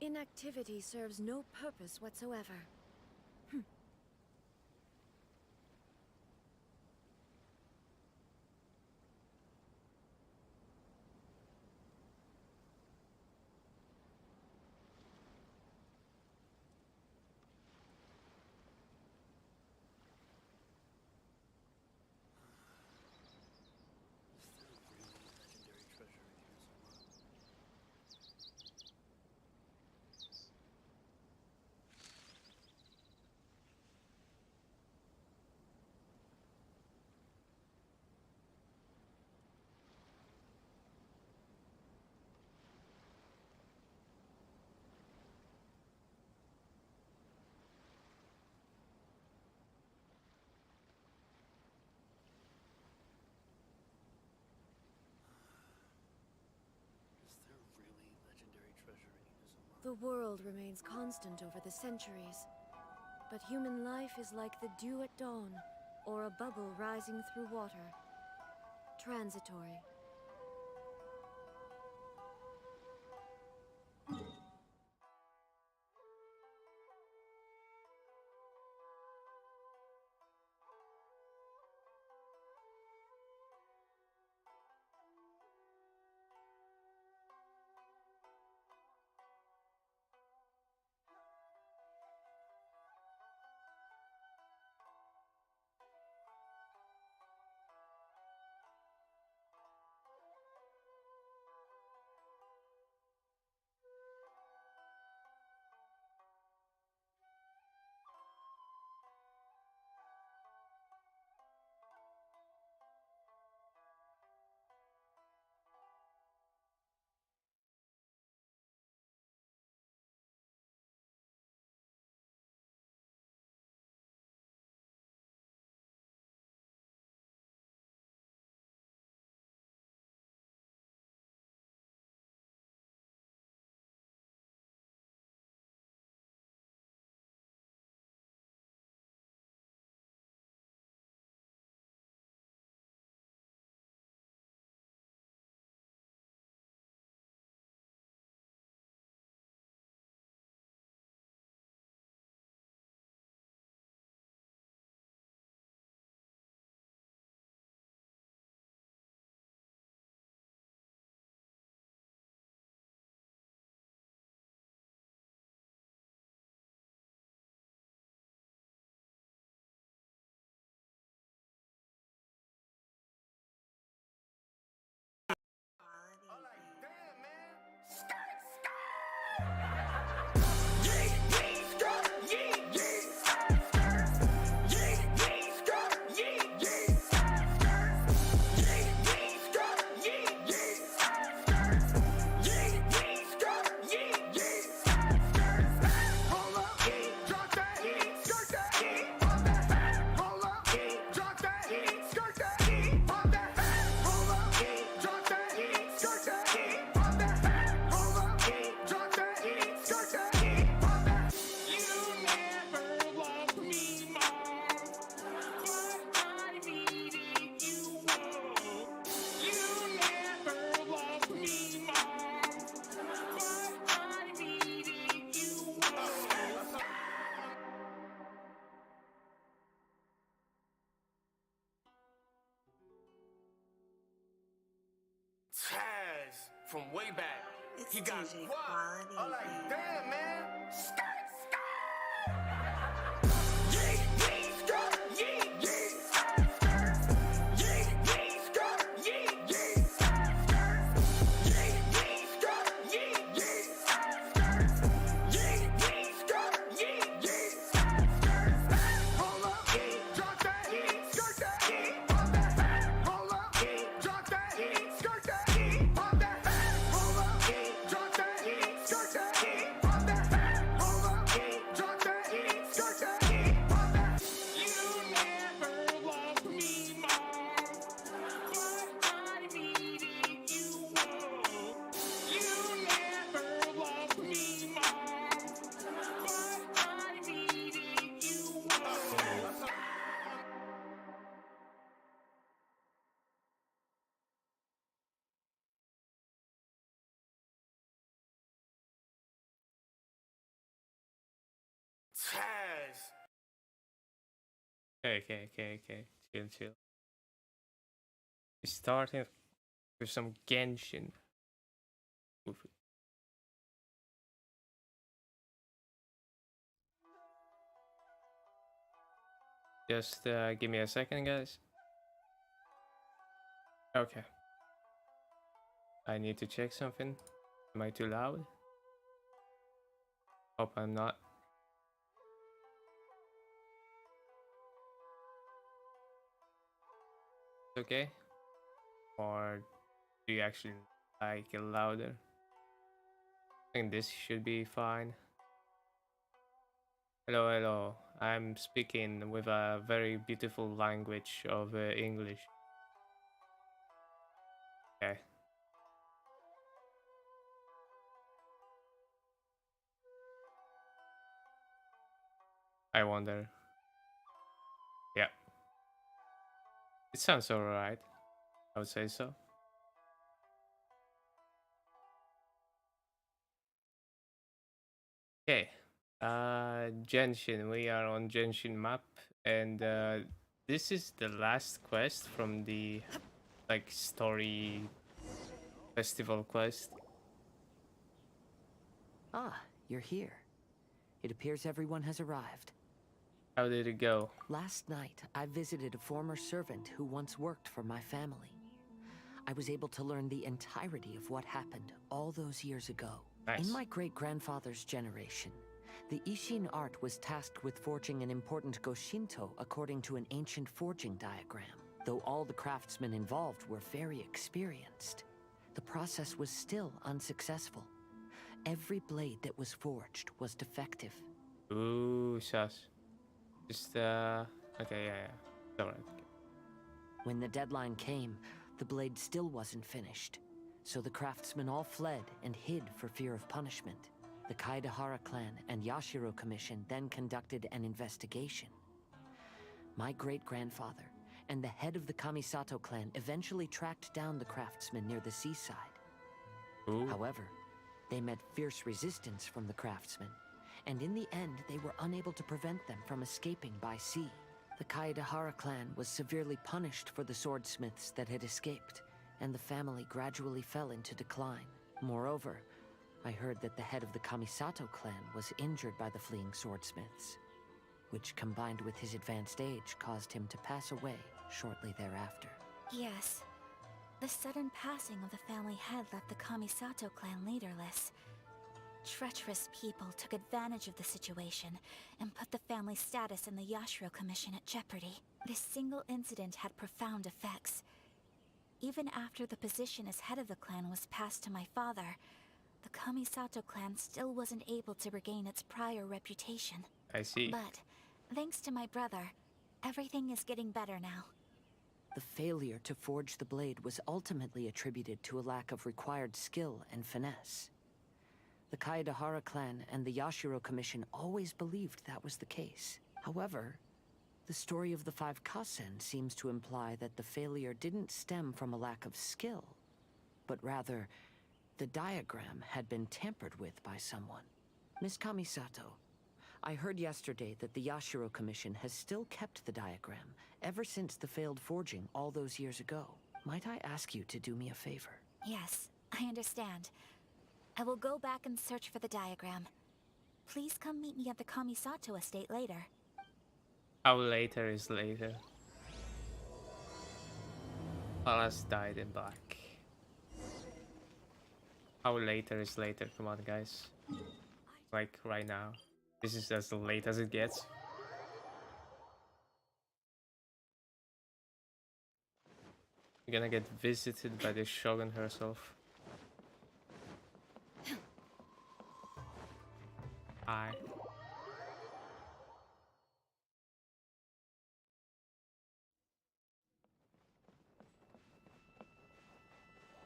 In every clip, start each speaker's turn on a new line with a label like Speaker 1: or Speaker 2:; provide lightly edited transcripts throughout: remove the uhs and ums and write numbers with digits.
Speaker 1: Inactivity serves no purpose whatsoever. The world remains constant over the centuries, but human life is like the dew at dawn, or a bubble rising through water. Transitory.
Speaker 2: From way back.
Speaker 3: It's
Speaker 2: He got
Speaker 3: DJ
Speaker 2: guap.
Speaker 3: Quality.
Speaker 2: I'm like, damn, man. Hold up. Taz.
Speaker 3: Okay. Chill. We started with some Genshin. Oof. Just give me a second, guys. Okay. I need to check something. Am I too loud? Hope I'm not. Okay? Or do you actually like it louder? I think this should be fine. Hello. I'm speaking with a very beautiful language of English. Okay. I wonder. Yeah. It sounds alright. I would say so. Okay. Genshin. We are on Genshin map, and this is the last quest from the like story festival quest.
Speaker 4: Ah, you're here. It appears everyone has arrived.
Speaker 3: How did it go?
Speaker 4: Last night, I visited a former servant who once worked for my family. I was able to learn the entirety of what happened all those years ago.
Speaker 3: Nice.
Speaker 4: In my great-grandfather's generation, the Ishin art was tasked with forging an important Goshinto according to an ancient forging diagram. Though all the craftsmen involved were very experienced, the process was still unsuccessful. Every blade that was forged was defective.
Speaker 3: Ooh, sus. Just okay, yeah. It's alright.
Speaker 4: When the deadline came, the blade still wasn't finished. So the craftsmen all fled and hid for fear of punishment. The Kaidahara clan and Yashiro Commission then conducted an investigation. My great-grandfather and the head of the Kamisato clan eventually tracked down the craftsmen near the seaside.
Speaker 3: Ooh.
Speaker 4: However, they met fierce resistance from the craftsmen, and in the end they were unable to prevent them from escaping by sea. The Kaidahara clan was severely punished for the swordsmiths that had escaped, and the family gradually fell into decline. Moreover, I heard that the head of the Kamisato clan was injured by the fleeing swordsmiths, which combined with his advanced age caused him to pass away shortly thereafter.
Speaker 5: Yes. The sudden passing of the family head left the Kamisato clan leaderless. Treacherous people took advantage of the situation and put the family's status in the Yashiro Commission at jeopardy. This single incident had profound effects. Even after the position as head of the clan was passed to my father, the Kamisato clan still wasn't able to regain its prior reputation.
Speaker 3: I see.
Speaker 5: But, thanks to my brother, everything is getting better now.
Speaker 4: The failure to forge the blade was ultimately attributed to a lack of required skill and finesse. The Kaidahara clan and the Yashiro Commission always believed that was the case. However, the story of the 5 Kasen seems to imply that the failure didn't stem from a lack of skill, but rather, the diagram had been tampered with by someone. Miss Kamisato, I heard yesterday that the Yashiro Commission has still kept the diagram ever since the failed forging all those years ago. Might I ask you to do me a favor?
Speaker 5: Yes, I understand. I will go back and search for the diagram. Please come meet me at the Kamisato estate later.
Speaker 3: How later is later? Palace died in black. How later is later? Come on, guys. Like right now. This is as late as it gets. You're gonna get visited by the Shogun herself. Hi.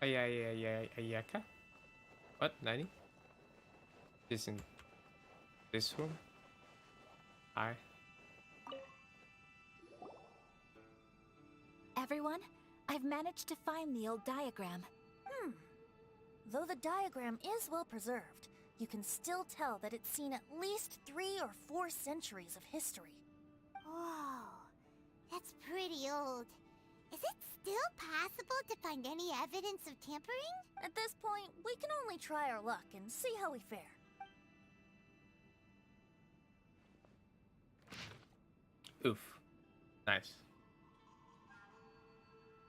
Speaker 3: Ayaka? What? Nani? This in this room? Hi.
Speaker 5: Everyone, I've managed to find the old diagram.
Speaker 6: Though the diagram is well preserved, you can still tell that it's seen at least 3 or 4 centuries of history.
Speaker 7: Whoa, that's pretty old. Is it still possible to find any evidence of tampering?
Speaker 6: At this point, we can only try our luck and see how we fare.
Speaker 3: Oof. Nice.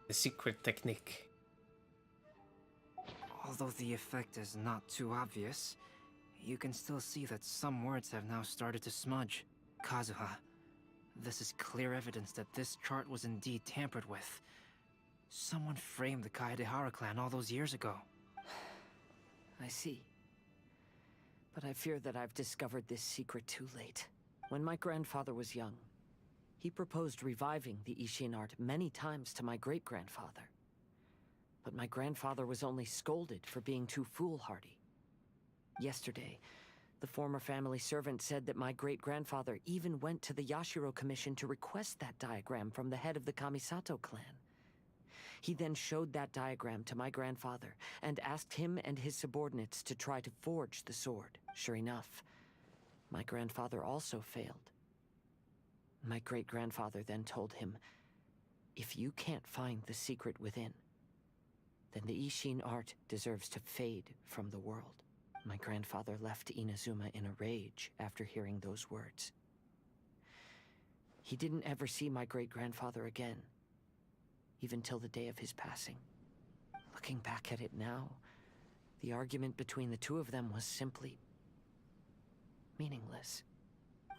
Speaker 3: The secret technique.
Speaker 8: Although the effect is not too obvious, you can still see that some words have now started to smudge. Kazuha, this is clear evidence that this chart was indeed tampered with. Someone framed the Kaedehara clan all those years ago.
Speaker 4: I see. But I fear that I've discovered this secret too late. When my grandfather was young, he proposed reviving the Ishin art many times to my great-grandfather. But my grandfather was only scolded for being too foolhardy. Yesterday, the former family servant said that my great-grandfather even went to the Yashiro Commission to request that diagram from the head of the Kamisato clan. He then showed that diagram to my grandfather and asked him and his subordinates to try to forge the sword. Sure enough, my grandfather also failed. My great-grandfather then told him, if you can't find the secret within, then the Ishin art deserves to fade from the world. My grandfather left Inazuma in a rage after hearing those words. He didn't ever see my great-grandfather again, even till the day of his passing. Looking back at it now, the argument between the two of them was simply meaningless.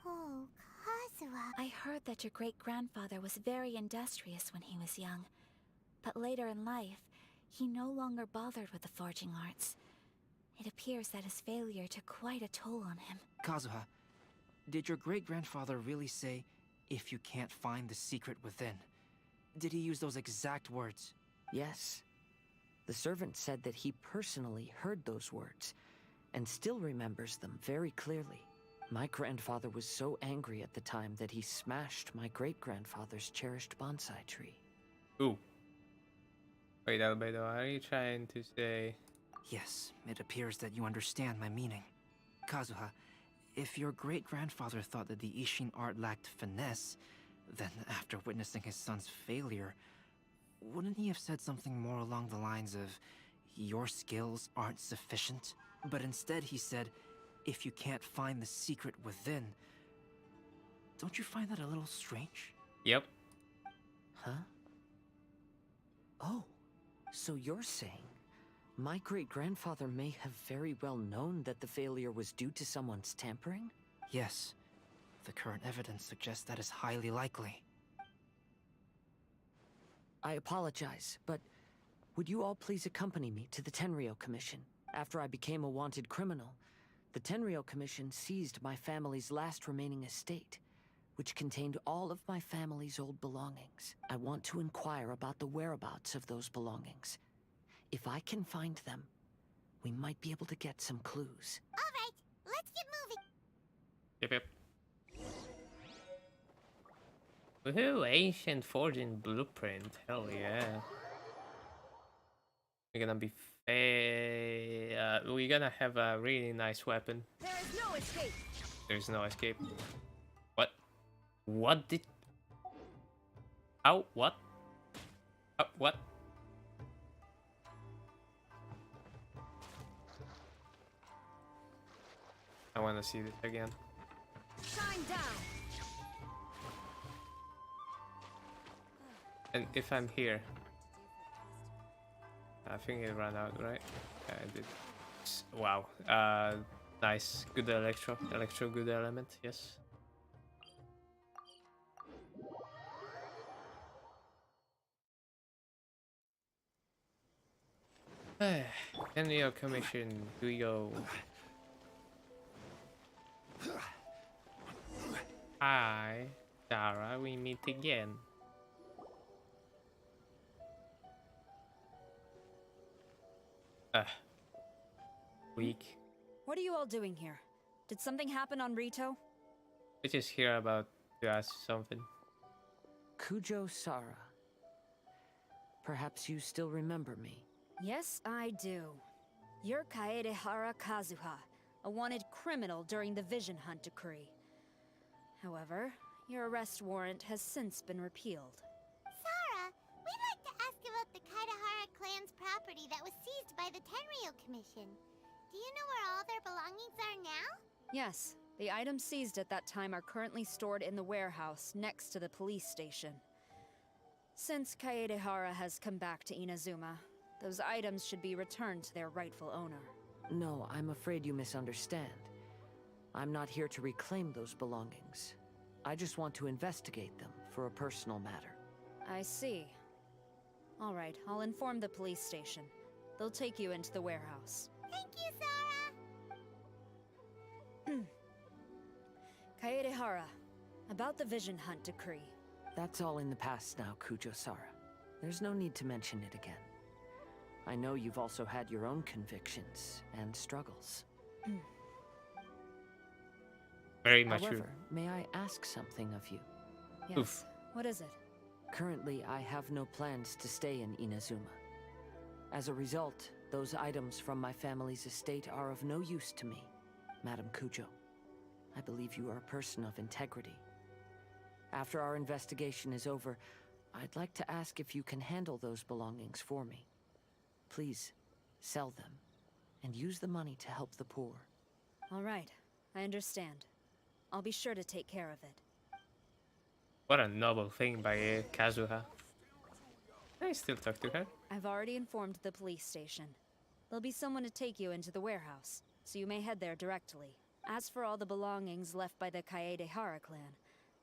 Speaker 7: Oh, Kazuha.
Speaker 5: I heard that your great-grandfather was very industrious when he was young. But later in life, he no longer bothered with the forging arts. It appears that his failure took quite a toll on him.
Speaker 8: Kazuha, did your great-grandfather really say, if you can't find the secret within? Did he use those exact words?
Speaker 4: Yes. The servant said that he personally heard those words, and still remembers them very clearly. My grandfather was so angry at the time that he smashed my great-grandfather's cherished bonsai tree.
Speaker 3: Ooh. Wait, Albedo, are you trying to say...
Speaker 8: Yes, it appears that you understand my meaning. Kazuha, if your great-grandfather thought that the Ishin art lacked finesse, then after witnessing his son's failure, wouldn't he have said something more along the lines of, your skills aren't sufficient? But instead he said, if you can't find the secret within. Don't you find that a little strange?
Speaker 3: Yep.
Speaker 4: Huh? Oh, so you're saying my great-grandfather may have very well known that the failure was due to someone's tampering?
Speaker 8: Yes. The current evidence suggests that is highly likely.
Speaker 4: I apologize, but would you all please accompany me to the Tenryou Commission? After I became a wanted criminal, the Tenryou Commission seized my family's last remaining estate, which contained all of my family's old belongings. I want to inquire about the whereabouts of those belongings. If I can find them, we might be able to get some clues.
Speaker 7: All right, let's get moving.
Speaker 3: Yep. Woohoo! Ancient forging blueprint. Hell yeah. We're gonna be we're gonna have a really nice weapon.
Speaker 6: There is no escape!
Speaker 3: There's no escape. What? What did... How? What? What? I wanna see this again.
Speaker 6: Shine down!
Speaker 3: And if I'm here, I think it ran out, right? Yeah, I did. Wow. Nice. Good electro. Good element. Yes. Tenryou Commission. Do we go? Hi, Dara. We meet again. Weak.
Speaker 9: What are you all doing here? Did something happen on Rito?
Speaker 3: I just hear about to ask something.
Speaker 4: Kujo Sara. Perhaps you still remember me.
Speaker 9: Yes, I do. You're Kaedehara Kazuha, a wanted criminal during the Vision Hunt decree. However, your arrest warrant has since been repealed.
Speaker 7: Sara, we'd like to ask about the Kaidahara clan's property that was seized by the Tenryou Commission. Do you know where all their belongings are now?
Speaker 9: Yes, the items seized at that time are currently stored in the warehouse next to the police station. Since Kaedehara has come back to Inazuma, those items should be returned to their rightful owner.
Speaker 4: No, I'm afraid you misunderstand. I'm not here to reclaim those belongings. I just want to investigate them for a personal matter.
Speaker 9: I see. All right, I'll inform the police station. They'll take you into the warehouse.
Speaker 7: Thank you, Sara!
Speaker 9: Kaedehara, about the Vision Hunt decree.
Speaker 4: That's all in the past now, Kujo-Sara. There's no need to mention it again. I know you've also had your own convictions and struggles.
Speaker 3: Very much
Speaker 4: However,
Speaker 3: true.
Speaker 4: may I ask something of you?
Speaker 9: Yes.
Speaker 3: Oof.
Speaker 9: What is it?
Speaker 4: Currently, I have no plans to stay in Inazuma. As a result, those items from my family's estate are of no use to me, Madam Kujo. I believe you are a person of integrity. After our investigation is over, I'd like to ask if you can handle those belongings for me. Please, sell them, and use the money to help the poor.
Speaker 9: All right, I understand. I'll be sure to take care of it.
Speaker 3: What a noble thing by Kazuha. I still talk to her.
Speaker 9: I've already informed the police station. There'll be someone to take you into the warehouse, so you may head there directly. As for all the belongings left by the Kaedehara clan,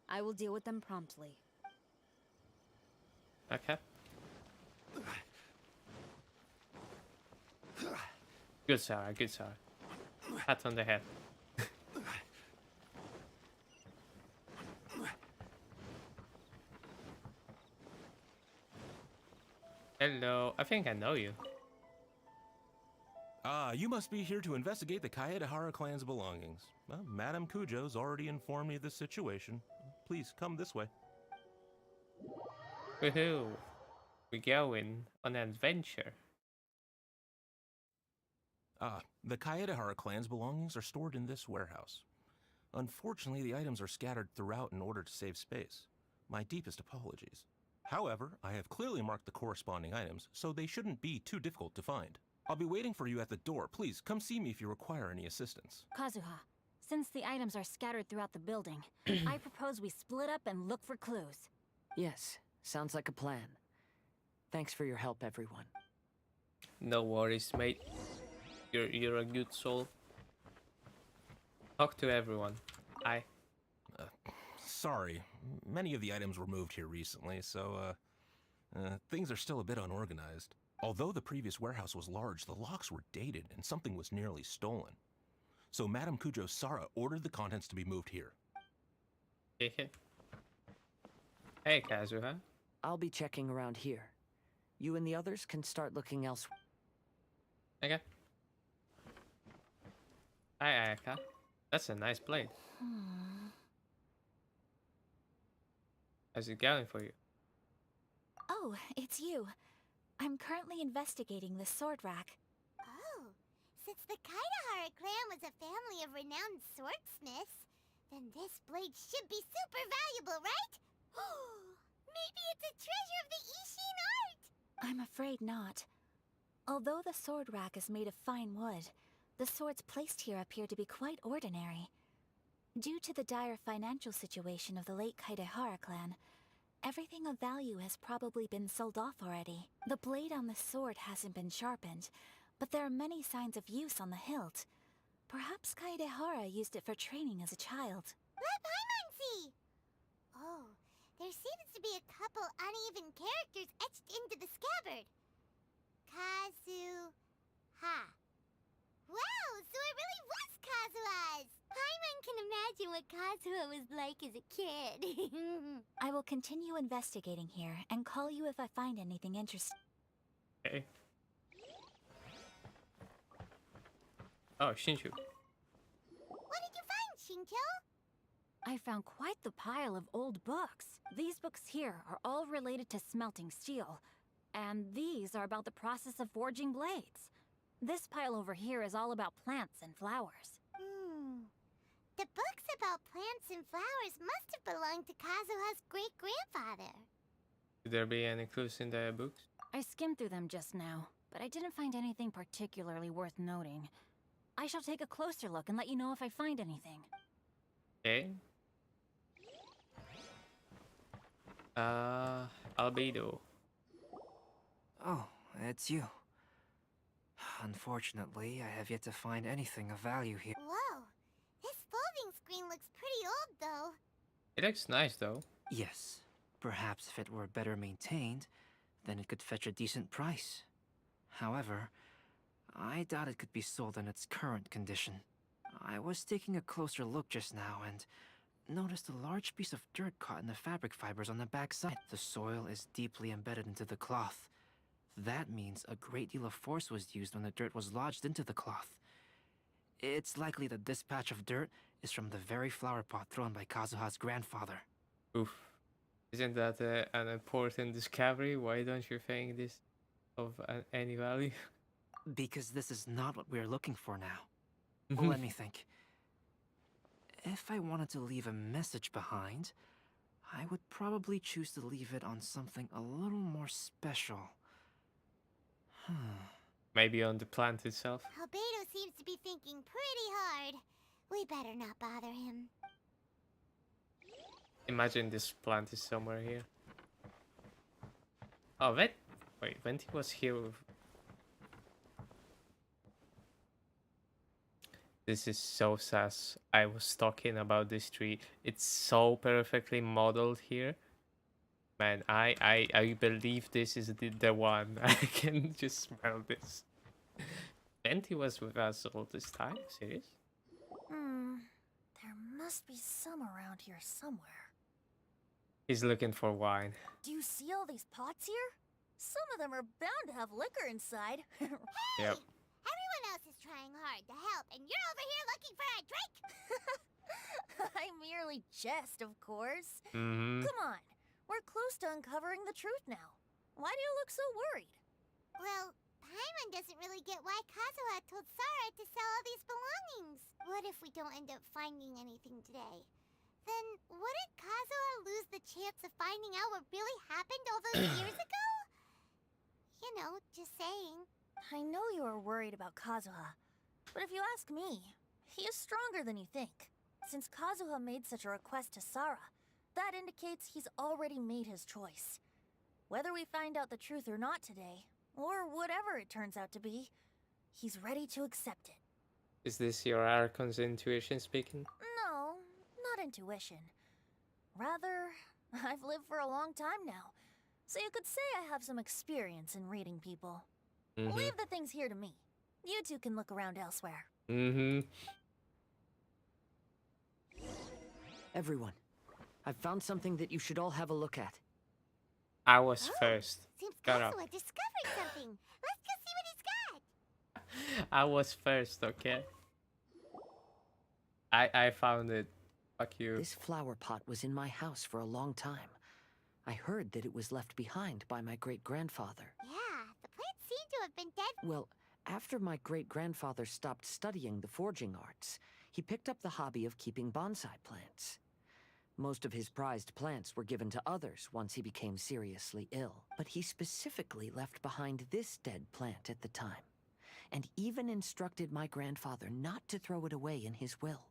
Speaker 9: I will deal with them promptly.
Speaker 3: Okay. Good Sarah, good Sarah. Pat on the head. Hello, I think I know you.
Speaker 10: Ah, you must be here to investigate the Kaedehara clan's belongings. Well, Madame Kujo's already informed me of the situation. Please, come this way.
Speaker 3: Woohoo! We're going on an adventure.
Speaker 10: Ah, the Kaedehara clan's belongings are stored in this warehouse. Unfortunately, the items are scattered throughout in order to save space. My deepest apologies. However, I have clearly marked the corresponding items, so they shouldn't be too difficult to find. I'll be waiting for you at the door. Please, come see me if you require any assistance.
Speaker 5: Kazuha, since the items are scattered throughout the building, I propose we split up and look for clues.
Speaker 4: Yes, sounds like a plan. Thanks for your help, everyone.
Speaker 3: No worries, mate. You're a good soul. Talk to everyone. Hi.
Speaker 10: Sorry, many of the items were moved here recently, so things are still a bit unorganized. Although the previous warehouse was large, the locks were dated and something was nearly stolen. So Madame Kujo-Sara ordered the contents to be moved here.
Speaker 3: Hey, Kazuha.
Speaker 4: I'll be checking around here. You and the others can start looking elsewhere.
Speaker 3: Okay. Hi, Ayaka. That's a nice blade. How's it going for you?
Speaker 5: Oh, it's you. I'm currently investigating the sword rack.
Speaker 7: Oh, since the Kaidahara clan was a family of renowned swordsmiths, then this blade should be super valuable, right? Maybe it's a treasure of the Ishin art!
Speaker 5: I'm afraid not. Although the sword rack is made of fine wood, the swords placed here appear to be quite ordinary. Due to the dire financial situation of the late Kaedehara clan, everything of value has probably been sold off already. The blade on the sword hasn't been sharpened, but there are many signs of use on the hilt. Perhaps Kaedehara used it for training as a child.
Speaker 7: Let Paimon see! Oh, there seems to be a couple uneven characters etched into the scabbard. Kazu-ha. Wow, so it really was Kazuha's! Paimon can imagine what Kazuha was like as a kid.
Speaker 5: I will continue investigating here and call you if I find anything interesting.
Speaker 3: Okay. Oh, Shinshu.
Speaker 7: What did you find, Shincho?
Speaker 9: I found quite the pile of old books. These books here are all related to smelting steel, and these are about the process of forging blades. This pile over here is all about plants and flowers.
Speaker 7: The books about plants and flowers must have belonged to Kazuha's great-grandfather.
Speaker 3: Could there be any clues in the books?
Speaker 5: I skimmed through them just now, but I didn't find anything particularly worth noting. I shall take a closer look and let you know if I find anything.
Speaker 3: Okay. Albedo.
Speaker 8: Oh, it's you. Unfortunately, I have yet to find anything of value here.
Speaker 7: Whoa, this folding screen looks pretty old, though.
Speaker 3: It looks nice though.
Speaker 8: Yes, perhaps if it were better maintained, then it could fetch a decent price. However, I doubt it could be sold in its current condition. I was taking a closer look just now and noticed a large piece of dirt caught in the fabric fibers on the back side. The soil is deeply embedded into the cloth. That means a great deal of force was used when the dirt was lodged into the cloth. It's likely that this patch of dirt is from the very flower pot thrown by Kazuha's grandfather.
Speaker 3: Oof. Isn't that an important discovery? Why don't you think this of any value?
Speaker 8: Because this is not what we're looking for now. Let me think. If I wanted to leave a message behind, I would probably choose to leave it on something a little more special.
Speaker 3: Maybe on the plant itself.
Speaker 7: Albedo seems to be thinking pretty hard. We better not bother him.
Speaker 3: Imagine this plant is somewhere here. Oh, wait, Venti was here. This is so sass. I was talking about this tree. It's so perfectly modeled here. Man, I believe this is the one. I can just smell this. Venti was with us all this time? Serious?
Speaker 6: There must be some around here somewhere.
Speaker 3: He's looking for wine.
Speaker 6: Do you see all these pots here? Some of them are bound to have liquor inside.
Speaker 3: Yep.
Speaker 7: Everyone else is trying hard to help, and you're over here looking for a drink?
Speaker 6: I merely jest, of course.
Speaker 3: Mm-hmm.
Speaker 6: Come on, we're close to uncovering the truth now. Why do you look so worried?
Speaker 7: Well, Paimon doesn't really get why Kazuha told Sarah to sell all these belongings. What if we don't end up finding anything today? Then wouldn't Kazuha lose the chance of finding out what really happened all those years ago? You know, just saying.
Speaker 6: I know you are worried about Kazuha, but if you ask me, he is stronger than you think. Since Kazuha made such a request to Sarah, that indicates he's already made his choice. Whether we find out the truth or not today, or whatever it turns out to be, he's ready to accept it.
Speaker 3: Is this your Archon's intuition speaking?
Speaker 6: No, not intuition. Rather, I've lived for a long time now, so you could say I have some experience in reading people. Leave the things here to me. You two can look around elsewhere.
Speaker 4: Everyone, I've found something that you should all have a look at.
Speaker 3: I was first.
Speaker 7: Seems
Speaker 3: Shut up.
Speaker 7: Kazuha discovered something. Let's go see what he's got.
Speaker 3: I was first, okay? I found it. Fuck you.
Speaker 4: This flower pot was in my house for a long time. I heard that it was left behind by my great-grandfather.
Speaker 7: Yeah, the plants seem to have been dead.
Speaker 4: Well, after my great-grandfather stopped studying the forging arts, he picked up the hobby of keeping bonsai plants. Most of his prized plants were given to others once he became seriously ill. But he specifically left behind this dead plant at the time, and even instructed my grandfather not to throw it away in his will.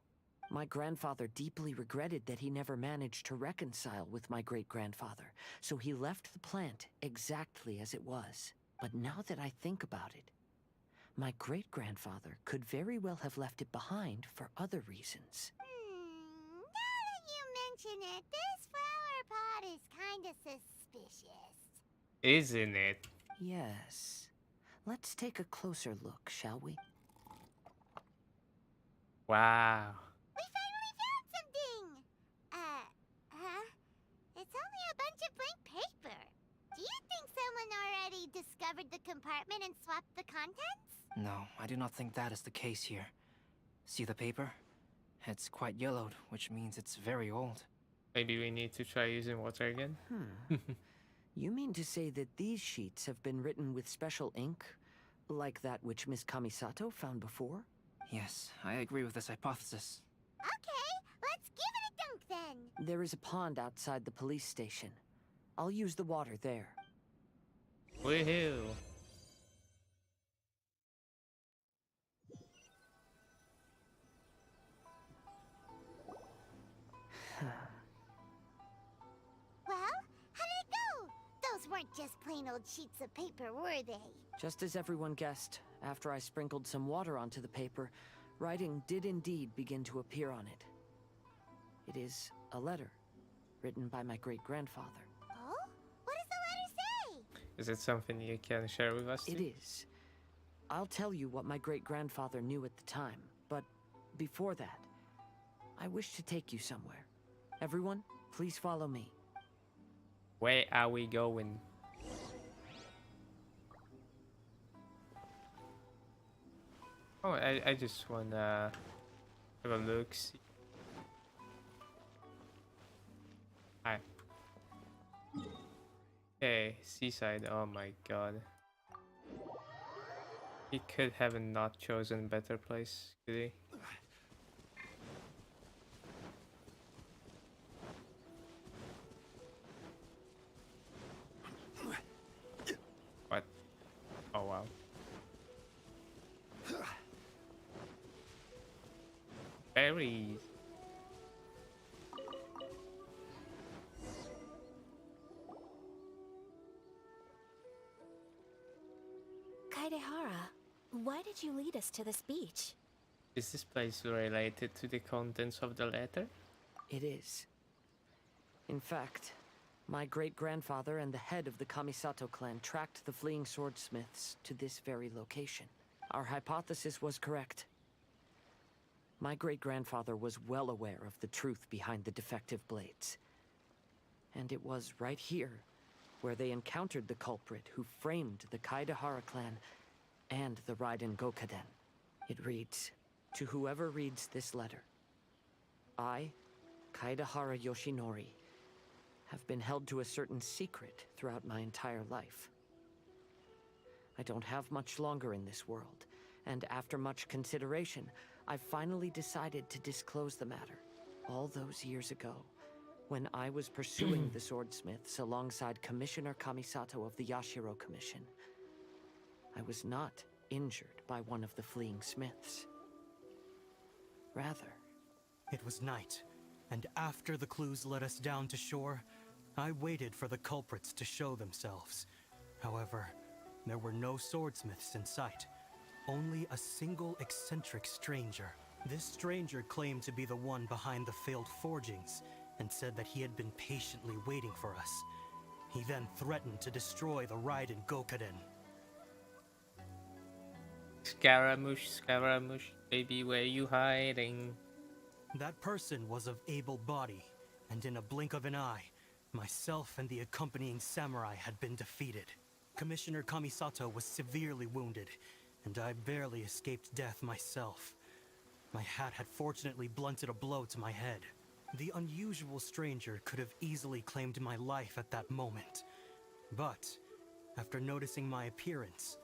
Speaker 4: My grandfather deeply regretted that he never managed to reconcile with my great-grandfather, so he left the plant exactly as it was. But now that I think about it, my great-grandfather could very well have left it behind for other reasons.
Speaker 7: Now that you mention it, this flower pot is kinda suspicious.
Speaker 3: Isn't it?
Speaker 4: Yes. Let's take a closer look, shall we?
Speaker 3: Wow.
Speaker 7: We finally found something! It's only a bunch of blank paper. Do you think someone already discovered the compartment and swapped the contents?
Speaker 8: No, I do not think that is the case here. See the paper? It's quite yellowed, which means it's very old.
Speaker 3: Maybe we need to try using water again?
Speaker 4: You mean to say that these sheets have been written with special ink, like that which Miss Kamisato found before?
Speaker 8: Yes, I agree with this hypothesis.
Speaker 7: Okay, let's give it a dunk then.
Speaker 4: There is a pond outside the police station. I'll use the water there.
Speaker 3: Woohoo!
Speaker 7: Well, how did it go? Those weren't just plain old sheets of paper, were they?
Speaker 4: Just as everyone guessed, after I sprinkled some water onto the paper, writing did indeed begin to appear on it. It is a letter, written by my great-grandfather.
Speaker 7: Oh? What does the letter say?
Speaker 3: Is it something you can share with us?
Speaker 4: It is. I'll tell you what my great-grandfather knew at the time, but before that, I wish to take you somewhere. Everyone, please follow me.
Speaker 3: Where are we going? Oh, I just wanna have a look. See. Hi. Okay, seaside. Oh my god. He could have not chosen a better place, could he? What? Oh wow. Berries.
Speaker 5: Kaedehara, why did you lead us to this beach?
Speaker 3: Is this place related to the contents of the letter?
Speaker 4: It is. In fact, my great-grandfather and the head of the Kamisato clan tracked the fleeing swordsmiths to this very location. Our hypothesis was correct. My great-grandfather was well aware of the truth behind the defective blades. And it was right here where they encountered the culprit who framed the Kaedehara clan and the Raiden Gokaden. It reads, "To whoever reads this letter, I, Kaedehara Yoshinori, have been held to a certain secret throughout my entire life. I don't have much longer in this world, and after much consideration, I finally decided to disclose the matter. All those years ago, when I was pursuing the swordsmiths alongside Commissioner Kamisato of the Yashiro Commission, I was not injured by one of the fleeing smiths. Rather,
Speaker 11: It was night, and after the clues led us down to shore, I waited for the culprits to show themselves. However, there were no swordsmiths in sight, only a single eccentric stranger. This stranger claimed to be the one behind the failed forgings, and said that he had been patiently waiting for us. He then threatened to destroy the Raiden Gokaden.
Speaker 3: Scaramouche, Scaramouche, baby, where you hiding?
Speaker 11: That person was of able body, and in a blink of an eye, myself and the accompanying samurai had been defeated. Commissioner Kamisato was severely wounded, and I barely escaped death myself. My hat had fortunately blunted a blow to my head. The unusual stranger could have easily claimed my life at that moment. But, after noticing my appearance,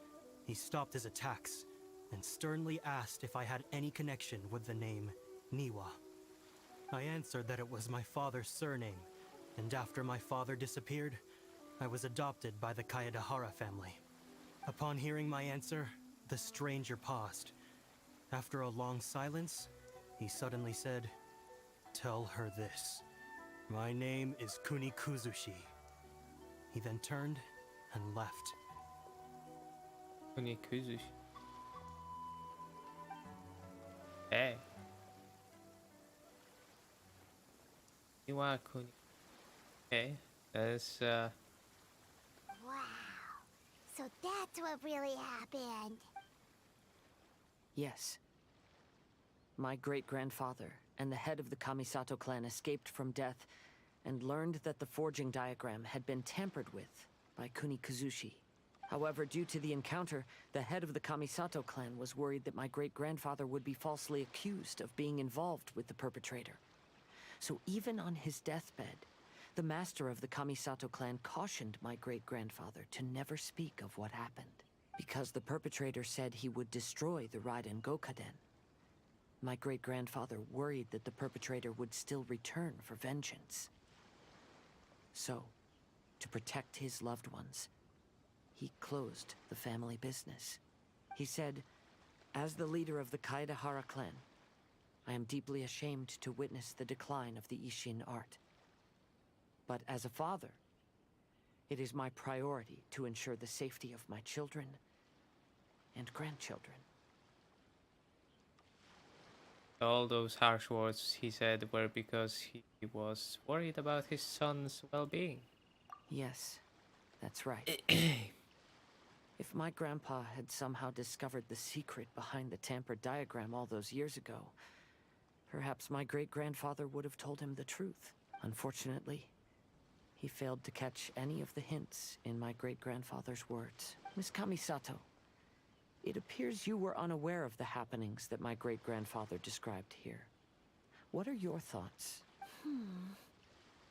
Speaker 11: he stopped his attacks and sternly asked if I had any connection with the name Niwa. I answered that it was my father's surname, and after my father disappeared, I was adopted by the Kaedehara family. Upon hearing my answer, the stranger paused. After a long silence, he suddenly said, "Tell her this. My name is Kuni Kuzushi." He then turned and left.
Speaker 3: Kunikuzushi. Hey. Iwakuni. Okay, that's
Speaker 7: Wow. So that's what really happened.
Speaker 4: yes. My great-grandfather and the head of the Kamisato clan escaped from death and learned that the forging diagram had been tampered with by Kuni Kuzushi. However, due to the encounter, the head of the Kamisato clan was worried that my great-grandfather would be falsely accused of being involved with the perpetrator. So even on his deathbed, the master of the Kamisato clan cautioned my great-grandfather to never speak of what happened, because the perpetrator said he would destroy the Raiden Gokaden. my great-grandfather worried that the perpetrator would still return for vengeance. So, to protect his loved ones, he closed the family business. He said, "As the leader of the Kaedahara clan, I am deeply ashamed to witness the decline of the Ishin art. But as a father, it is my priority to ensure the safety of my children and grandchildren."
Speaker 3: All those harsh words he said were because he was worried about his son's well-being.
Speaker 4: Yes, that's right. If my grandpa had somehow discovered the secret behind the tampered diagram all those years ago, perhaps my great-grandfather would have told him the truth. Unfortunately, he failed to catch any of the hints in my great-grandfather's words. Miss Kamisato, it appears you were unaware of the happenings that my great-grandfather described here. What are your thoughts?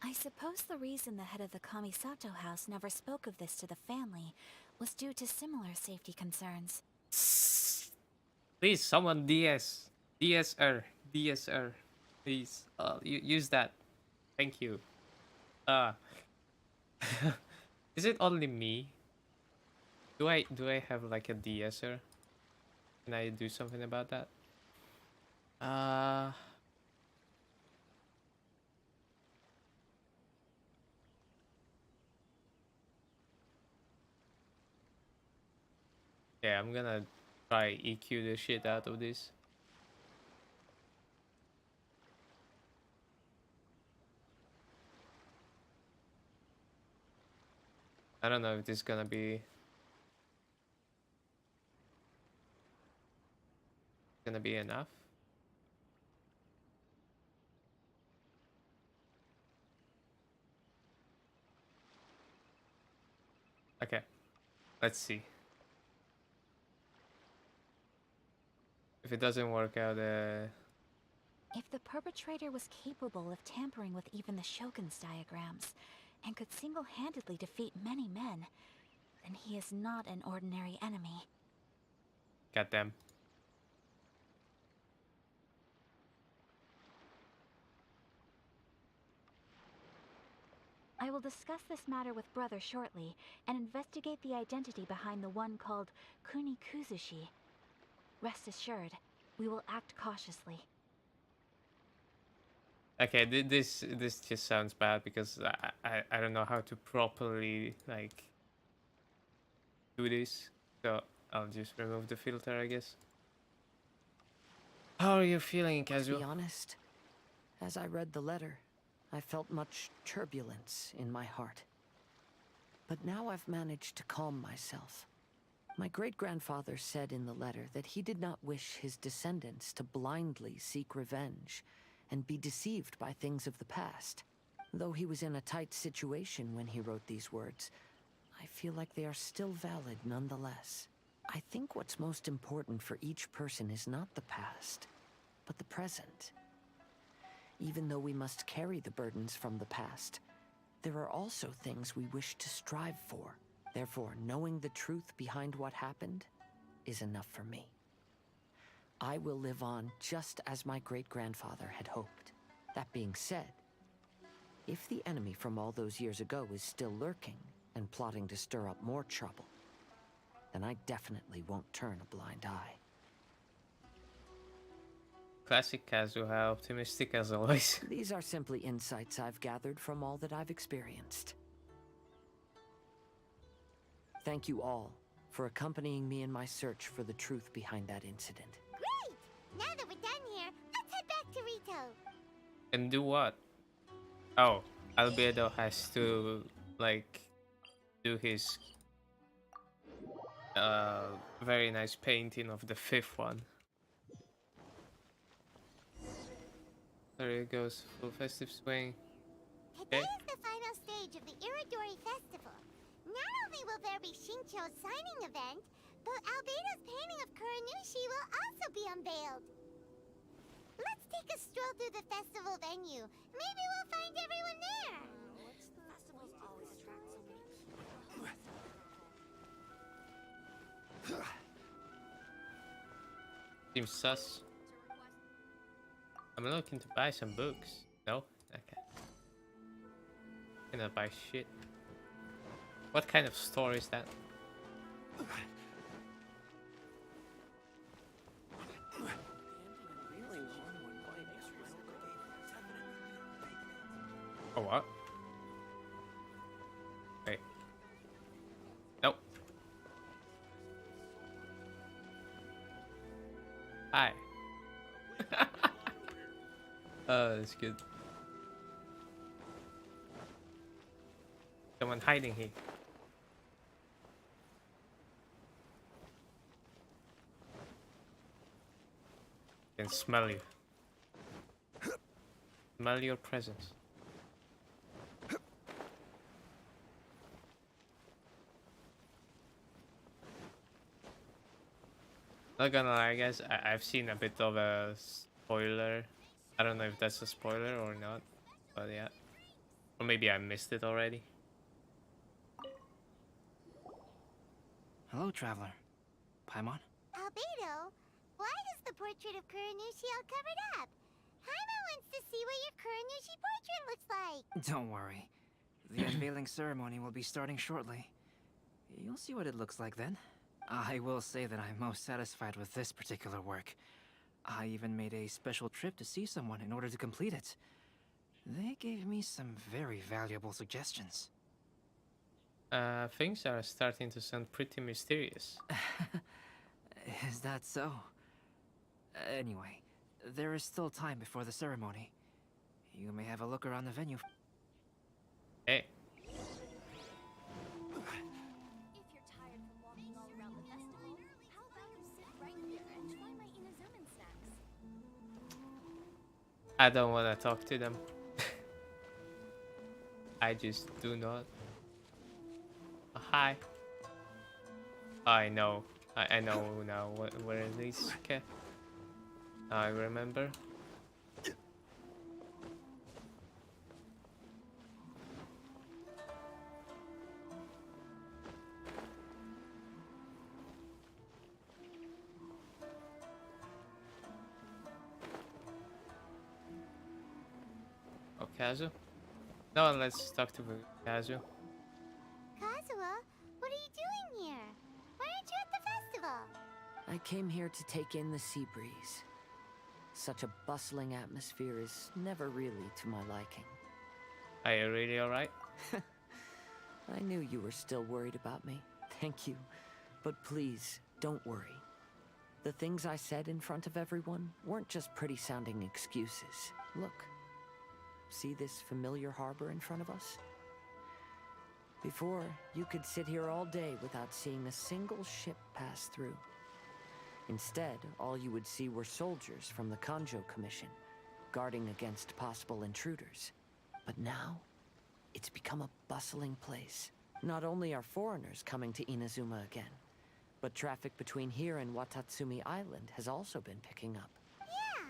Speaker 5: I suppose the reason the head of the Kamisato house never spoke of this to the family was due to similar safety concerns.
Speaker 3: Please, someone DSR. Please, use that. Thank you. Is it only me? Do I have like a DSR? Can I do something about that? Yeah, I'm gonna try EQ the shit out of this. I don't know if this is gonna be enough. Okay, let's see. If it doesn't work out,
Speaker 5: If the perpetrator was capable of tampering with even the Shogun's diagrams, and could single-handedly defeat many men, then he is not an ordinary enemy.
Speaker 3: goddamn.
Speaker 5: I will discuss this matter with Brother shortly, and investigate the identity behind the one called Kuni Kuzushi. Rest assured, we will act cautiously.
Speaker 3: Okay, this just sounds bad because I don't know how to properly like do this, so I'll just remove the filter, I guess. How are you feeling,
Speaker 4: To
Speaker 3: Kazuo?
Speaker 4: be honest, as I read the letter, I felt much turbulence in my heart. But now I've managed to calm myself. My great-grandfather said in the letter that he did not wish his descendants to blindly seek revenge and be deceived by things of the past. Though he was in a tight situation when he wrote these words, I feel like they are still valid nonetheless. I think what's most important for each person is not the past, but the present. Even though we must carry the burdens from the past, there are also things we wish to strive for. Therefore, knowing the truth behind what happened is enough for me. I will live on just as my great-grandfather had hoped. That being said, if the enemy from all those years ago is still lurking and plotting to stir up more trouble, then I definitely won't turn a blind eye.
Speaker 3: Classic Kazuo, how optimistic as always.
Speaker 4: These are simply insights I've gathered from all that I've experienced. Thank you all for accompanying me in my search for the truth behind that incident.
Speaker 7: Great! Now that we're done here, let's head back to Rito.
Speaker 3: And do what? Oh, Albedo has to like do his very nice painting of the fifth one. There it goes, full festive swing.
Speaker 7: Today is the final stage of the Iridori Festival. Not only will there be Shincho's signing event, but Albedo's painting of Kuranushi will also be unveiled. Let's take a stroll through the festival venue. Maybe we'll find everyone there. Festivals always attract so many people.
Speaker 3: Seems sus. I'm looking to buy some books. No? Okay. Cannot buy shit. What kind of store is that? Oh, what? Wait. Nope. Hi. Oh, that's good. Someone hiding here. Can smell you. Smell your presence. Not gonna lie, guys, I've seen a bit of a spoiler. I don't know if that's a spoiler or not, but yeah. Or maybe I missed it already.
Speaker 8: Hello, traveler. Paimon?
Speaker 7: Albedo, why is the portrait of Kuranushi all covered up? Paimon wants to see what your Kuranushi portrait looks like.
Speaker 8: Don't worry. The unveiling ceremony will be starting shortly. You'll see what it looks like then. I will say that I'm most satisfied with this particular work. I even made a special trip to see someone in order to complete it. They gave me some very valuable suggestions.
Speaker 3: Things are starting to sound pretty mysterious.
Speaker 8: Is that so? Anyway, there is still time before the ceremony. You may have a look around the venue.
Speaker 3: Hey.
Speaker 5: If you're tired from walking all around the festival, how about you sit right here and try my Inazuman snacks?
Speaker 3: I don't want to talk to them. I just do not. Hi. I know. I know now where it is. Okay. I remember. Oh, Kazu? No, let's talk to Kazu.
Speaker 7: Kazuha, what are you doing here? Why aren't you at the festival?
Speaker 4: I came here to take in the sea breeze. Such a bustling atmosphere is never really to my liking.
Speaker 3: Are you really alright?
Speaker 4: I knew you were still worried about me. Thank you. But please, don't worry. The things I said in front of everyone weren't just pretty-sounding excuses. Look. See this familiar harbor in front of us? Before, you could sit here all day without seeing a single ship pass through. Instead, all you would see were soldiers from the Kanjo Commission, guarding against possible intruders. But now, it's become a bustling place. Not only are foreigners coming to Inazuma again, but traffic between here and Watatsumi Island has also been picking up.
Speaker 7: Yeah,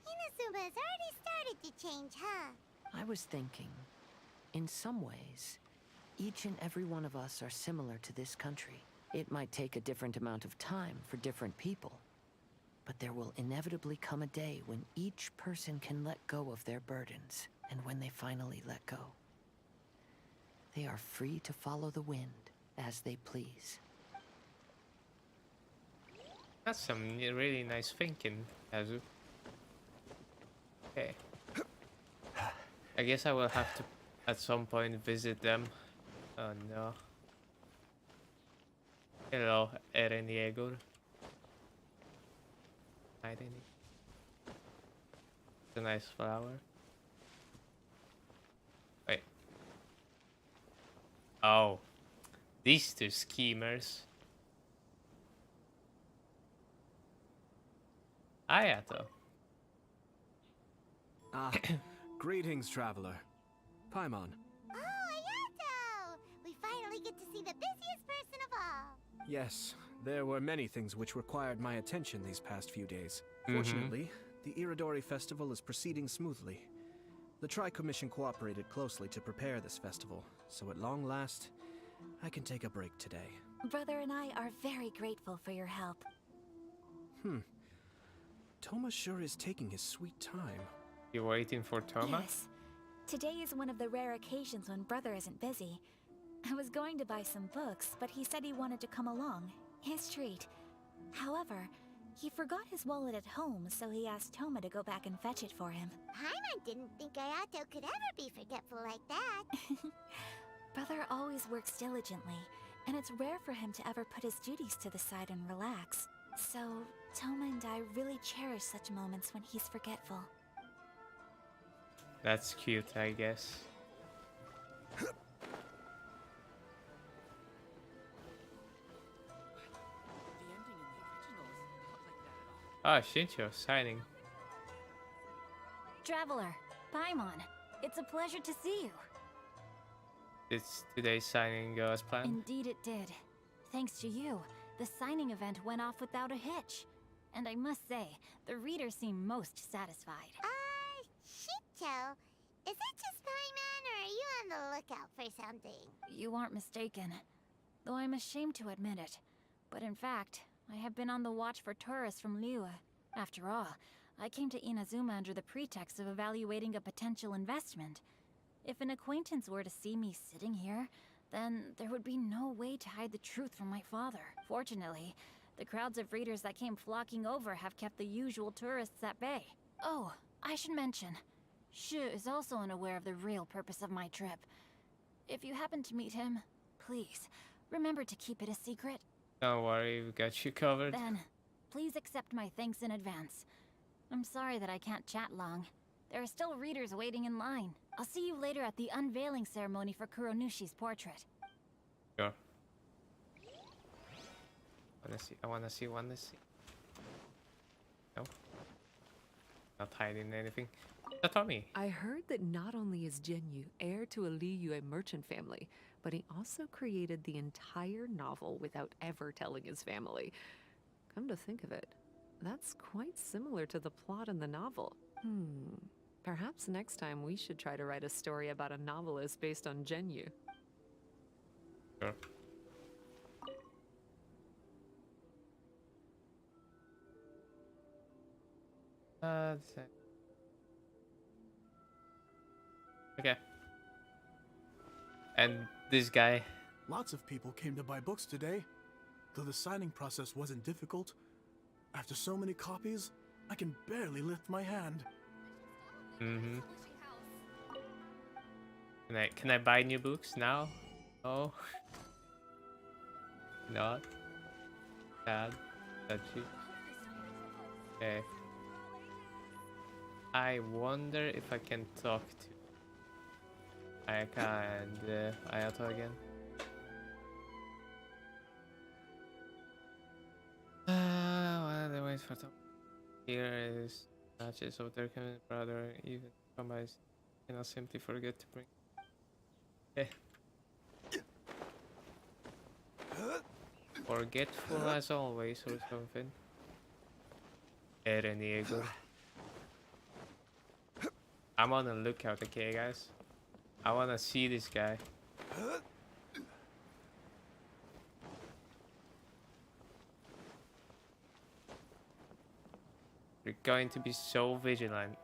Speaker 7: Inazuma has already started to change, huh?
Speaker 4: I was thinking, in some ways, each and every one of us are similar to this country. It might take a different amount of time for different people, but there will inevitably come a day when each person can let go of their burdens, and when they finally let go, they are free to follow the wind as they please.
Speaker 3: That's some really nice thinking, Kazu. Okay. I guess I will have to, at some point, visit them. Oh no. Hello, Eren Yeager. Hi, Danny. It's a nice flower. Wait. Oh. These two schemers. Ayato.
Speaker 12: Ah, greetings, traveler. Paimon.
Speaker 7: Oh, Ayato! We finally get to see the busiest person of all.
Speaker 12: Yes, there were many things which required my attention these past few days. Fortunately, the Iridori Festival is proceeding smoothly. The Tri-Commission cooperated closely to prepare this festival, so at long last, I can take a break today.
Speaker 5: Brother and I are very grateful for your help.
Speaker 12: Toma sure is taking his sweet time.
Speaker 3: You're waiting for Toma?
Speaker 5: Yes. Today is one of the rare occasions when Brother isn't busy. I was going to buy some books, but he said he wanted to come along. His treat. However, he forgot his wallet at home, so he asked Toma to go back and fetch it for him.
Speaker 7: Paimon didn't think Ayato could ever be forgetful like that.
Speaker 5: Brother always works diligently, and it's rare for him to ever put his duties to the side and relax. So, Toma and I really cherish such moments when he's forgetful.
Speaker 3: That's cute, I guess. Ah, Shincho signing.
Speaker 5: Traveler, Paimon, it's a pleasure to see you.
Speaker 3: Did today's signing go as planned?
Speaker 5: Indeed it did. Thanks to you, the signing event went off without a hitch. And I must say, the readers seem most satisfied.
Speaker 7: Shincho, is that just Paimon, or are you on the lookout for something?
Speaker 5: You aren't mistaken. Though I'm ashamed to admit it. But in fact, I have been on the watch for tourists from Liyue. After all, I came to Inazuma under the pretext of evaluating a potential investment. If an acquaintance were to see me sitting here, then there would be no way to hide the truth from my father. Fortunately, the crowds of readers that came flocking over have kept the usual tourists at bay. Oh, I should mention, Shu is also unaware of the real purpose of my trip. If you happen to meet him, please, remember to keep it a secret.
Speaker 3: Don't worry, we got you covered.
Speaker 5: Then, please accept my thanks in advance. I'm sorry that I can't chat long. There are still readers waiting in line. I'll see you later at the unveiling ceremony for Kuronushi's portrait.
Speaker 3: Sure. I wanna see. No? Not hiding anything. Tommy.
Speaker 13: I heard that not only is Genyu heir to a Liyue merchant family, but he also created the entire novel without ever telling his family. Come to think of it, that's quite similar to the plot in the novel. Perhaps next time we should try to write a story about a novelist based on Genyu.
Speaker 3: Sure. Okay. And this guy.
Speaker 14: Lots of people came to buy books today. Though the signing process wasn't difficult, after so many copies, I can barely lift my hand.
Speaker 3: Can I buy new books now? No. Not. Sad. Touchy. Okay. I wonder if I can talk to Ayaka and Ayato again. While they wait for top. Here is matches of their common brother, even somebody's cannot simply forget to bring. Forgetful as always or something. Ereniego. I'm on the lookout, okay guys? I wanna see this guy. We're going to be so vigilant.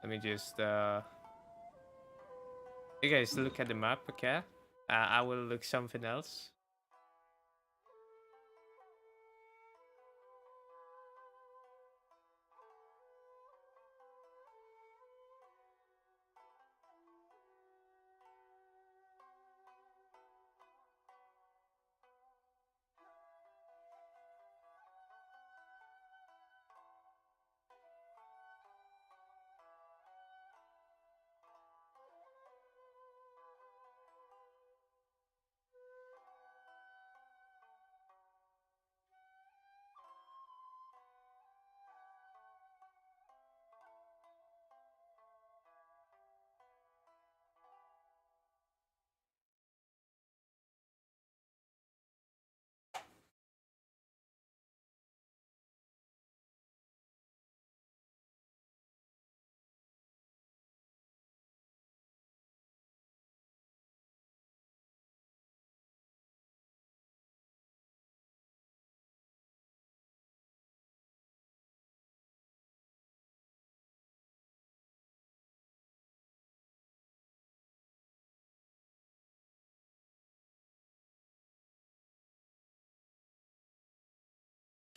Speaker 3: Let me just you guys look at the map, okay? I will look something else.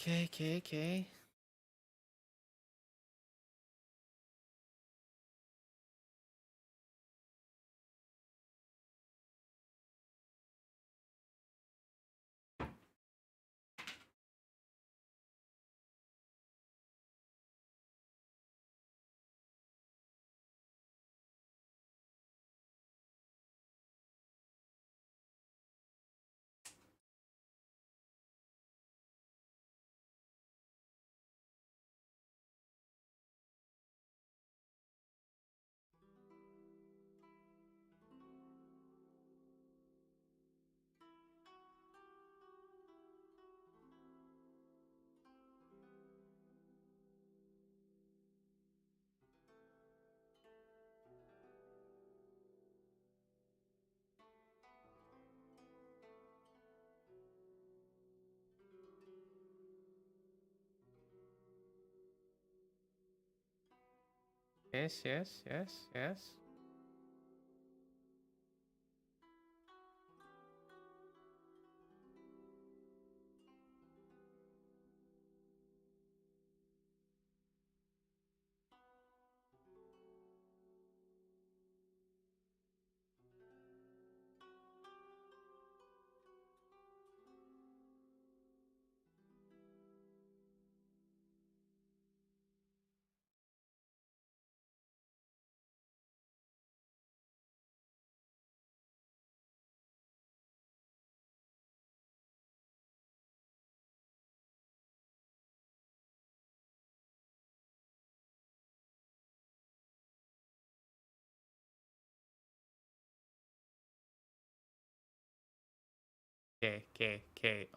Speaker 3: Okay. Yes.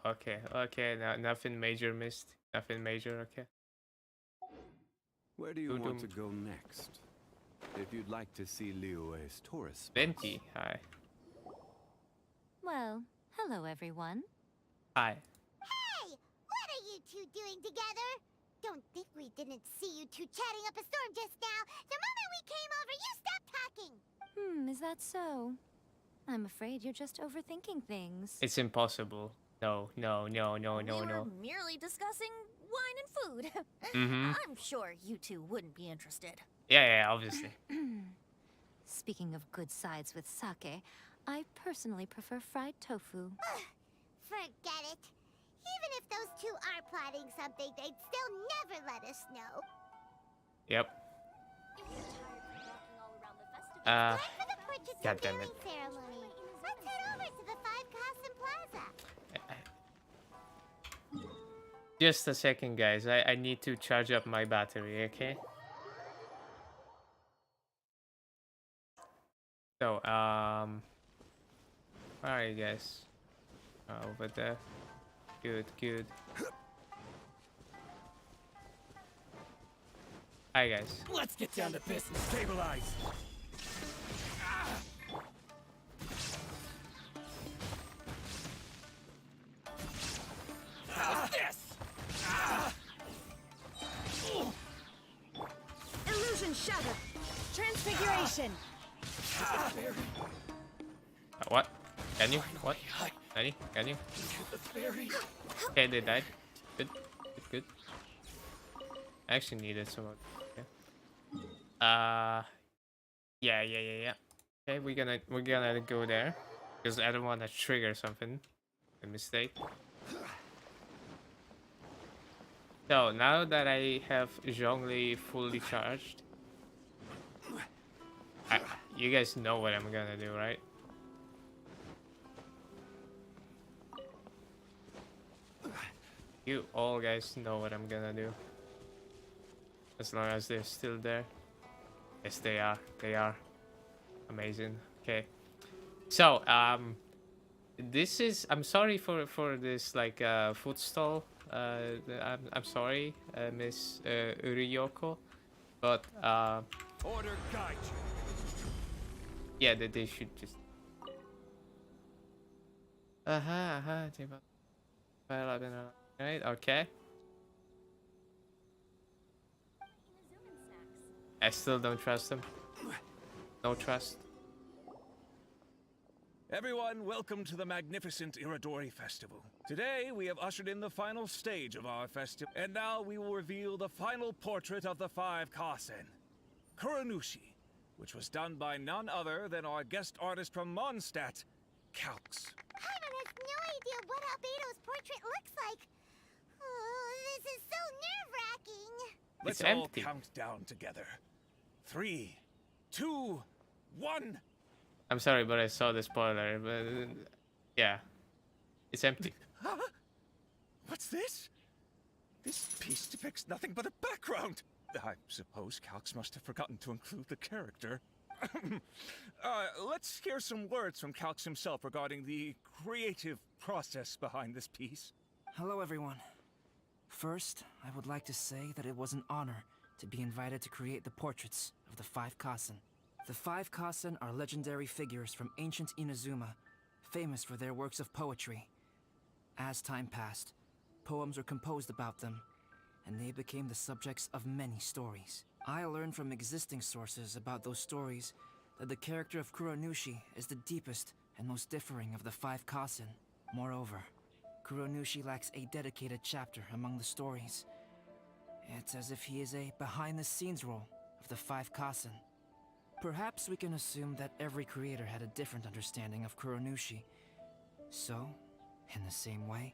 Speaker 3: Okay. Now nothing major missed. Nothing major. Okay.
Speaker 15: Where do you want to
Speaker 3: Dum.
Speaker 15: go next? If you'd like to see Liyue's tourist spots.
Speaker 3: Venti. Hi.
Speaker 16: Well, hello everyone.
Speaker 3: Hi.
Speaker 7: Hey! What are you two doing together? Don't think we didn't see you two chatting up a storm just now. The moment we came over, you stopped talking.
Speaker 16: Is that so? I'm afraid you're just overthinking things.
Speaker 3: It's impossible. No.
Speaker 6: We were merely discussing wine and food.
Speaker 3: Mm-hmm.
Speaker 6: I'm sure you two wouldn't be interested.
Speaker 3: Yeah, obviously.
Speaker 16: Speaking of good sides with sake, I personally prefer fried tofu.
Speaker 7: Forget it. Even if those two are plotting something, they'd still never let us know.
Speaker 3: Yep.
Speaker 7: Time for the portraits
Speaker 3: God
Speaker 7: and
Speaker 3: damn
Speaker 7: viewing
Speaker 3: it.
Speaker 7: ceremony. Let's head over to the Five Castle Plaza.
Speaker 3: Just a second, guys. I need to charge up my battery, okay? So, where are you guys? Over there. Good. Hi, guys.
Speaker 11: Let's get down to business. Stabilize. How's this?
Speaker 9: Illusion shattered. Transfiguration.
Speaker 3: What? Can you? What? Nani? Can you? Okay, they died. Good. I actually needed some. Yeah. Okay, we're gonna go there because I don't want to trigger something. A mistake. So now that I have Zhongli fully charged, you guys know what I'm gonna do, right? You all guys know what I'm gonna do. As long as they're still there. Yes, they are. They are. Amazing. Okay. So, this is... I'm sorry for this, like, food stall. I'm sorry, Miss Ryoko. But,
Speaker 15: Order guide.
Speaker 3: yeah, they should just... Right, okay. I still don't trust them. No trust.
Speaker 17: Everyone, welcome to the magnificent Iridori Festival. Today, we have ushered in the final stage of our festival, and now we will reveal the final portrait of the 5 Kasen, Kuronushi, which was done by none other than our guest artist from Mondstadt, Calx.
Speaker 7: Paimon has no idea what Albedo's portrait looks like. Oh, this is so nerve-wracking.
Speaker 17: Let's all count down together. 3, 2, 1.
Speaker 3: I'm sorry, but I saw the spoiler. But yeah, it's empty.
Speaker 17: Huh? What's this? This piece depicts nothing but a background. I suppose Calx must have forgotten to include the character. Let's hear some words from Calx himself regarding the creative process behind this piece.
Speaker 8: Hello, everyone. First, I would like to say that it was an honor to be invited to create the portraits of the 5 Kasen. The 5 Kasen are legendary figures from ancient Inazuma, famous for their works of poetry. As time passed, poems were composed about them, and they became the subjects of many stories. I learned from existing sources about those stories that the character of Kuronushi is the deepest and most differing of the 5 Kasen. Moreover, Kuronushi lacks a dedicated chapter among the stories. It's as if he is a behind-the-scenes role of the 5 Kasen. Perhaps we can assume that every creator had a different understanding of Kuronushi. So, in the same way,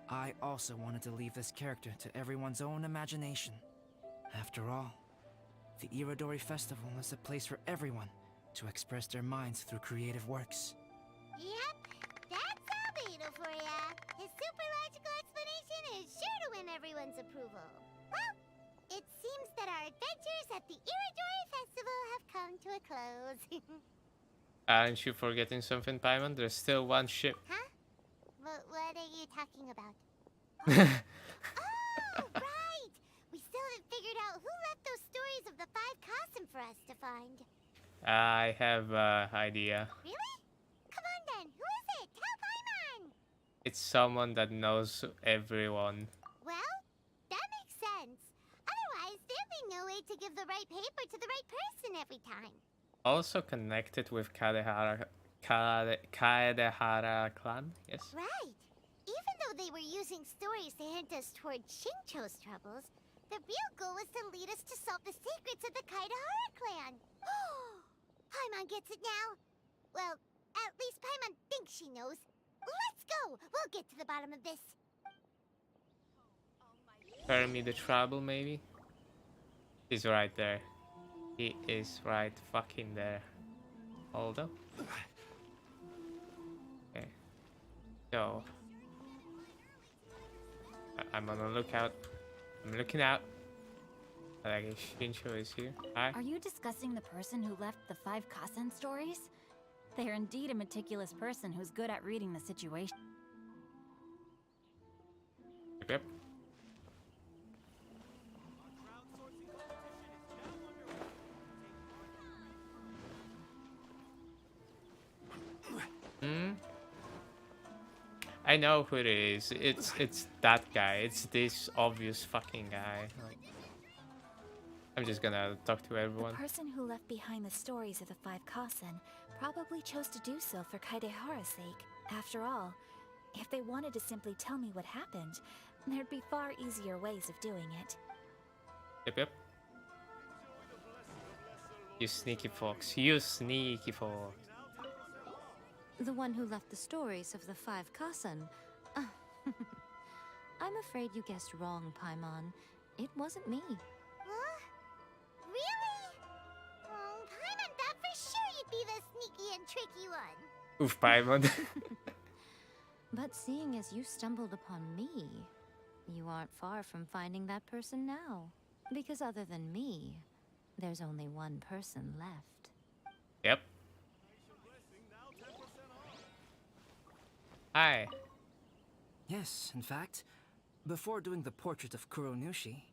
Speaker 8: I also wanted to leave this character to everyone's own imagination. After all, the Iridori Festival is a place for everyone to express their minds through creative works.
Speaker 7: Yep, that's Albedo for ya. His super logical explanation is sure to win everyone's approval. Well, it seems that our adventures at the Iridori Festival have come to a close.
Speaker 3: Aren't you forgetting something, Paimon? There's still one ship.
Speaker 7: Huh? What are you talking about? Oh, right! We still haven't figured out who left those stories of the 5 Kasen for us to find.
Speaker 3: I have an idea.
Speaker 7: Really? Come on then, who is it? Tell Paimon!
Speaker 3: It's someone that knows everyone.
Speaker 7: Well, that makes sense. Otherwise, there'd be no way to give the right paper to the right person every time.
Speaker 3: Also connected with Kaedehara clan, yes?
Speaker 7: Right. Even though they were using stories to hint us toward Shincho's troubles, the real goal was to lead us to solve the secrets of the Kaedehara clan. Paimon gets it now. Well, at least Paimon thinks she knows. Let's go! We'll get to the bottom of this.
Speaker 3: Spare me the trouble, maybe? He's right there. He is right fucking there. Hold up. Okay. So. I'm on the lookout. I'm looking out. Like Shincho is here. Hi.
Speaker 5: Are you discussing the person who left the 5 Kasen stories? They are indeed a meticulous person who's good at reading the situation.
Speaker 3: Yep. I know who it is. It's that guy. It's this obvious fucking guy. Like, I'm just gonna talk to everyone.
Speaker 5: The person who left behind the stories of the 5 Kasen probably chose to do so for Kaedehara's sake. After all, if they wanted to simply tell me what happened, there'd be far easier ways of doing it.
Speaker 3: Yep. You sneaky fox. You sneaky fox.
Speaker 16: The one who left the stories of the 5 Kasen. I'm afraid you guessed wrong, Paimon. It wasn't me.
Speaker 7: Huh? Really? Oh, Paimon thought for sure you'd be the sneaky and tricky one.
Speaker 3: Oof, Paimon.
Speaker 16: But seeing as you stumbled upon me, you aren't far from finding that person now. Because other than me, there's only one person left.
Speaker 3: Yep. Hi.
Speaker 8: Yes, in fact, before doing the portrait of Kuronushi,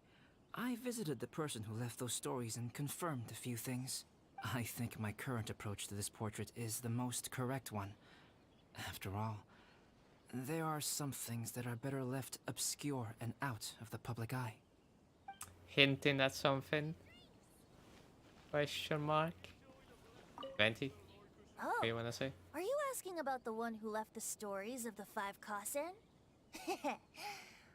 Speaker 8: I visited the person who left those stories and confirmed a few things. I think my current approach to this portrait is the most correct one. After all, there are some things that are better left obscure and out of the public eye.
Speaker 3: Hinting at something? Question mark? Venti?
Speaker 6: Oh,
Speaker 3: What do you wanna say?
Speaker 6: are you asking about the one who left the stories of the five Kasen?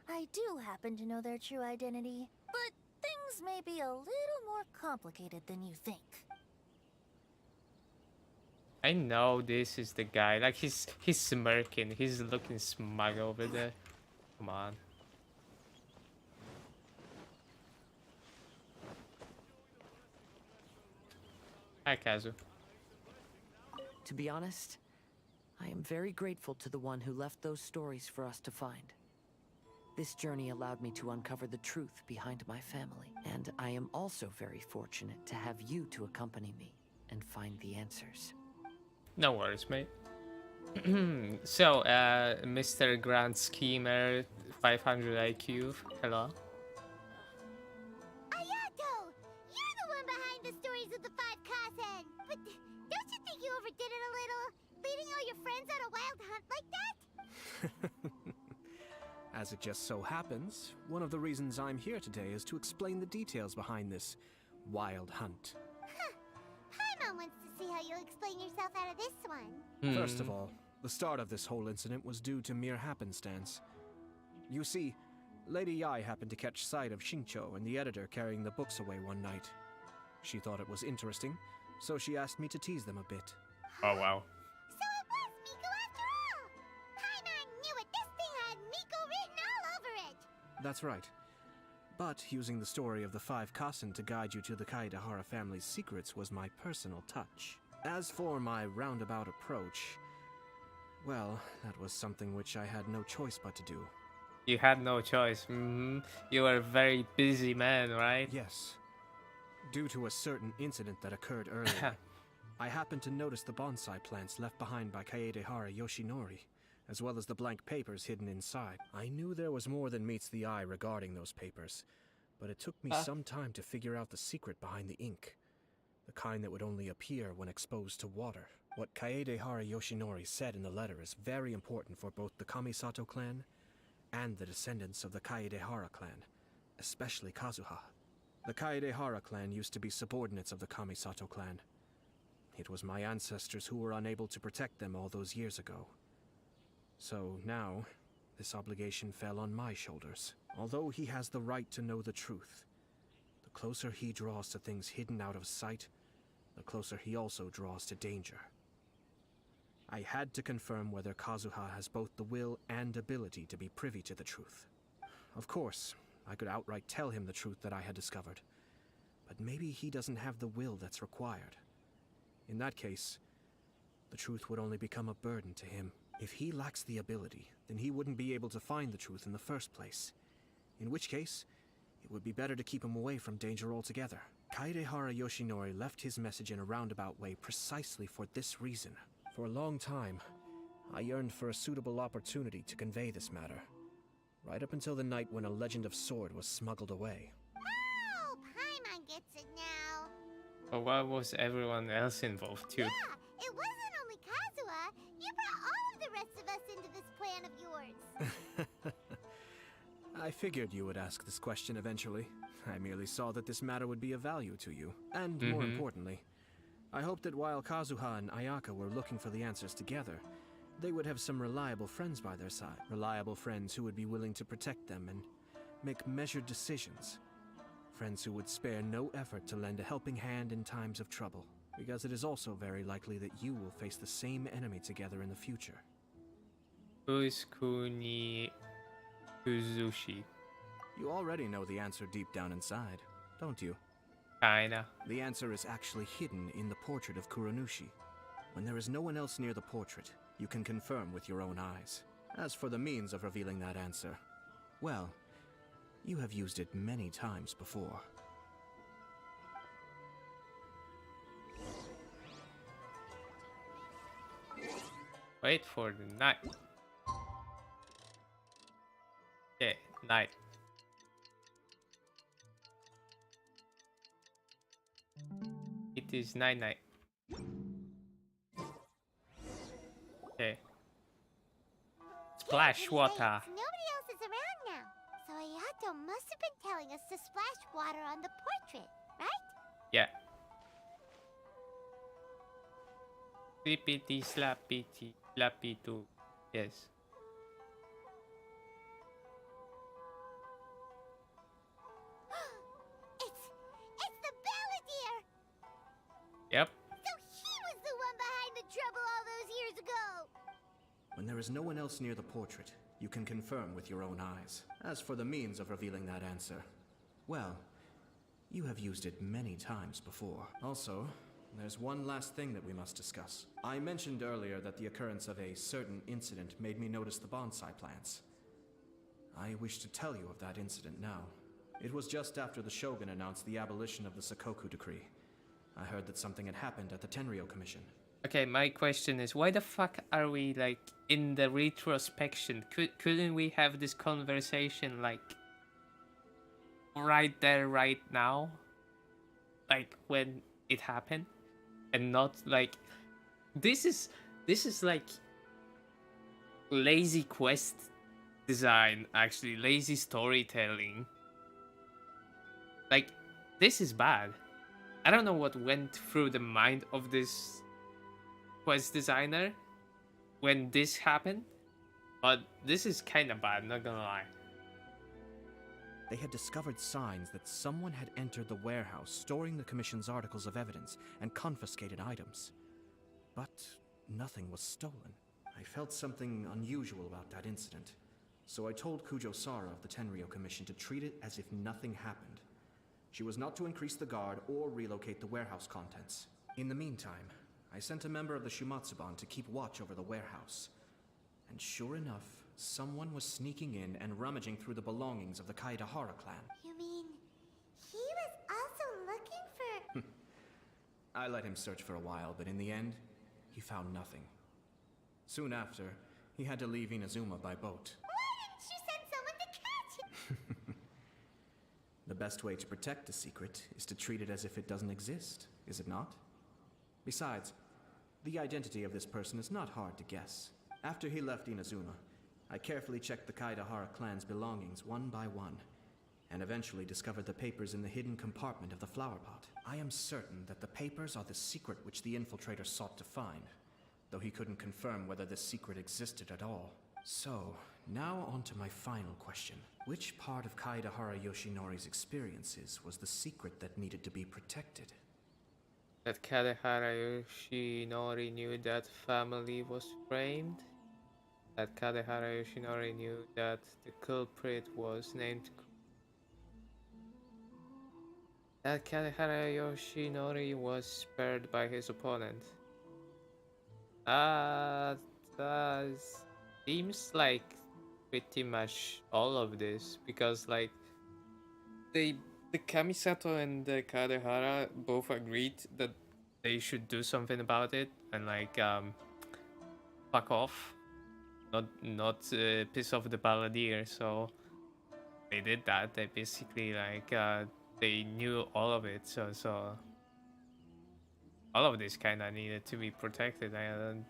Speaker 6: I do happen to know their true identity, but things may be a little more complicated than you think.
Speaker 3: I know this is the guy. Like he's smirking. He's looking smug over there. Come on. Hi, Kazu.
Speaker 4: To be honest, I am very grateful to the one who left those stories for us to find. This journey allowed me to uncover the truth behind my family, and I am also very fortunate to have you to accompany me and find the answers.
Speaker 3: No worries, mate. So, Mr. Grand Schemer, 500 IQ, hello.
Speaker 7: Ayato! You're the one behind the stories of the five Kasen! But don't you think you overdid it a little? Leading all your friends on a wild hunt like that?
Speaker 12: As it just so happens, one of the reasons I'm here today is to explain the details behind this wild hunt.
Speaker 7: Paimon wants to see how you'll explain yourself out of this one.
Speaker 12: First of all, the start of this whole incident was due to mere happenstance. You see, Lady Yai happened to catch sight of Shincho and the editor carrying the books away one night. She thought it was interesting, so she asked me to tease them a bit.
Speaker 3: Oh, wow.
Speaker 7: So it was Miko after all! Paimon knew it! This thing had Miko written all over it!
Speaker 12: That's right. But using the story of the five Kasen to guide you to the Kaedehara family's secrets was my personal touch. As for my roundabout approach, well, that was something which I had no choice but to do.
Speaker 3: You had no choice. You were a very busy man, right?
Speaker 12: Yes. Due to a certain incident that occurred earlier, I happened to notice the bonsai plants left behind by Kaedehara Yoshinori, as well as the blank papers hidden inside. I knew there was more than meets the eye regarding those papers, but it took me some time to figure out the secret behind the ink. The kind that would only appear when exposed to water. What Kaedehara Yoshinori said in the letter is very important for both the Kamisato clan and the descendants of the Kaedehara clan, especially Kazuha. The Kaedehara clan used to be subordinates of the Kamisato clan. It was my ancestors who were unable to protect them all those years ago. So now, this obligation fell on my shoulders. Although he has the right to know the truth, the closer he draws to things hidden out of sight, the closer he also draws to danger. I had to confirm whether Kazuha has both the will and ability to be privy to the truth. Of course, I could outright tell him the truth that I had discovered, but maybe he doesn't have the will that's required. In that case, the truth would only become a burden to him. If he lacks the ability, then he wouldn't be able to find the truth in the first place. In which case, it would be better to keep him away from danger altogether. Kaedehara Yoshinori left his message in a roundabout way precisely for this reason. For a long time, I yearned for a suitable opportunity to convey this matter. Right up until the night when a legend of sword was smuggled away.
Speaker 7: Oh, Paimon gets it now.
Speaker 3: But why was everyone else involved too?
Speaker 7: Yeah, it wasn't only Kazuha. You brought all of the rest of us into this plan of yours.
Speaker 12: I figured you would ask this question eventually. I merely saw that this matter would be of value to you. And more importantly, I hoped that while Kazuha and Ayaka were looking for the answers together, they would have some reliable friends by their side. Reliable friends who would be willing to protect them and make measured decisions. Friends who would spare no effort to lend a helping hand in times of trouble. Because it is also very likely that you will face the same enemy together in the future.
Speaker 3: Who is Kuni Uzushi?
Speaker 12: You already know the answer deep down inside, don't you?
Speaker 3: Kinda.
Speaker 12: The answer is actually hidden in the portrait of Kuranushi. When there is no one else near the portrait, you can confirm with your own eyes. As for the means of revealing that answer, well, you have used it many times before.
Speaker 3: Wait for the night. Okay, night. It is night. Okay. Splash water.
Speaker 7: Nobody else is around now. So Ayato must have been telling us to splash water on the portrait, right?
Speaker 3: Yeah. Flippity slappity slappy too. Yes.
Speaker 7: It's the Balladeer!
Speaker 3: Yep.
Speaker 7: So he was the one behind the trouble all those years ago!
Speaker 12: When there is no one else near the portrait, you can confirm with your own eyes. As for the means of revealing that answer, well, you have used it many times before. Also, there's one last thing that we must discuss. I mentioned earlier that the occurrence of a certain incident made me notice the bonsai plants. I wish to tell you of that incident now. It was just after the Shogun announced the abolition of the Sakoku decree. I heard that something had happened at the Tenryou Commission.
Speaker 3: Okay, my question is, why the fuck are we like in the retrospection? Couldn't we have this conversation like right there, right now? Like when it happened, and not like this is like lazy quest design, actually lazy storytelling. Like this is bad. I don't know what went through the mind of this quest designer when this happened, but this is kind of bad, not gonna lie.
Speaker 12: They had discovered signs that someone had entered the warehouse storing the Commission's articles of evidence and confiscated items. But nothing was stolen. I felt something unusual about that incident, so I told Kujo Sara of the Tenryou Commission to treat it as if nothing happened. She was not to increase the guard or relocate the warehouse contents. In the meantime, I sent a member of the Shumatsuban to keep watch over the warehouse. And sure enough, someone was sneaking in and rummaging through the belongings of the Kaedahara clan.
Speaker 7: You mean, he was also looking for...
Speaker 12: I let him search for a while, but in the end, he found nothing. Soon after, he had to leave Inazuma by boat.
Speaker 7: Why didn't you send someone to catch him?
Speaker 12: The best way to protect a secret is to treat it as if it doesn't exist, is it not? Besides, the identity of this person is not hard to guess. After he left Inazuma, I carefully checked the Kaedahara clan's belongings one by one, and eventually discovered the papers in the hidden compartment of the flower pot. I am certain that the papers are the secret which the infiltrator sought to find, though he couldn't confirm whether this secret existed at all. So, now on to my final question. Which part of Kaedahara Yoshinori's experiences was the secret that needed to be protected?
Speaker 3: That Kaedahara Yoshinori knew that family was framed. That Kaedahara Yoshinori knew that the culprit was named. That Kaedahara Yoshinori was spared by his opponent. That seems like pretty much all of this, because like the Kamisato and the Kaedahara both agreed that they should do something about it and like fuck off, not piss off the Balladeer. So they did that. They basically like they knew all of it. So all of this kind of needed to be protected. And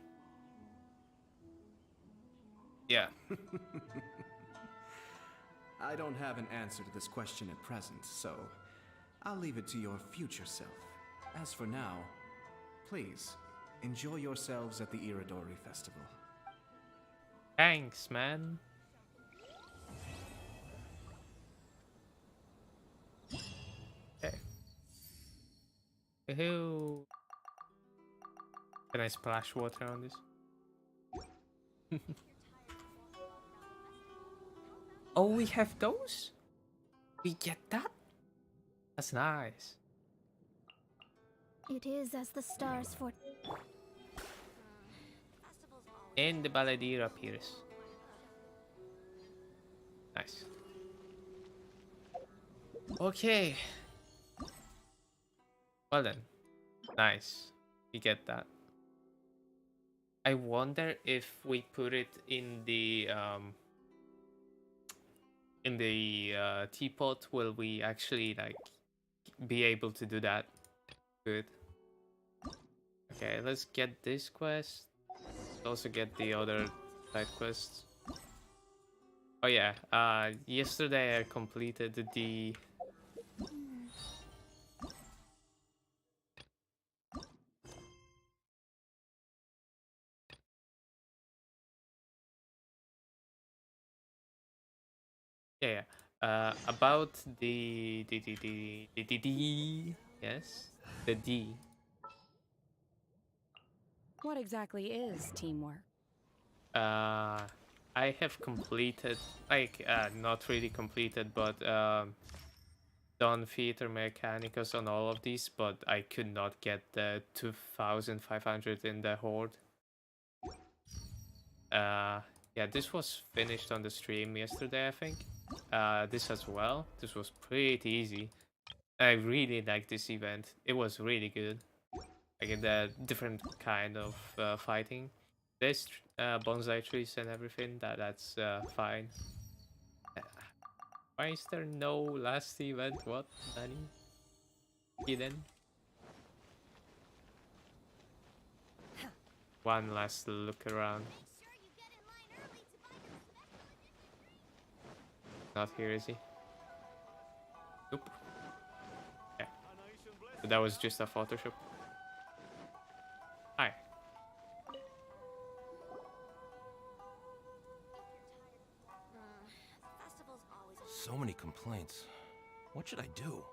Speaker 3: yeah.
Speaker 12: I don't have an answer to this question at present, so I'll leave it to your future self. As for now, please, enjoy yourselves at the Iridori Festival.
Speaker 3: Thanks, man. Okay. Woohoo! Can I splash water on this? Oh, we have those? We get that? That's nice.
Speaker 5: It is as the stars for...
Speaker 3: And the Balladeer appears. Nice. Okay. Well then. Nice. We get that. I wonder if we put it in the teapot, will we actually like be able to do that? Good. Okay, let's get this quest. Let's also get the other side quests. Oh yeah, yesterday I completed the Yeah, yeah. About the yes, the D.
Speaker 18: What exactly is teamwork?
Speaker 3: I have completed, like, not really completed, but done theater mechanicus on all of these, but I could not get the 2,500 in the horde. Yeah, this was finished on the stream yesterday, I think. This as well. This was pretty easy. I really liked this event. It was really good. Like the different kind of fighting. There's bonsai trees and everything. That's fine. Why is there no last event? What, Danny? Hidden. One last look around. Not here, is he? Nope. Yeah. So that was just a Photoshop. Hi.
Speaker 10: So many complaints. What should I do?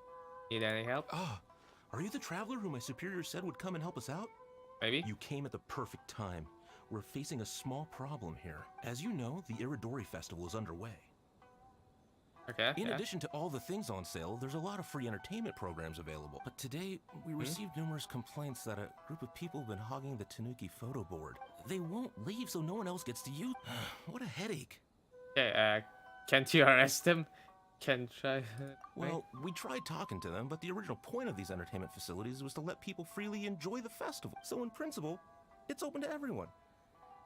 Speaker 3: Need any help?
Speaker 10: Ah, are you the traveler who my superior said would come and help us out?
Speaker 3: Maybe.
Speaker 10: You came at the perfect time. We're facing a small problem here. As you know, the Iridori Festival is underway.
Speaker 3: Okay.
Speaker 10: In addition to all the things on sale, there's a lot of free entertainment programs available. But today, we received numerous complaints that a group of people have been hogging the Tanuki photo board. They won't leave, so no one else gets to use. What a headache.
Speaker 3: Okay, can't you arrest them? Can try.
Speaker 10: Well, we tried talking to them, but the original point of these entertainment facilities was to let people freely enjoy the festival. So in principle, it's open to everyone.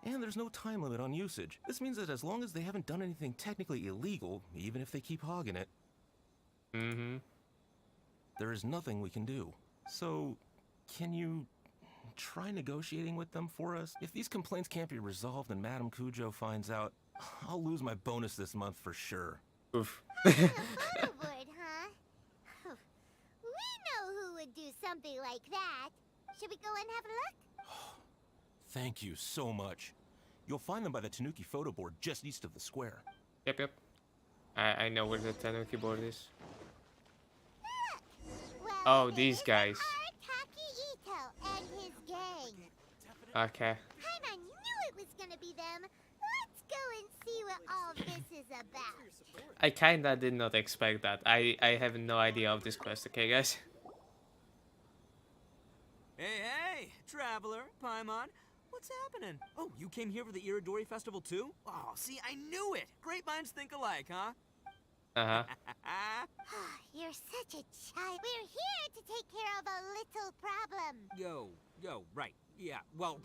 Speaker 10: And there's no time limit on usage. This means that as long as they haven't done anything technically illegal, even if they keep hogging it, there is nothing we can do. So, can you try negotiating with them for us? If these complaints can't be resolved and Madame Cujo finds out, I'll lose my bonus this month for sure.
Speaker 3: Oof.
Speaker 7: Photo board, huh? We know who would do something like that. Should we go and have a look?
Speaker 10: Thank you so much. You'll find them by the Tanuki photo board just east of the square.
Speaker 3: Yep. I know where the Tanuki board is.
Speaker 7: Well,
Speaker 3: oh, these guys.
Speaker 7: Ito and his gang.
Speaker 3: Okay.
Speaker 7: Paimon knew it was gonna be them. Let's go and see what all this is about.
Speaker 3: I kinda did not expect that. I have no idea of this quest, okay, guys?
Speaker 19: Hey, Traveler, Paimon. What's happening? Oh, you came here for the Iridori Festival too? Oh, see, I knew it! Great minds think alike, huh?
Speaker 3: Uh-huh.
Speaker 7: You're such a child. We're here to take care of a little problem.
Speaker 19: Yo, right. Yeah, well,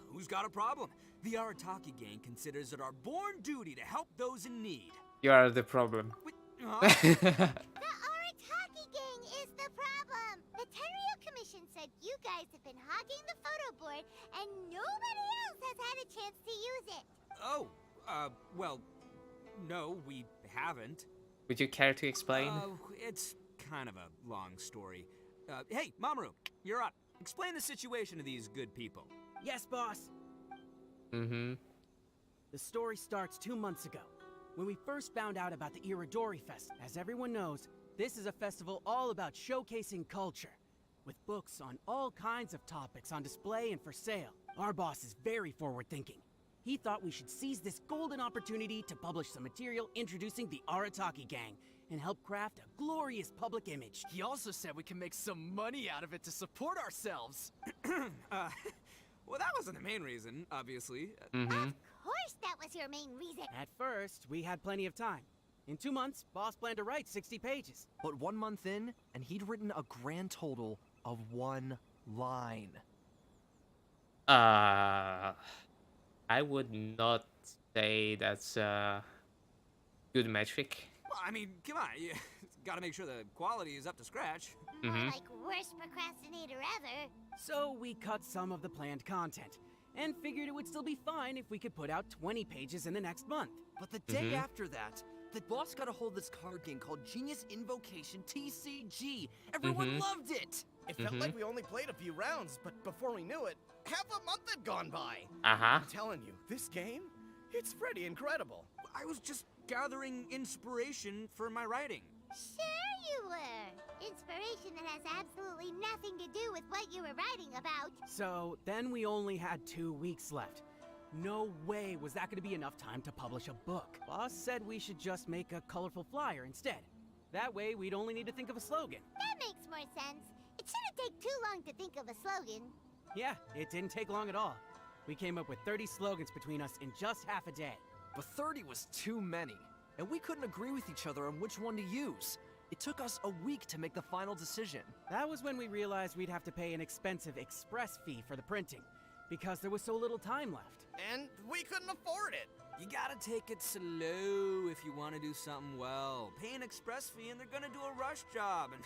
Speaker 19: who's got a problem? The Arataki gang considers it our born duty to help those in need.
Speaker 3: You are the problem.
Speaker 7: The Arataki gang is the problem. The Tenryo Commission said you guys have been hogging the photo board and nobody else has had a chance to use it.
Speaker 19: Oh, well, no, we haven't.
Speaker 3: Would you care to explain?
Speaker 19: It's kind of a long story. Hey, Mamoru, you're up. Explain the situation to these good people.
Speaker 20: Yes, boss.
Speaker 3: Mm-hmm.
Speaker 20: The story starts 2 months ago, when we first found out about the Iridori Fest. As everyone knows, this is a festival all about showcasing culture, with books on all kinds of topics on display and for sale. Our boss is very forward-thinking. He thought we should seize this golden opportunity to publish some material introducing the Arataki gang and help craft a glorious public image.
Speaker 21: He also said we can make some money out of it to support ourselves.
Speaker 19: Well, that wasn't the main reason, obviously.
Speaker 7: Of course that was your main reason.
Speaker 20: At first, we had plenty of time. In 2 months, boss planned to write 60 pages.
Speaker 21: But 1 month in, and he'd written a grand total of 1 line.
Speaker 3: I would not say that's a good metric.
Speaker 19: Well, I mean, come on, you gotta make sure the quality is up to scratch.
Speaker 7: More like worst procrastinator ever.
Speaker 20: So we cut some of the planned content, and figured it would still be fine if we could put out 20 pages in the next month.
Speaker 21: But the day after that, the boss got a hold of this card game called Genius Invocation TCG. Everyone loved it!
Speaker 22: It felt like we only played a few rounds, but before we knew it, half a month had gone by.
Speaker 3: Uh-huh.
Speaker 22: I'm telling you, this game, it's pretty incredible.
Speaker 19: I was just gathering inspiration for my writing.
Speaker 7: Sure you were. Inspiration that has absolutely nothing to do with what you were writing about.
Speaker 20: So then we only had 2 weeks left. No way was that going to be enough time to publish a book. Boss said we should just make a colorful flyer instead. That way we'd only need to think of a slogan.
Speaker 7: That makes more sense. It shouldn't take too long to think of a slogan.
Speaker 20: Yeah, it didn't take long at all. We came up with 30 slogans between us in just half a day.
Speaker 22: But 30 was too many, and we couldn't agree with each other on which one to use. It took us a week to make the final decision.
Speaker 20: That was when we realized we'd have to pay an expensive express fee for the printing, because there was so little time left.
Speaker 22: And we couldn't afford it.
Speaker 19: You gotta take it slow if you want to do something well. Pay an express fee and they're gonna do a rush job, and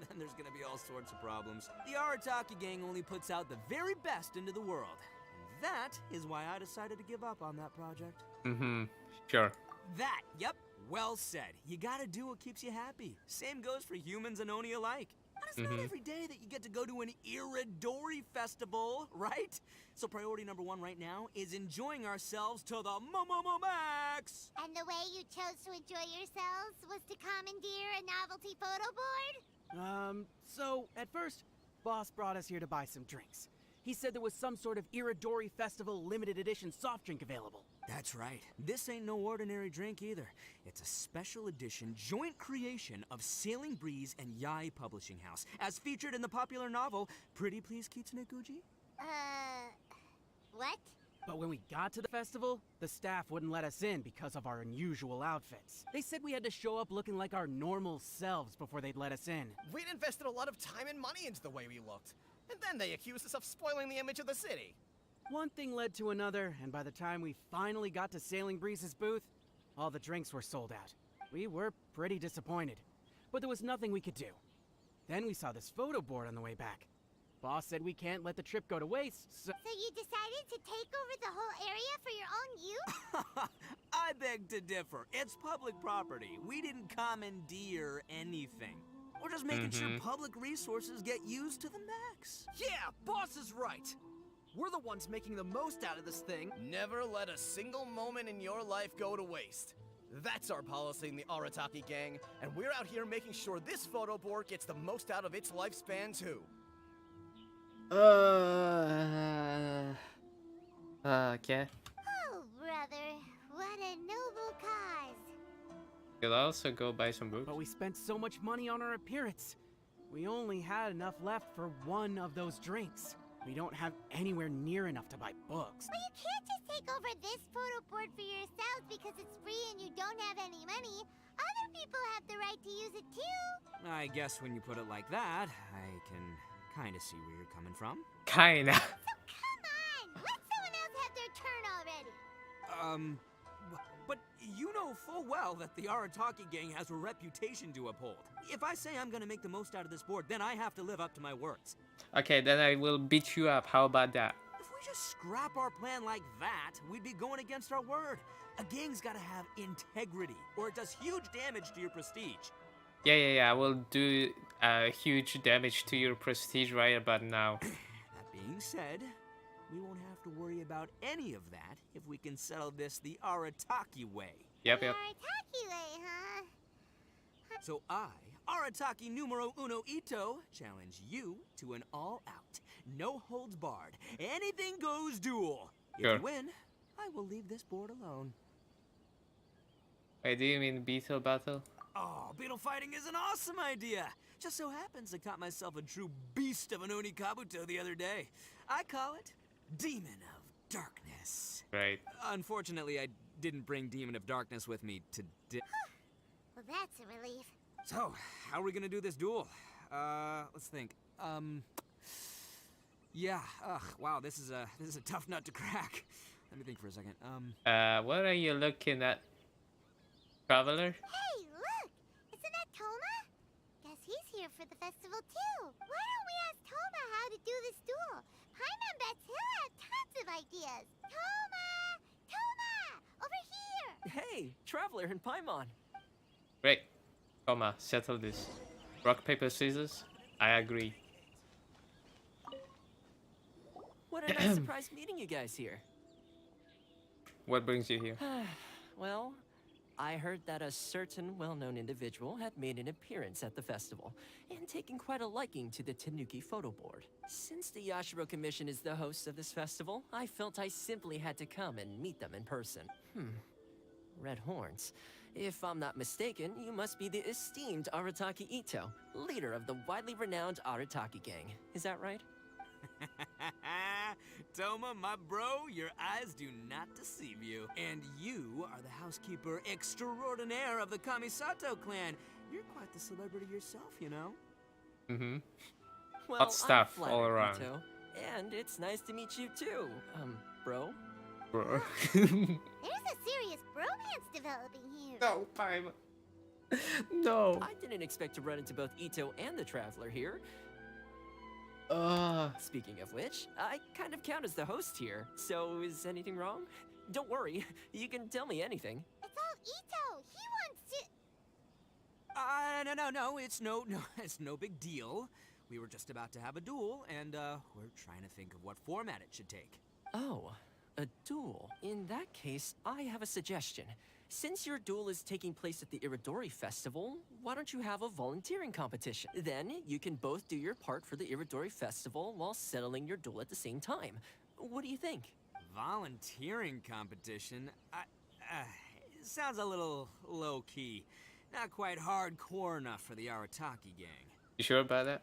Speaker 19: then there's gonna be all sorts of problems. The Arataki gang only puts out the very best into the world. And that is why I decided to give up on that project.
Speaker 3: Sure.
Speaker 19: That, yep, well said. You gotta do what keeps you happy. Same goes for humans and Oni alike. And it's not every day that you get to go to an Iridori festival, right? So priority number 1 right now is enjoying ourselves to the max!
Speaker 7: And the way you chose to enjoy yourselves was to commandeer a novelty photo board?
Speaker 20: So at first, Boss brought us here to buy some drinks. He said there was some sort of Iridori Festival limited edition soft drink available.
Speaker 19: That's right. This ain't no ordinary drink either. It's a special edition joint creation of Sailing Breeze and Yai Publishing House, as featured in the popular novel Pretty Please Kitsune Guji.
Speaker 7: What?
Speaker 20: But when we got to the festival, the staff wouldn't let us in because of our unusual outfits. They said we had to show up looking like our normal selves before they'd let us in.
Speaker 22: We'd invested a lot of time and money into the way we looked. And then they accused us of spoiling the image of the city.
Speaker 20: One thing led to another, and by the time we finally got to Sailing Breeze's booth, all the drinks were sold out. We were pretty disappointed, but there was nothing we could do. Then we saw this photo board on the way back. Boss said we can't let the trip go to waste, so...
Speaker 7: So you decided to take over the whole area for your own use?
Speaker 19: I beg to differ. It's public property. We didn't commandeer anything. We're just making sure public resources get used to the max.
Speaker 22: Yeah, Boss is right. We're the ones making the most out of this thing. Never let a single moment in your life go to waste. That's our policy in the Arataki gang, and we're out here making sure this photo board gets the most out of its lifespan too.
Speaker 3: Okay.
Speaker 7: Oh, brother, what a noble cause.
Speaker 3: You'll also go buy some books.
Speaker 20: But we spent so much money on our appearance. We only had enough left for one of those drinks. We don't have anywhere near enough to buy books.
Speaker 7: But you can't just take over this photo board for yourselves because it's free and you don't have any money. Other people have the right to use it too.
Speaker 19: I guess when you put it like that, I can kind of see where you're coming from.
Speaker 3: Kinda.
Speaker 7: So come on! Let someone else have their turn already!
Speaker 19: But you know full well that the Arataki gang has a reputation to uphold. If I say I'm gonna make the most out of this board, then I have to live up to my words.
Speaker 3: Okay, then I will beat you up. How about that?
Speaker 19: If we just scrap our plan like that, we'd be going against our word. A gang's gotta have integrity, or it does huge damage to your prestige.
Speaker 3: Yeah, I will do huge damage to your prestige right about now.
Speaker 19: That being said, we won't have to worry about any of that if we can settle this the Arataki way.
Speaker 3: Yep.
Speaker 7: Arataki way, huh?
Speaker 19: So I, Arataki numero uno Ito, challenge you to an all-out, no-holds-barred, anything-goes duel. If
Speaker 3: Sure.
Speaker 19: you win, I will leave this board alone.
Speaker 3: Wait, do you mean beetle battle?
Speaker 19: Oh, beetle fighting is an awesome idea! Just so happens I caught myself a true beast of an Oni Kabuto the other day. I call it Demon of Darkness.
Speaker 3: Right.
Speaker 19: Unfortunately, I didn't bring Demon of Darkness with me today.
Speaker 7: Well, that's a relief.
Speaker 19: So, how are we gonna do this duel? Let's think. Yeah, wow, this is a tough nut to crack. Let me think for a second.
Speaker 3: What are you looking at, Traveler?
Speaker 7: Hey, look! Isn't that Toma? Guess he's here for the festival too. Why don't we ask Toma how to do this duel? Paimon bets he'll have tons of ideas. Toma! Toma! Over here!
Speaker 21: Hey, Traveler and Paimon.
Speaker 3: Great. Toma, settle this. Rock, paper, scissors? I agree.
Speaker 21: What a nice surprise meeting you guys here.
Speaker 3: What brings you here?
Speaker 21: Well,
Speaker 1: I heard that a certain well-known individual had made an appearance at the festival and taken quite a liking to the Tanuki photo board. Since the Yashiro Commission is the host of this festival, I felt I simply had to come and meet them in person. Red horns. If I'm not mistaken, you must be the esteemed Arataki Ito, leader of the widely renowned Arataki gang. Is that right?
Speaker 19: Toma, my bro, your eyes do not deceive you. And you are the housekeeper extraordinaire of the Kamisato clan. You're quite the celebrity yourself, you know?
Speaker 1: Well,
Speaker 3: Hot stuff
Speaker 1: I'm
Speaker 3: all
Speaker 1: flattered,
Speaker 3: around.
Speaker 1: Ito. And it's nice to meet you too, bro.
Speaker 3: Bro.
Speaker 7: There's a serious bromance developing here.
Speaker 3: No, Paimon. No.
Speaker 1: I didn't expect to run into both Ito and the Traveler here. Speaking of which, I kind of count as the host here, so is anything wrong? Don't worry, you can tell me anything.
Speaker 7: It's all Ito. He wants to...
Speaker 19: No, it's no big deal. We were just about to have a duel, and, we're trying to think of what format it should take.
Speaker 1: Oh, a duel. In that case, I have a suggestion. Since your duel is taking place at the Iridori Festival, why don't you have a volunteering competition? Then you can both do your part for the Iridori Festival while settling your duel at the same time. What do you think?
Speaker 19: Volunteering competition? It sounds a little low-key. Not quite hardcore enough for the Arataki gang.
Speaker 3: You sure about that?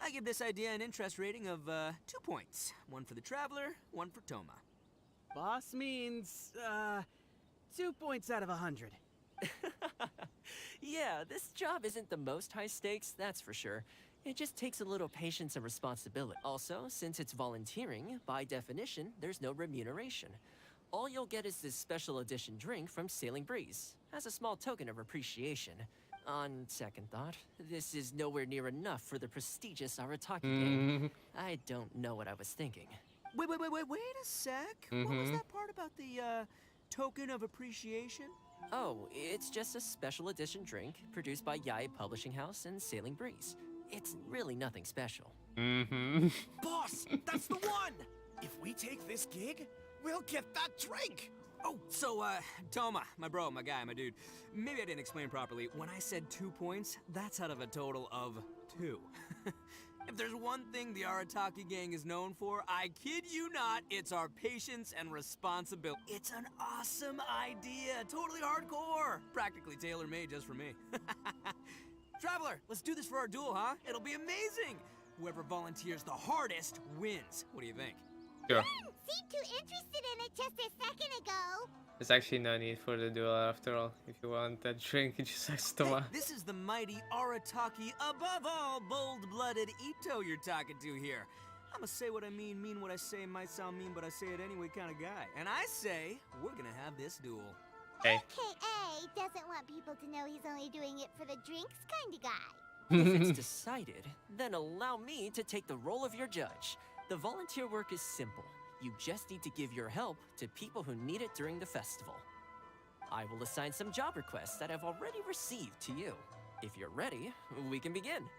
Speaker 19: I give this idea an interest rating of 2 points. One for the Traveler, one for Toma.
Speaker 20: Boss means, 2 points out of 100.
Speaker 1: Yeah, this job isn't the most high stakes, that's for sure. It just takes a little patience and responsibility. Also, since it's volunteering, by definition, there's no remuneration. All you'll get is this special edition drink from Sailing Breeze, as a small token of appreciation. On second thought, this is nowhere near enough for the prestigious Arataki gang. I don't know what I was thinking.
Speaker 19: Wait a sec. What was that part about the, token of appreciation?
Speaker 1: Oh, it's just a special edition drink produced by Yae Publishing House and Sailing Breeze. It's really nothing special.
Speaker 22: Boss, that's the one! If we take this gig, we'll get that drink!
Speaker 19: Oh, so, Toma, my bro, my guy, my dude. Maybe I didn't explain properly. When I said 2 points, that's out of a total of 2. If there's one thing the Arataki gang is known for, I kid you not, it's our patience and responsibility. It's an awesome idea, totally hardcore. Practically tailor-made just for me. Traveler, let's do this for our duel, huh? It'll be amazing. Whoever volunteers the hardest wins. What do you think?
Speaker 3: Sure.
Speaker 7: Seemed too interested in it just a second ago.
Speaker 3: There's actually no need for the duel after all. If you want that drink, you just ask Toma.
Speaker 19: Hey, this is the mighty Arataki, above all bold-blooded Ito you're talking to here. I'ma say what I mean what I say, might sound mean, but I say it anyway kind of guy. And I say, we're gonna have this duel.
Speaker 3: Hey.
Speaker 7: AKA doesn't want people to know he's only doing it for the drinks kind of guy.
Speaker 1: If it's decided, then allow me to take the role of your judge. The volunteer work is simple. You just need to give your help to people who need it during the festival. I will assign some job requests that I've already received to you. If you're ready, we can begin.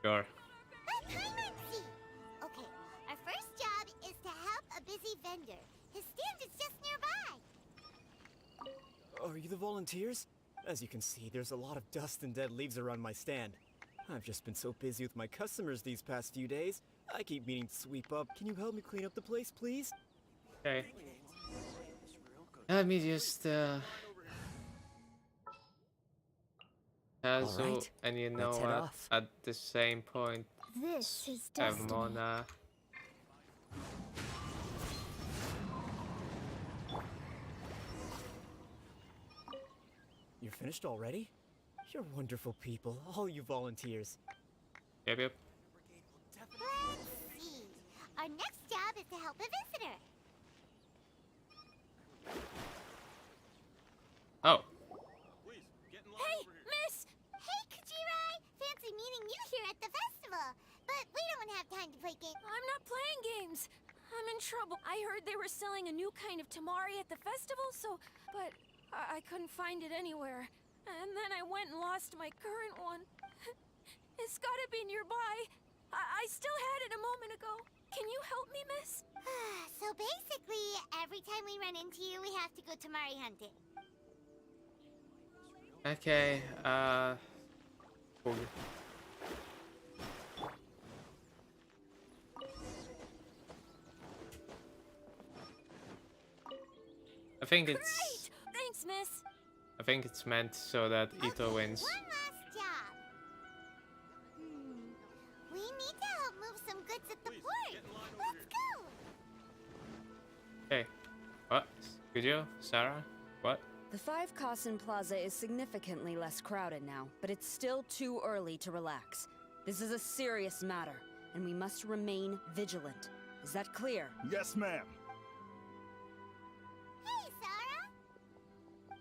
Speaker 3: Sure.
Speaker 7: Okay, our first job is to help a busy vendor. His stand is just nearby.
Speaker 2: Are you the volunteers? As you can see, there's a lot of dust and dead leaves around my stand. I've just been so busy with my customers these past few days. I keep meaning to sweep up. Can you help me clean up the place, please?
Speaker 3: Okay. Let me just Kazu,
Speaker 1: Alright,
Speaker 3: and you know
Speaker 1: let's head
Speaker 3: what?
Speaker 1: off.
Speaker 3: At the same point,
Speaker 5: This is
Speaker 3: have
Speaker 5: destiny.
Speaker 3: Mona.
Speaker 2: You're finished already? You're wonderful people, all you volunteers.
Speaker 3: Yep.
Speaker 7: Let's see. Our next job is to help a visitor.
Speaker 3: Oh.
Speaker 7: Hey, miss! Hey, Kujirai! Fancy meeting you here at the festival. But we don't have time to play games.
Speaker 6: I'm not playing games. I'm in trouble. I heard they were selling a new kind of tamari at the festival, but I couldn't find it anywhere. And then I went and lost my current one. It's gotta be nearby. I still had it a moment ago. Can you help me, miss?
Speaker 7: So basically, every time we run into you, we have to go tamari hunting.
Speaker 3: Okay, cool. I think it's
Speaker 5: Thanks, miss.
Speaker 3: I think it's meant so that Ito wins.
Speaker 7: One last job. We need to help move some goods at the port. Let's go.
Speaker 3: Okay. What? Kujo? Sarah? What?
Speaker 9: The 5 Kasen Plaza is significantly less crowded now, but it's still too early to relax. This is a serious matter, and we must remain vigilant. Is that clear?
Speaker 13: Yes, ma'am.
Speaker 7: Hey, Sarah.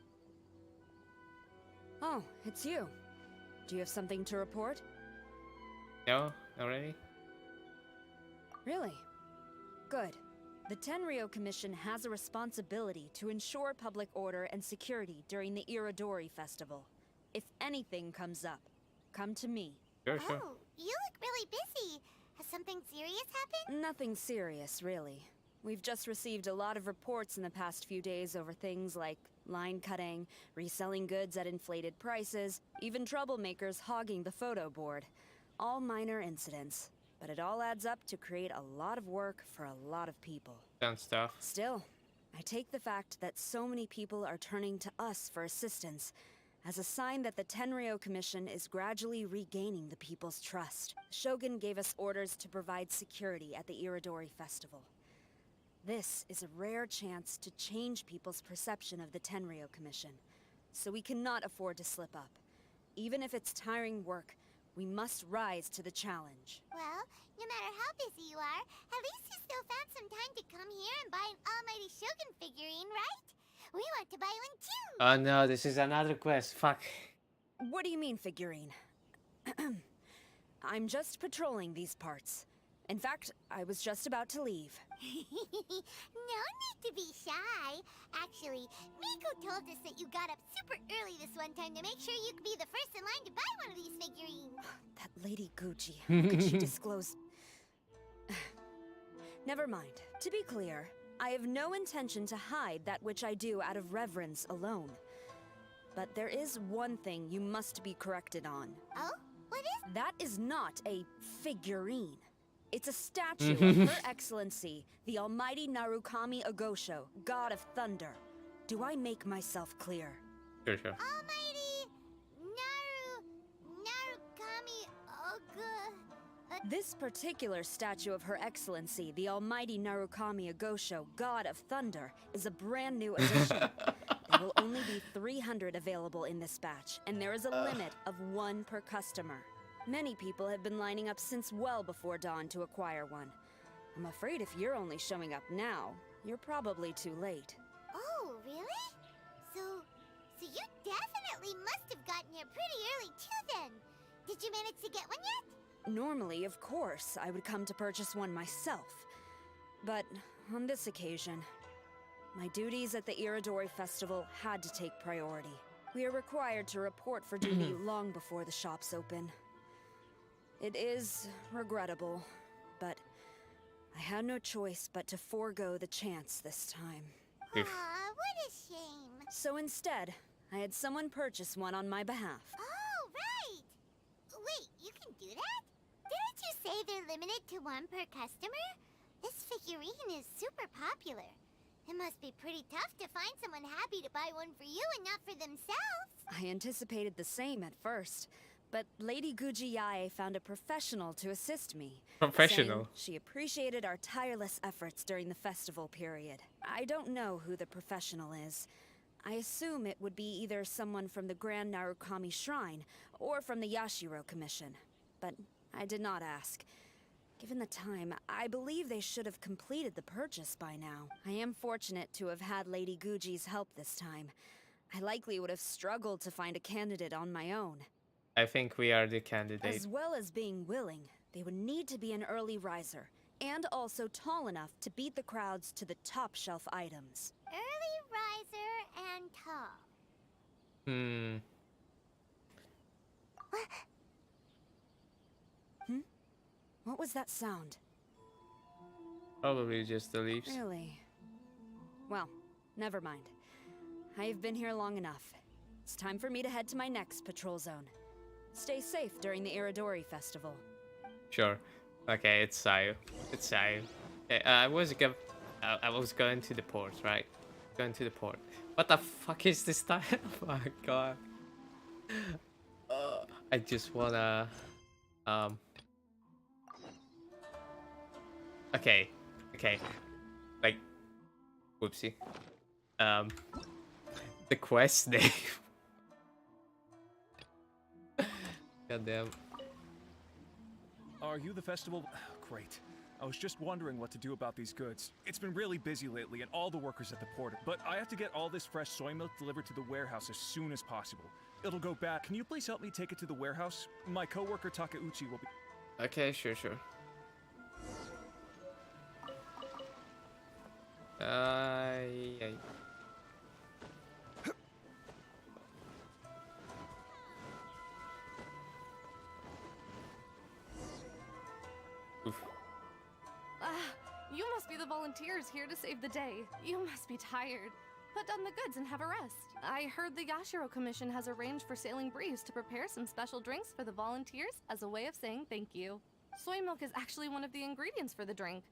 Speaker 9: Oh, it's you. Do you have something to report?
Speaker 3: No? Already?
Speaker 9: Really? Good. The Tenryo Commission has a responsibility to ensure public order and security during the Iridori Festival. If anything comes up, come to me.
Speaker 3: Sure.
Speaker 7: Oh, you look really busy. Has something serious happened?
Speaker 9: Nothing serious, really. We've just received a lot of reports in the past few days over things like line cutting, reselling goods at inflated prices, even troublemakers hogging the photo board. All minor incidents. But it all adds up to create a lot of work for a lot of people.
Speaker 3: Sounds tough.
Speaker 9: Still, I take the fact that so many people are turning to us for assistance as a sign that the Tenryo Commission is gradually regaining the people's trust. Shogun gave us orders to provide security at the Iridori Festival. This is a rare chance to change people's perception of the Tenryo Commission, so we cannot afford to slip up. Even if it's tiring work, we must rise to the challenge.
Speaker 7: Well, no matter how busy you are, at least you still found some time to come here and buy an Almighty Shogun figurine, right? We want to buy one too!
Speaker 3: Oh no, this is another quest. Fuck.
Speaker 9: What do you mean, figurine? I'm just patrolling these parts. In fact, I was just about to leave.
Speaker 7: No need to be shy. Actually, Miko told us that you got up super early this one time to make sure you could be the first in line to buy one of these figurines.
Speaker 9: That Lady Gucci, how could she disclose? Never mind. To be clear, I have no intention to hide that which I do out of reverence alone. But there is one thing you must be corrected on.
Speaker 7: Oh? What is?
Speaker 9: That is not a figurine. It's a statue of Her Excellency, the Almighty Narukami Agosho, God of Thunder. Do I make myself clear?
Speaker 3: Sure.
Speaker 7: Almighty Narukami Oga.
Speaker 9: This particular statue of Her Excellency, the Almighty Narukami Agosho, God of Thunder, is a brand new addition. There will only be 300 available in this batch, and there is a limit of 1 per customer. Many people have been lining up since well before dawn to acquire one. I'm afraid if you're only showing up now, you're probably too late.
Speaker 7: Oh, really? So you definitely must have gotten here pretty early too then. Did you manage to get one yet?
Speaker 9: Normally, of course, I would come to purchase one myself. But on this occasion, my duties at the Iridori Festival had to take priority. We are required to report for duty long before the shops open. It is regrettable, but I had no choice but to forego the chance this time.
Speaker 7: Aw, what a shame.
Speaker 9: So instead, I had someone purchase one on my behalf.
Speaker 7: Oh, right! Wait, you can do that? Didn't you say they're limited to 1 per customer? This figurine is super popular. It must be pretty tough to find someone happy to buy one for you and not for themselves.
Speaker 9: I anticipated the same at first, but Lady Guji Yae found a professional to assist me.
Speaker 3: Professional?
Speaker 9: Saying she appreciated our tireless efforts during the festival period. I don't know who the professional is. I assume it would be either someone from the Grand Narukami Shrine or from the Yashiro Commission. But I did not ask. Given the time, I believe they should have completed the purchase by now. I am fortunate to have had Lady Guji's help this time. I likely would have struggled to find a candidate on my own.
Speaker 3: I think we are the candidate.
Speaker 9: As well as being willing, they would need to be an early riser, and also tall enough to beat the crowds to the top shelf items.
Speaker 7: Early riser and tall.
Speaker 9: What was that sound?
Speaker 3: Probably just the leaves.
Speaker 9: Really? Well, never mind. I've been here long enough. It's time for me to head to my next patrol zone. Stay safe during the Iridori Festival.
Speaker 3: Sure. Okay, it's Sayu. It's Sayu. Okay, I was going to the port, right? Going to the port. What the fuck is this time? Oh my god. I just wanna okay. Like whoopsie. The quest name. Goddamn.
Speaker 17: Are you the festival? Great. I was just wondering what to do about these goods. It's been really busy lately and all the workers at the port, but I have to get all this fresh soy milk delivered to the warehouse as soon as possible. It'll go back. Can you please help me take it to the warehouse? My coworker Takeuchi will be...
Speaker 3: Okay, sure. Yeah.
Speaker 13: You must be the volunteers here to save the day. You must be tired. Put down the goods and have a rest. I heard the Yashiro Commission has arranged for Sailing Breeze to prepare some special drinks for the volunteers as a way of saying thank you. Soy milk is actually one of the ingredients for the drink.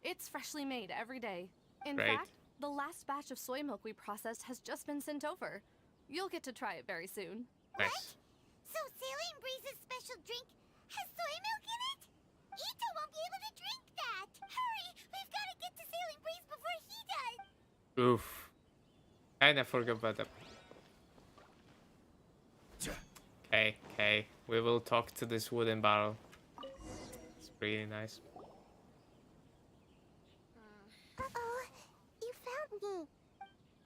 Speaker 13: It's freshly made every day. In fact, the last batch of soy milk we processed has just been sent over. You'll get to try it very soon.
Speaker 7: What? So Sailing Breeze's special drink has soy milk in it? Ito won't be able to drink that! Hurry! We've got to get to Sailing Breeze before he does!
Speaker 3: Oof. Kinda forgot about that. Okay. We will talk to this wooden barrel. It's really nice.
Speaker 7: Uh-oh. You found me.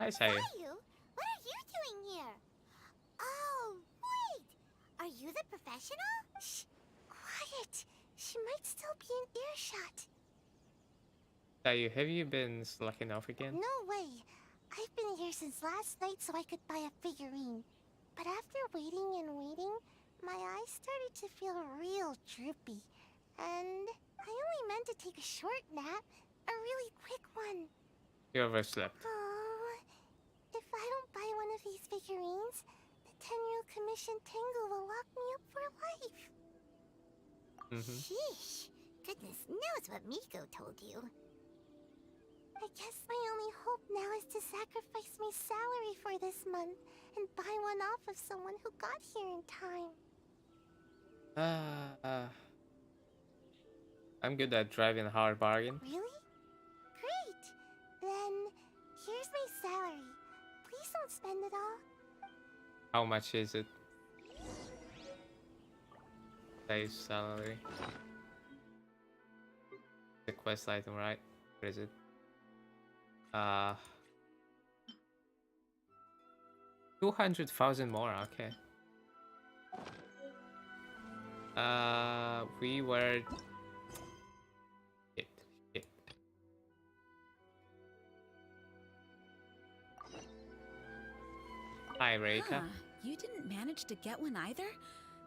Speaker 3: Hi, Sayu.
Speaker 7: Sayu? What are you doing here? Oh, wait! Are you the professional? Shh! Quiet! She might still be in earshot.
Speaker 3: Sayu, have you been slacking off again?
Speaker 7: No way! I've been here since last night so I could buy a figurine. But after waiting, my eyes started to feel real droopy. And I only meant to take a short nap. A really quick one.
Speaker 3: You overslept.
Speaker 7: Oh, if I don't buy one of these figurines, the 10-year commission Tengu will lock me up for life. Sheesh. Goodness knows what Miko told you. I guess my only hope now is to sacrifice my salary for this month and buy one off of someone who got here in time.
Speaker 3: I'm good at driving a hard bargain.
Speaker 7: Really? Great! Then, here's my salary. Please don't spend it all.
Speaker 3: How much is it? Base salary. The quest item, right? Where is it? 200,000 more, okay. We were... Shit. Hi, Reika.
Speaker 14: You didn't manage to get one either?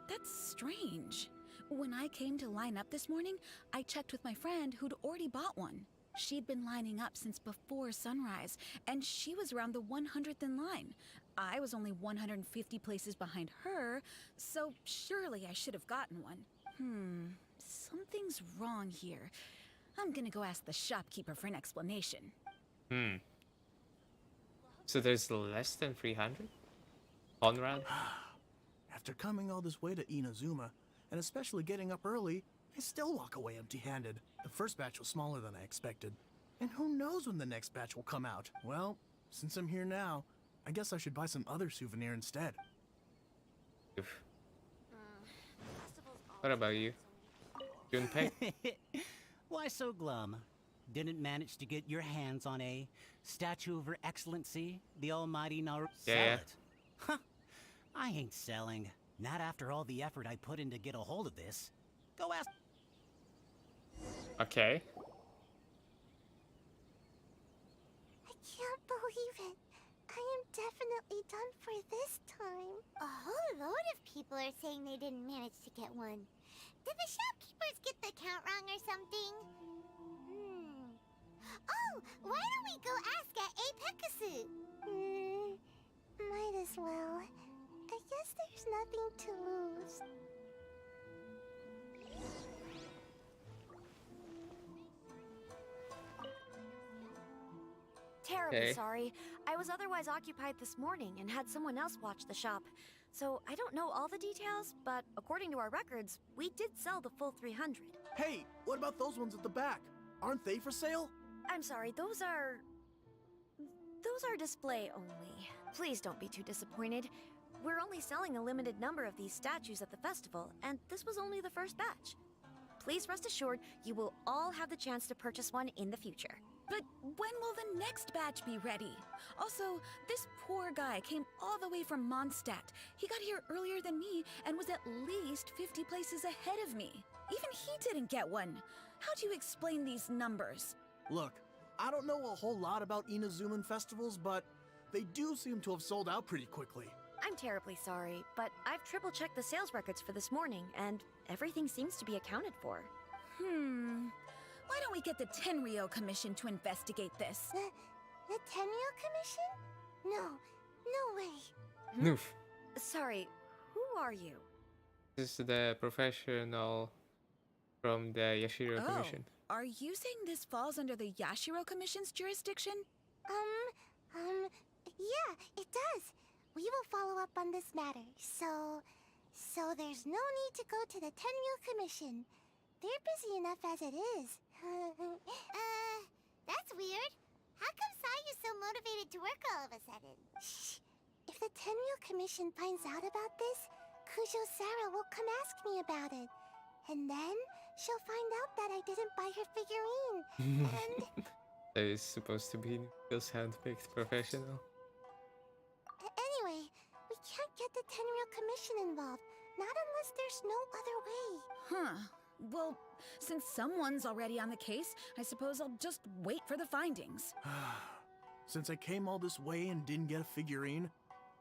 Speaker 14: That's strange. When I came to line up this morning, I checked with my friend who'd already bought one. She'd been lining up since before sunrise, and she was around the 100th in line. I was only 150 places behind her, so surely I should have gotten one. Something's wrong here. I'm gonna go ask the shopkeeper for an explanation.
Speaker 3: So there's less than 300? Conrad?
Speaker 23: After coming all this way to Inazuma, and especially getting up early, I still walk away empty-handed. The first batch was smaller than I expected. And who knows when the next batch will come out? Well, since I'm here now, I guess I should buy some other souvenir instead.
Speaker 3: What about you? Junpei?
Speaker 24: Why so glum? Didn't manage to get your hands on a statue of Her Excellency, the Almighty Naru?
Speaker 3: Yeah.
Speaker 24: Sell it. Huh. I ain't selling. Not after all the effort I put in to get a hold of this. Go ask.
Speaker 3: Okay.
Speaker 7: I can't believe it. I am definitely done for this time. A whole load of people are saying they didn't manage to get one. Did the shopkeepers get the count wrong or something? Oh, why don't we go ask at Apekasu? Might as well. there's nothing to lose.
Speaker 8: Terribly
Speaker 3: Okay.
Speaker 8: sorry. I was otherwise occupied this morning and had someone else watch the shop. So I don't know all the details, but according to our records, we did sell the full 300.
Speaker 23: Hey, what about those ones at the back? Aren't they for sale?
Speaker 8: I'm sorry, those are display only. Please don't be too disappointed. We're only selling a limited number of these statues at the festival, and this was only the first batch. Please rest assured, you will all have the chance to purchase one in the future.
Speaker 14: But when will the next batch be ready? Also, this poor guy came all the way from Mondstadt. He got here earlier than me and was at least 50 places ahead of me. Even he didn't get one. How do you explain these numbers?
Speaker 23: Look, I don't know a whole lot about Inazuman festivals, but they do seem to have sold out pretty quickly.
Speaker 8: I'm terribly sorry, but I've triple-checked the sales records for this morning, and everything seems to be accounted for.
Speaker 14: Why don't we get the Tenryo Commission to investigate this?
Speaker 7: The Tenryo Commission? No way.
Speaker 3: Noof.
Speaker 8: Sorry, who are you?
Speaker 3: This is the professional from the Yashiro Commission.
Speaker 14: Are you saying this falls under the Yashiro Commission's jurisdiction?
Speaker 7: Yeah, it does. We will follow up on this matter, so there's no need to go to the Tenryo Commission. They're busy enough as it is. That's weird. How come Sayu's so motivated to work all of a sudden? Shh. If the Tenryo Commission finds out about this, Kujo Sarah will come ask me about it. And then she'll find out that I didn't buy her figurine. And
Speaker 3: That is supposed to be Phil's handpicked professional.
Speaker 7: anyway, we can't get the Tenryo Commission involved. Not unless there's no other way.
Speaker 14: Huh. Well, since someone's already on the case, I suppose I'll just wait for the findings.
Speaker 23: Since I came all this way and didn't get a figurine,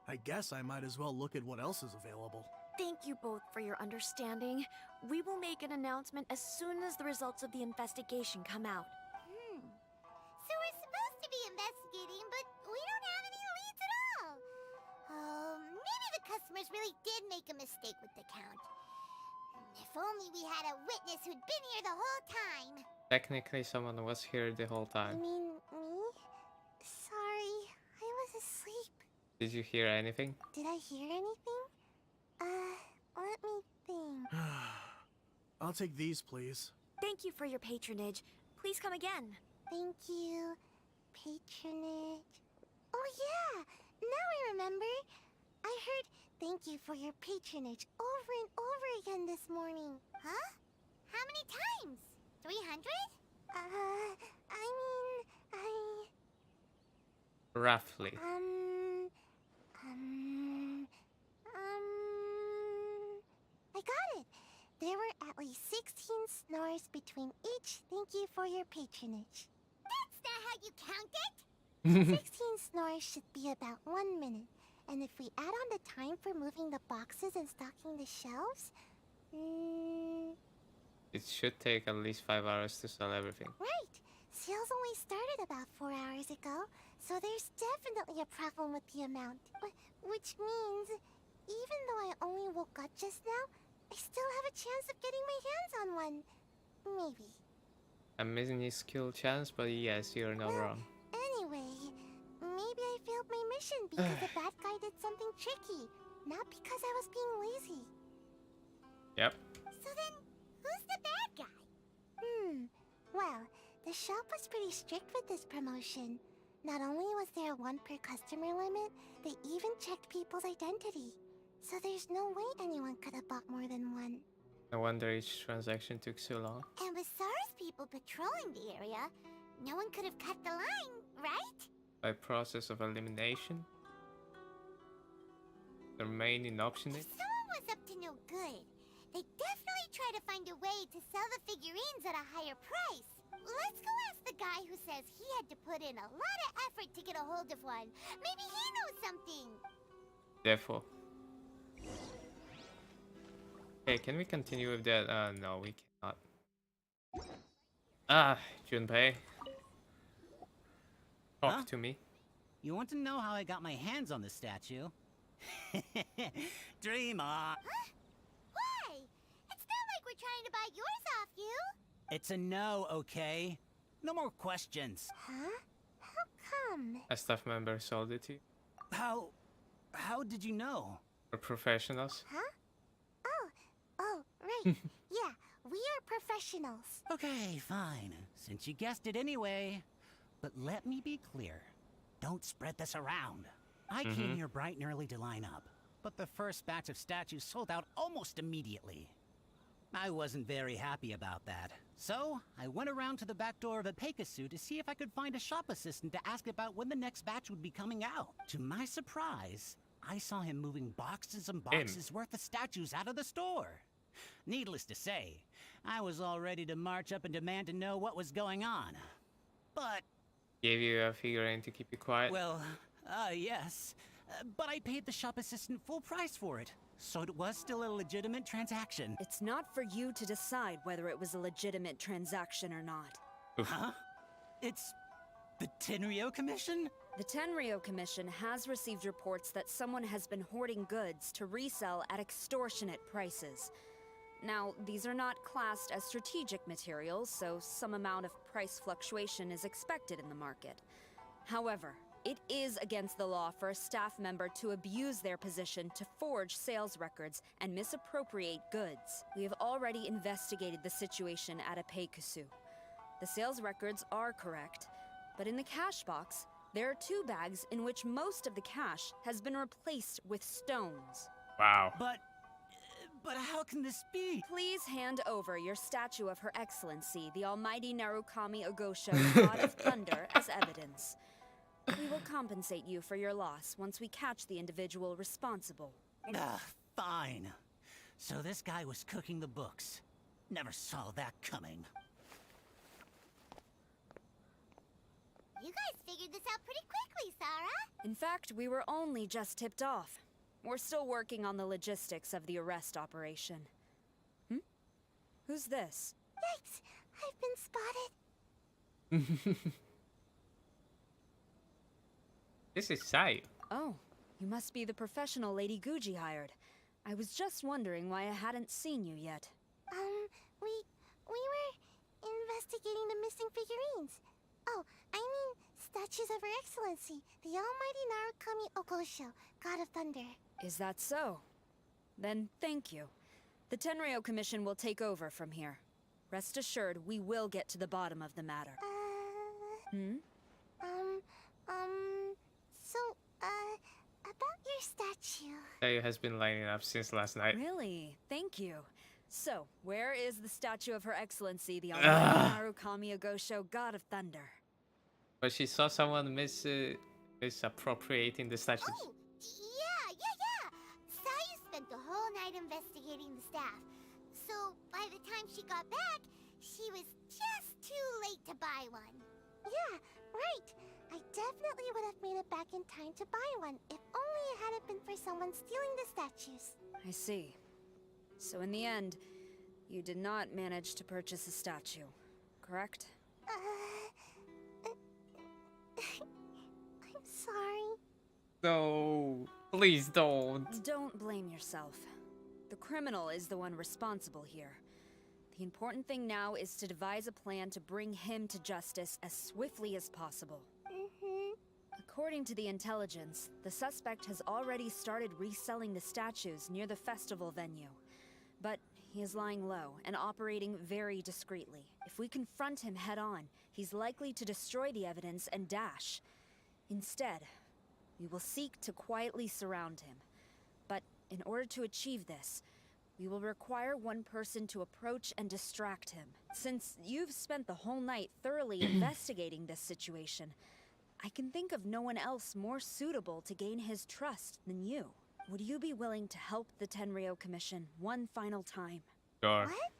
Speaker 23: I guess I might as well look at what else is available.
Speaker 8: Thank you both for your understanding. We will make an announcement as soon as the results of the investigation come out.
Speaker 7: So we're supposed to be investigating, but we don't have any leads at all. Oh, maybe the customers really did make a mistake with the count. If only we had a witness who'd been here the whole time.
Speaker 3: Technically, someone was here the whole
Speaker 7: You
Speaker 3: time.
Speaker 7: mean me? Sorry, I was asleep.
Speaker 3: Did you hear anything?
Speaker 7: Did I hear anything? Let me think.
Speaker 23: I'll take these, please.
Speaker 8: Thank you for your patronage. Please come again.
Speaker 7: Thank you. Patronage. Oh yeah! Now I remember. I heard thank you for your patronage over and over again this morning. Huh? How many times? 300?
Speaker 3: Roughly.
Speaker 7: I got it. There were at least 16 snores between each thank you for your patronage. That's not how you count it! 16 snores should be about 1 minute. And if we add on the time for moving the boxes and stocking the shelves,
Speaker 3: It should take at least 5 hours to sell everything.
Speaker 7: right. Sales only started about 4 hours ago, so there's definitely a problem with the amount. Which means, even though I only woke up just now, I still have a chance of getting my hands on one. Maybe.
Speaker 3: A minuscule chance, but yes, you're not wrong.
Speaker 7: Anyway, maybe I failed my mission because the bad guy did something tricky, not because I was being lazy.
Speaker 3: Yep.
Speaker 7: So then, who's the bad guy? Well, the shop was pretty strict with this promotion. Not only was there a 1 per customer limit, they even checked people's identity. So there's no way anyone could have bought more than one.
Speaker 3: No wonder each transaction took so long.
Speaker 7: And with SARS people patrolling the area, no one could have cut the line, right?
Speaker 3: By process of elimination? The remaining option is...
Speaker 7: Someone was up to no good. They definitely try to find a way to sell the figurines at a higher price. Let's go ask the guy who says he had to put in a lot of effort to get a hold of one. Maybe he knows something.
Speaker 3: Therefore. Okay, can we continue with that? No, we cannot. Junpei. Talk to me.
Speaker 24: You want to know how I got my hands on the statue? Dream on.
Speaker 7: Huh? Why? It's not like we're trying to buy yours off you.
Speaker 24: It's a no, okay? No more questions.
Speaker 7: Huh? How come?
Speaker 3: A staff member sold it to you.
Speaker 24: How did you know?
Speaker 3: We're professionals.
Speaker 7: Huh? Oh, right. Yeah, we are professionals.
Speaker 24: Okay, fine. Since you guessed it anyway. But let me be clear. Don't spread this around. I came here bright and early to line up, but the first batch of statues sold out almost immediately. I wasn't very happy about that. So, I went around to the back door of a Pegasus to see if I could find a shop assistant to ask about when the next batch would be coming out. To my surprise, I saw him moving boxes and boxes worth of statues out of the store. Needless to say, I was all ready to march up and demand to know what was going on. But...
Speaker 3: Gave you a figurine to keep you quiet?
Speaker 24: Well, yes. But I paid the shop assistant full price for it. So it was still a legitimate transaction.
Speaker 9: It's not for you to decide whether it was a legitimate transaction or not.
Speaker 24: Huh? It's the Tenryo Commission?
Speaker 9: The Tenryo Commission has received reports that someone has been hoarding goods to resell at extortionate prices. Now, these are not classed as strategic materials, so some amount of price fluctuation is expected in the market. However, it is against the law for a staff member to abuse their position to forge sales records and misappropriate goods. We have already investigated the situation at Apeikusu. The sales records are correct, but in the cash box, there are 2 bags in which most of the cash has been replaced with stones.
Speaker 3: Wow.
Speaker 24: But how can this be?
Speaker 9: Please hand over your statue of Her Excellency, the Almighty Narukami Ogosho, God of Thunder, as evidence. We will compensate you for your loss once we catch the individual responsible.
Speaker 24: Fine. So this guy was cooking the books. Never saw that coming.
Speaker 7: You guys figured this out pretty quickly, Sarah.
Speaker 9: In fact, we were only just tipped off. We're still working on the logistics of the arrest operation. Who's this?
Speaker 7: Yikes! I've been spotted.
Speaker 3: This is Sayu.
Speaker 9: Oh, you must be the professional Lady Guji hired. I was just wondering why I hadn't seen you yet.
Speaker 7: We were investigating the missing figurines. Oh, I mean, statues of Her Excellency, the Almighty Narukami Ogosho, God of Thunder.
Speaker 9: Is that so? Then thank you. The Tenryo Commission will take over from here. Rest assured, we will get to the bottom of the matter.
Speaker 7: About your statue.
Speaker 3: Sayu has been lining up since last night.
Speaker 9: Really? Thank you. So, where is the statue of Her Excellency, the Almighty Narukami Ogosho, God of Thunder?
Speaker 3: But she saw someone misappropriating the statues.
Speaker 7: Oh, yeah. Sayu spent the whole night investigating the staff. So, by the time she got back, she was just too late to buy one. Yeah, right. I definitely would have made it back in time to buy one, if only it hadn't been for someone stealing the statues.
Speaker 9: I see. So in the end, you did not manage to purchase a statue, correct?
Speaker 7: I'm sorry.
Speaker 3: No, please don't.
Speaker 9: Don't blame yourself. The criminal is the one responsible here. The important thing now is to devise a plan to bring him to justice as swiftly as possible. According to the intelligence, the suspect has already started reselling the statues near the festival venue. But he is lying low and operating very discreetly. If we confront him head-on, he's likely to destroy the evidence and dash. Instead, we will seek to quietly surround him. But in order to achieve this, we will require one person to approach and distract him. Since you've spent the whole night thoroughly investigating this situation, I can think of no one else more suitable to gain his trust than you. Would you be willing to help the Tenryo Commission one final time?
Speaker 3: Sure.
Speaker 7: What?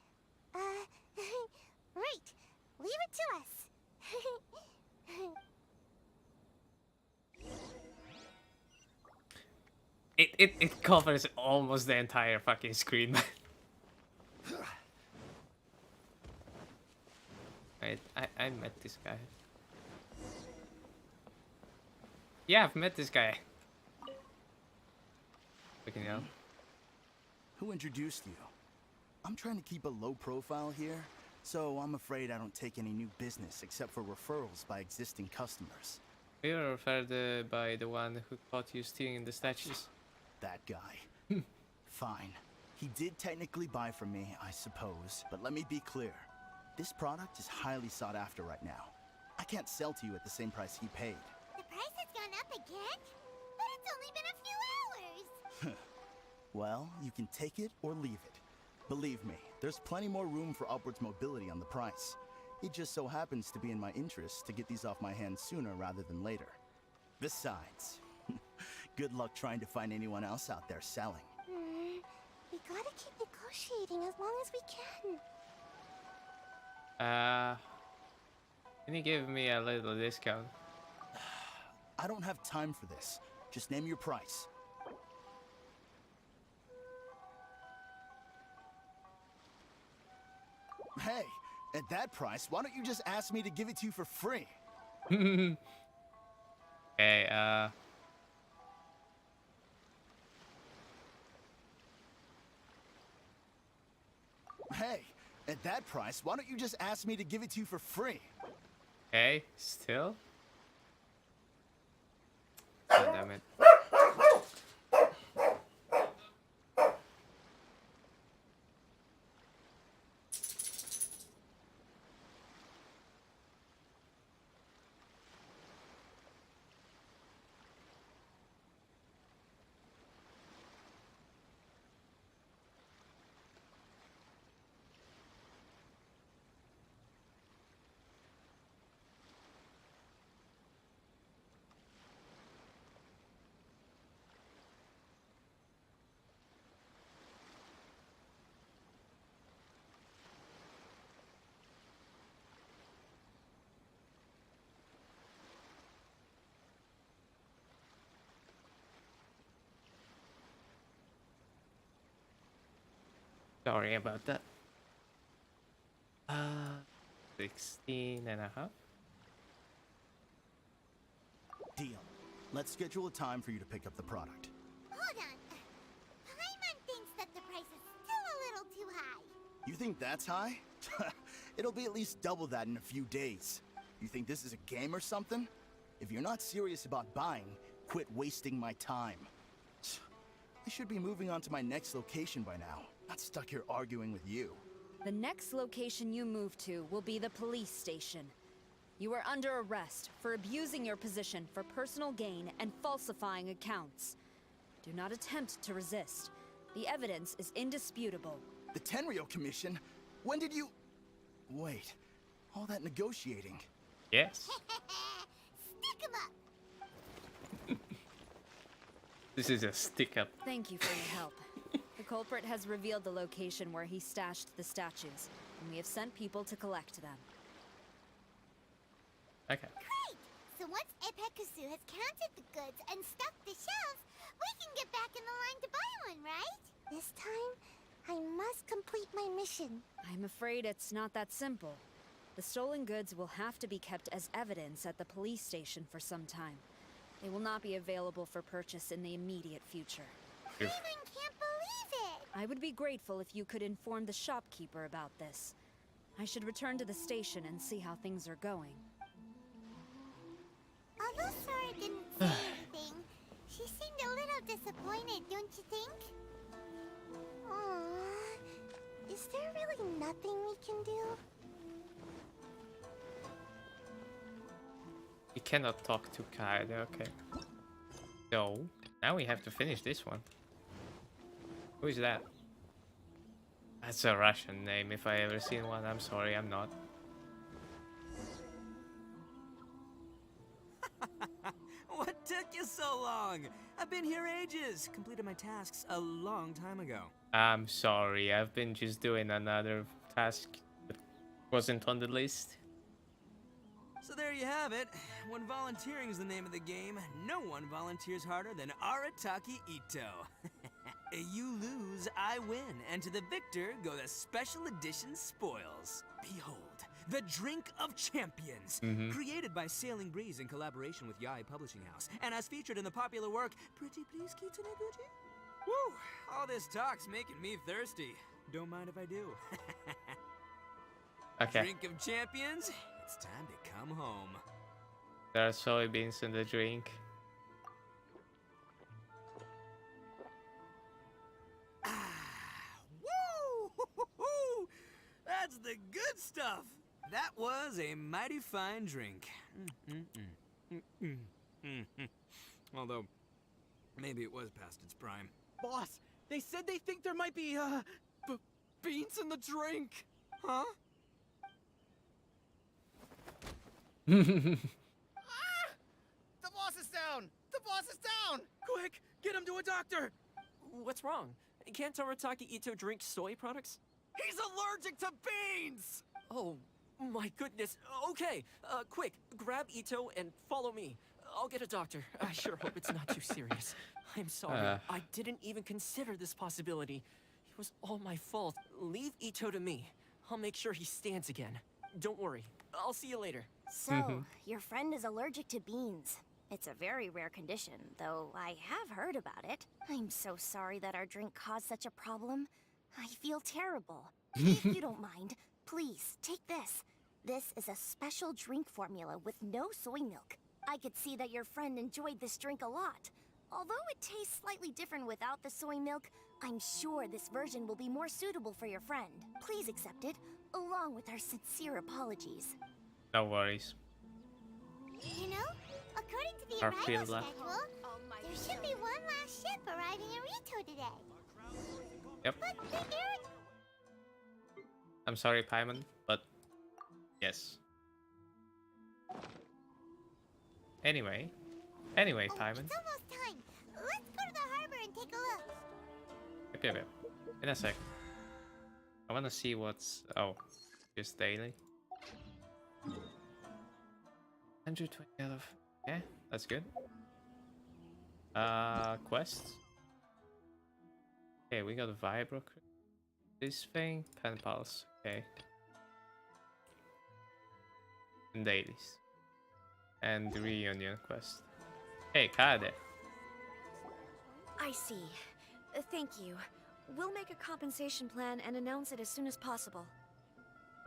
Speaker 7: Right. Leave it to us.
Speaker 3: It covers almost the entire fucking screen. I met this guy. Yeah, I've met this guy. Fucking hell.
Speaker 4: Who introduced you? I'm trying to keep a low profile here, so I'm afraid I don't take any new business except for referrals by existing customers.
Speaker 3: We were referred by the one who caught you stealing the statues.
Speaker 4: That guy. Fine. He did technically buy from me, I suppose, but let me be clear. This product is highly sought after right now. I can't sell to you at the same price he paid.
Speaker 7: The price has gone up again? But it's only been a few hours.
Speaker 4: Well, you can take it or leave it. Believe me, there's plenty more room for upwards mobility on the price. It just so happens to be in my interest to get these off my hands sooner rather than later. Besides, good luck trying to find anyone else out there selling.
Speaker 7: We gotta keep negotiating as long as we can.
Speaker 3: Can you give me a little discount?
Speaker 4: I don't have time for this. Just name your price. Hey, at that price, why don't you just ask me to give it to you for free?
Speaker 3: Okay,
Speaker 4: Hey, at that price, why don't you just ask me to give it to you for free?
Speaker 3: Okay, still? God damn it. Sorry about that. 16 and a half.
Speaker 4: Deal. Let's schedule a time for you to pick up the product.
Speaker 7: Hold on. Paimon thinks that the price is still a little too high.
Speaker 4: You think that's high? It'll be at least double that in a few days. You think this is a game or something? If you're not serious about buying, quit wasting my time. I should be moving on to my next location by now. Not stuck here arguing with you.
Speaker 9: The next location you move to will be the police station. You are under arrest for abusing your position for personal gain and falsifying accounts. Do not attempt to resist. The evidence is indisputable.
Speaker 4: The Tenryo Commission? When did you... Wait, all that negotiating?
Speaker 3: Yes.
Speaker 7: Stick 'em up.
Speaker 3: This is a stick up.
Speaker 9: Thank you for your help. The culprit has revealed the location where he stashed the statues, and we have sent people to collect them.
Speaker 3: Okay.
Speaker 7: Great! So once Epekusu has counted the goods and stocked the shelves, we can get back in the line to buy one, right? This time, I must complete my mission.
Speaker 9: I'm afraid it's not that simple. The stolen goods will have to be kept as evidence at the police station for some time. They will not be available for purchase in the immediate future.
Speaker 7: I even can't believe it!
Speaker 9: I would be grateful if you could inform the shopkeeper about this. I should return to the station and see how things are going.
Speaker 7: Although Sora didn't say anything, she seemed a little disappointed, don't you think? Aww. Is there really nothing we can do?
Speaker 3: We cannot talk to Kaede, okay. So, now we have to finish this one. Who is that? That's a Russian name, if I ever seen one. I'm sorry, I'm not.
Speaker 19: What took you so long? I've been here ages. Completed my tasks a long time ago.
Speaker 3: I'm sorry, I've been just doing another task that wasn't on the list.
Speaker 19: So there you have it. When volunteering is the name of the game, no one volunteers harder than Arataki Ito. You lose, I win, and to the victor go the special edition spoils. Behold, the Drink of Champions, created by Sailing Breeze in collaboration with Yae Publishing House, and as featured in the popular work Pretty Please Kitsune Guji. Woo! All this talk's making me thirsty. Don't mind if I do.
Speaker 3: Okay.
Speaker 19: Drink of champions, it's time to come home.
Speaker 3: There are soybeans in the drink.
Speaker 19: Woo! That's the good stuff. That was a mighty fine drink. Although, maybe it was past its prime.
Speaker 20: Boss, they said they think there might be, beans in the drink.
Speaker 19: Huh?
Speaker 20: The boss is down! The boss is down! Quick, get him to a doctor!
Speaker 1: What's wrong? Can't Arataki Ito drink soy products?
Speaker 20: He's allergic to beans!
Speaker 1: Oh, my goodness. Okay, quick, grab Ito and follow me. I'll get a doctor. I sure hope it's not too serious. I'm sorry. I didn't even consider this possibility. It was all my fault. Leave Ito to me. I'll make sure he stands again. Don't worry. I'll see you later.
Speaker 6: So, your friend is allergic to beans. It's a very rare condition, though I have heard about it. I'm so sorry that our drink caused such a problem. I feel terrible. If you don't mind, please, take this. This is a special drink formula with no soy milk. I could see that your friend enjoyed this drink a lot. Although it tastes slightly different without the soy milk, I'm sure this version will be more suitable for your friend. Please accept it, along with our sincere apologies.
Speaker 3: No worries.
Speaker 7: You know, according to the arrival schedule, there should be one last ship arriving in Rito today.
Speaker 3: Yep.
Speaker 7: But the air...
Speaker 3: I'm sorry, Paimon, but yes. Anyway, Paimon.
Speaker 7: It's almost time. Let's go to the harbor and take a look.
Speaker 3: Yep. In a sec. I wanna see what's... Oh, just daily. 120 out of... Yeah, that's good. Quests. Okay, we got Vibro. This thing, Pen Pulse. Okay. And dailies. And the reunion quest. Hey, Kade.
Speaker 8: I see. Thank you. We'll make a compensation plan and announce it as soon as possible.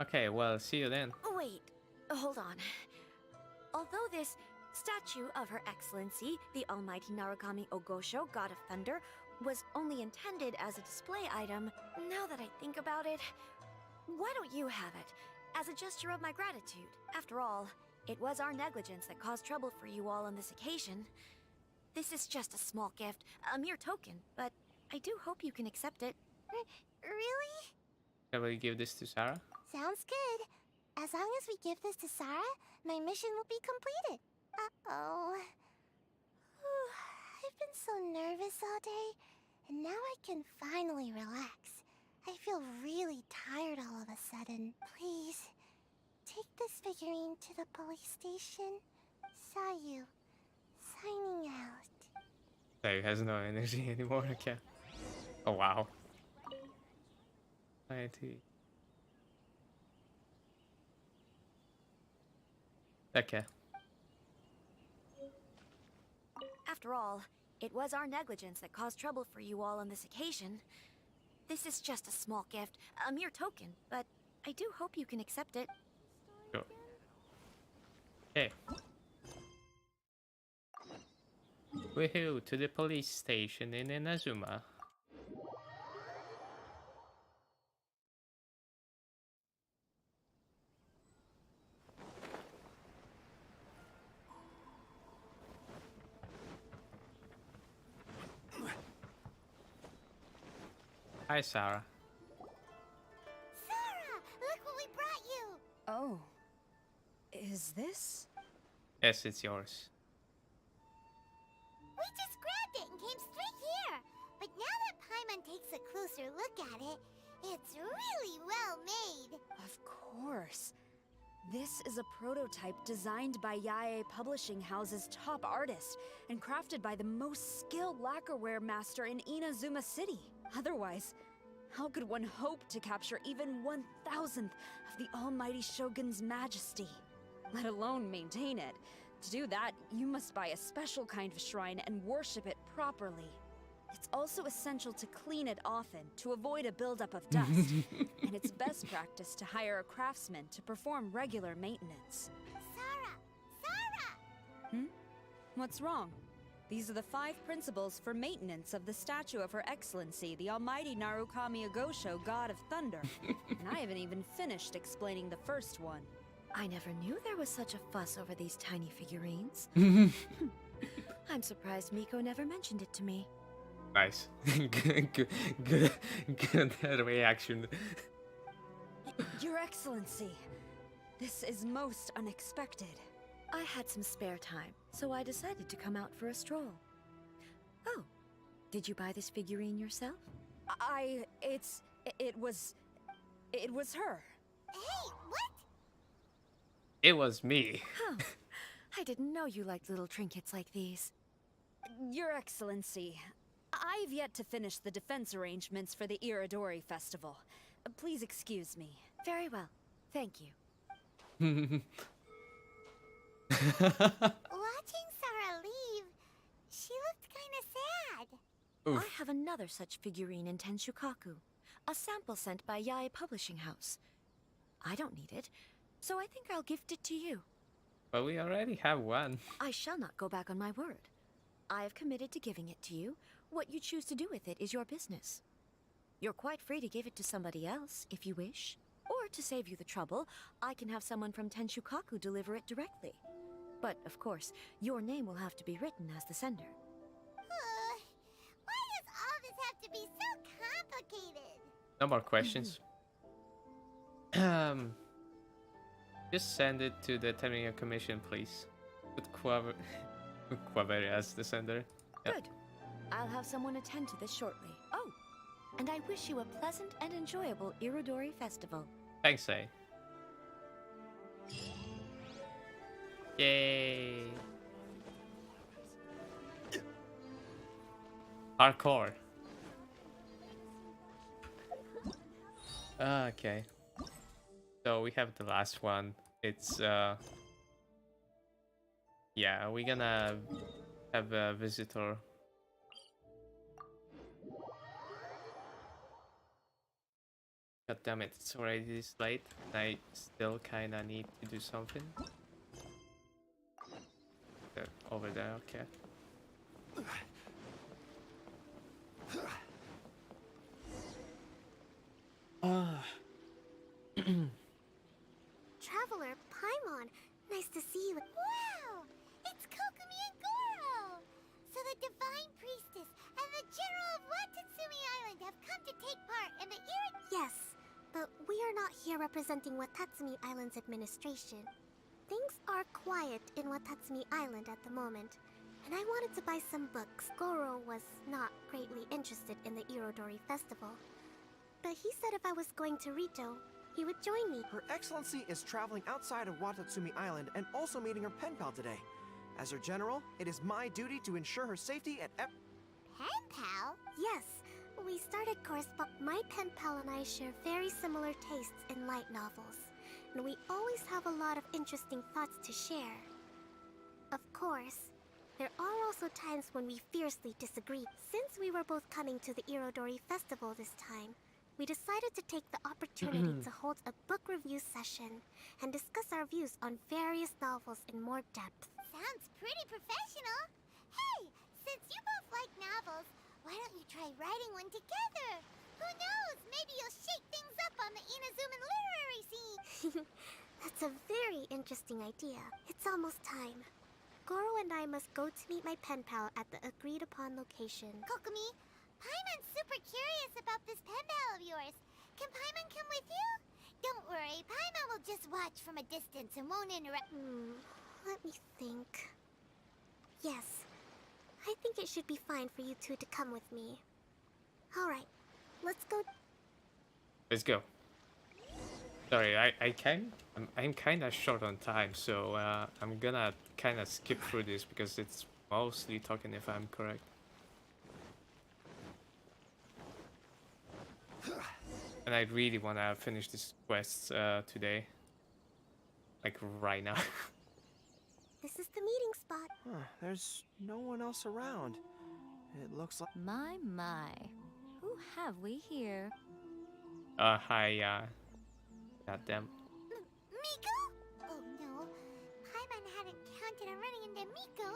Speaker 3: Okay, well, see you then.
Speaker 8: Wait, hold on. Although this statue of Her Excellency, the Almighty Narukami Ogosho, God of Thunder, was only intended as a display item, now that I think about it, why don't you have it? As a gesture of my gratitude. After all, it was our negligence that caused trouble for you all on this occasion. This is just a small gift, a mere token, but I do hope you can accept it.
Speaker 7: Really?
Speaker 3: Shall we give this to Sarah?
Speaker 7: Sounds good. As long as we give this to Sarah, my mission will be completed. Uh-oh. I've been so nervous all day, and now I can finally relax. I feel really tired all of a sudden. Please, take this figurine to the police station. Sayu, signing out.
Speaker 3: Sayu has no energy anymore, okay. Oh wow. Okay.
Speaker 8: After all, it was our negligence that caused trouble for you all on this occasion. This is just a small gift, a mere token, but I do hope you can accept it.
Speaker 3: Sure. Okay. Woohoo, to the police station in Inazuma. Hi, Sarah.
Speaker 7: Sarah, look what we brought you!
Speaker 9: Oh. Is this?
Speaker 3: Yes, it's yours.
Speaker 7: We just grabbed it and came straight here. But now that Paimon takes a closer look at it, it's really well made.
Speaker 9: Of course. This is a prototype designed by Yae Publishing House's top artist and crafted by the most skilled lacquerware master in Inazuma City. Otherwise, how could one hope to capture even 1,000th of the Almighty Shogun's majesty? Let alone maintain it. To do that, you must buy a special kind of shrine and worship it properly. It's also essential to clean it often to avoid a buildup of dust. And it's best practice to hire a craftsman to perform regular maintenance.
Speaker 7: Sarah!
Speaker 9: What's wrong? These are the 5 principles for maintenance of the statue of Her Excellency, the Almighty Narukami Agosho, God of Thunder. And I haven't even finished explaining the first one.
Speaker 8: I never knew there was such a fuss over these tiny figurines. I'm surprised Miko never mentioned it to me.
Speaker 3: Nice. good reaction.
Speaker 9: Your Excellency, this is most unexpected.
Speaker 8: I had some spare time, so I decided to come out for a stroll. Oh, did you buy this figurine yourself?
Speaker 9: It was her.
Speaker 7: Hey, what?
Speaker 3: It was me.
Speaker 8: Huh. I didn't know you liked little trinkets like these.
Speaker 9: Your Excellency, I've yet to finish the defense arrangements for the Iridori Festival. Please excuse me.
Speaker 8: Very well. Thank you.
Speaker 7: Watching Sarah leave, she looked kinda sad.
Speaker 8: I have another such figurine in Tenshukaku, a sample sent by Yae Publishing House. I don't need it, so I think I'll gift it to you.
Speaker 3: But we already have one.
Speaker 8: I shall not go back on my word. I have committed to giving it to you. What you choose to do with it is your business. You're quite free to give it to somebody else, if you wish. Or to save you the trouble, I can have someone from Tenshukaku deliver it directly. But, of course, your name will have to be written as the sender.
Speaker 7: Why does all this have to be so complicated?
Speaker 3: No more questions. Just send it to the Technical Commission, please. With Quaveri as the sender. Yep.
Speaker 8: Good. I'll have someone attend to this shortly. Oh, and I wish you a pleasant and enjoyable Irodori Festival.
Speaker 3: Thanks, A. Yay! Hardcore. Okay. So we have the last one. It's yeah, we're gonna have a visitor. God damn it, it's already this late. I still kinda need to do something. Over there, okay.
Speaker 7: Traveler, Paimon, nice to see you. Wow! It's Kokumi and Goro! So the Divine Priestess and the General of Watatsumi Island have come to take part in the
Speaker 11: Yes, but we are not here representing Watatsumi Island's administration. Things are quiet in Watatsumi Island at the moment, and I wanted to buy some books. Goro was not greatly interested in the Irodori Festival, but he said if I was going to Rito, he would join me.
Speaker 12: Her Excellency is traveling outside of Watatsumi Island and also meeting her pen pal today. As her general, it is my duty to ensure her safety at
Speaker 11: Pen pal? Yes, we started corresponding. My pen pal and I share very similar tastes in light novels, and we always have a lot of interesting thoughts to share. Of course, there are also times when we fiercely disagree. Since we were both coming to the Irodori Festival this time, we decided to take the opportunity to hold a book review session and discuss our views on various novels in more depth.
Speaker 7: Sounds pretty professional. Hey, since you both like novels, why don't you try writing one together? Who knows? Maybe you'll shake things up on the Inazuman literary scene.
Speaker 11: That's a very interesting idea. It's almost time. Goro and I must go to meet my pen pal at the agreed-upon location.
Speaker 7: Kokumi, Paimon's super curious about this pen pal of yours. Can Paimon come with you? Don't worry, Paimon will just watch from a distance and won't interrupt.
Speaker 11: Let me think. Yes, I think it should be fine for you two to come with me. Alright, let's go.
Speaker 3: Let's go. Sorry, I'm kind of short on time, so I'm gonna kind of skip through this because it's mostly talking, if I'm correct. And I really want to finish this quest today, like right now.
Speaker 11: This is the meeting spot.
Speaker 12: There's no one else around. It looks like...
Speaker 8: My. Who have we here?
Speaker 3: Hi, goddamn.
Speaker 7: Miko? Oh no. Paimon hadn't counted on running into Miko.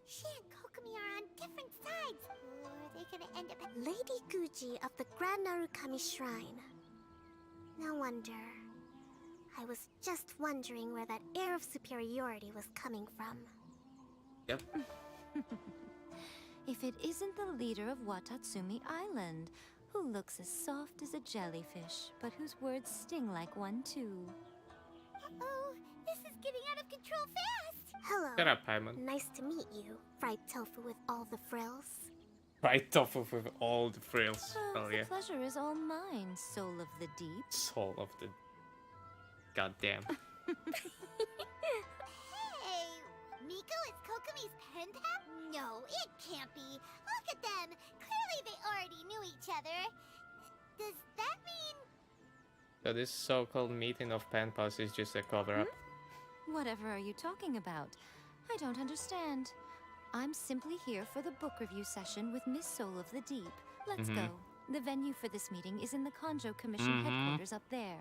Speaker 7: She and Kokomi are on different sides. Or are they gonna end up...
Speaker 11: Lady Guji of the Grand Narukami Shrine. No wonder. I was just wondering where that air of superiority was coming from.
Speaker 3: Yep.
Speaker 8: If it isn't the leader of Watatsumi Island, who looks as soft as a jellyfish, but whose words sting like one too.
Speaker 7: Uh-oh, this is getting out of control fast!
Speaker 11: Hello.
Speaker 3: Shut up, Paimon.
Speaker 11: Nice to meet you, fried tofu with all the frills.
Speaker 3: Right off of with all the frills. Oh
Speaker 8: The
Speaker 3: yeah.
Speaker 8: pleasure is all mine, soul of the deep.
Speaker 3: Soul of the... Goddamn.
Speaker 7: Hey, Miko is Kokomi's pen pal? No, it can't be. Look at them. Clearly they already knew each other. Does that mean...
Speaker 3: So this so-called meeting of pen pals is just a cover-up.
Speaker 8: Whatever are you talking about? I don't understand. I'm simply here for the book review session with Miss Soul of the Deep. Let's go. The venue for this meeting is in the Kanjo Commission headquarters up there.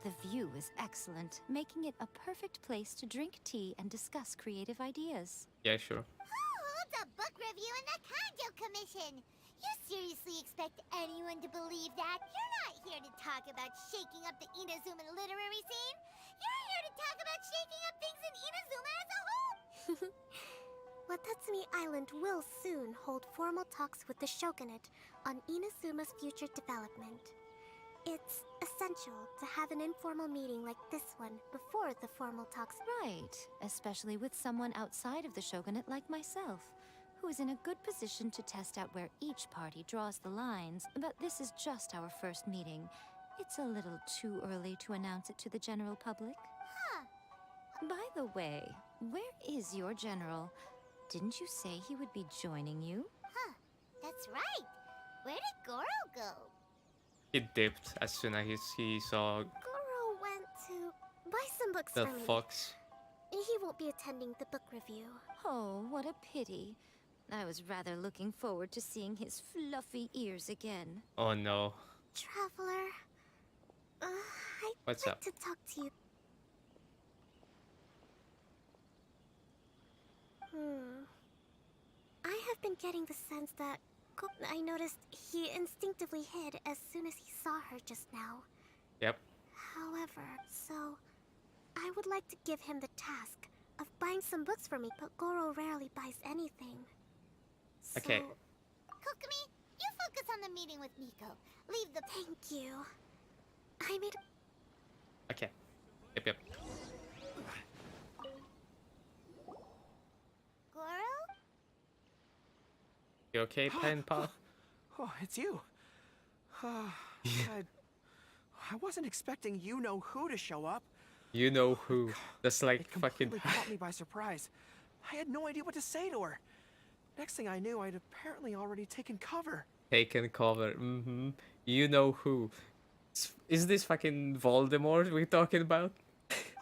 Speaker 8: The view is excellent, making it a perfect place to drink tea and discuss creative ideas.
Speaker 3: Yeah, sure.
Speaker 7: Hold a book review in the Kanjo Commission! You seriously expect anyone to believe that? You're not here to talk about shaking up the Inazuma literary scene. You're here to talk about shaking up things in Inazuma as a whole!
Speaker 11: Watatsumi Island will soon hold formal talks with the Shogunate on Inazuma's future development. It's essential to have an informal meeting like this one before the formal talks.
Speaker 8: Right, especially with someone outside of the Shogunate like myself, who is in a good position to test out where each party draws the lines. But this is just our first meeting. It's a little too early to announce it to the general public.
Speaker 7: Huh.
Speaker 8: By the way, where is your general? Didn't you say he would be joining you?
Speaker 7: Huh, that's right. Where did Goro go?
Speaker 3: He dipped as soon as he saw
Speaker 11: Goro went to buy some books
Speaker 3: the
Speaker 11: for me.
Speaker 3: fox.
Speaker 11: He won't be attending the book review.
Speaker 8: Oh, what a pity. I was rather looking forward to seeing his fluffy ears again.
Speaker 3: Oh no.
Speaker 11: Traveler, I'd
Speaker 3: What's
Speaker 11: like
Speaker 3: up?
Speaker 11: to talk to you. I have been getting the sense that I noticed he instinctively hid as soon as he saw her just now.
Speaker 3: Yep.
Speaker 11: However, so I would like to give him the task of buying some books for me, but Goro rarely buys anything.
Speaker 3: Okay.
Speaker 7: Kokomi, you focus on the meeting with Miko. Leave the...
Speaker 11: Thank you. I made...
Speaker 3: Okay. Yep.
Speaker 7: Goro?
Speaker 3: You okay, pen pal?
Speaker 12: Oh, it's you. I wasn't expecting you-know-who to show up.
Speaker 3: You know who. That's like
Speaker 12: It
Speaker 3: fucking...
Speaker 12: completely caught me by surprise. I had no idea what to say to her. Next thing I knew, I'd apparently already taken cover.
Speaker 3: Taken cover. You know who. Is this fucking Voldemort we're talking about?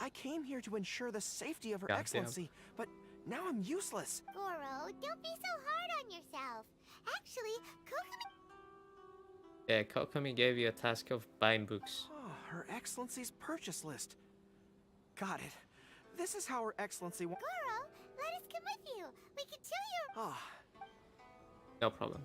Speaker 12: I came here to ensure the safety of Her
Speaker 3: Goddamn.
Speaker 12: Excellency, but now I'm useless.
Speaker 7: Goro, don't be so hard on yourself. Actually, Kokomi...
Speaker 3: Yeah, Kokomi gave you a task of buying books.
Speaker 12: Oh, Her Excellency's purchase list. Got it. This is how Her Excellency
Speaker 7: Goro, let us come with you. We can show you...
Speaker 12: Ah.
Speaker 3: No problem.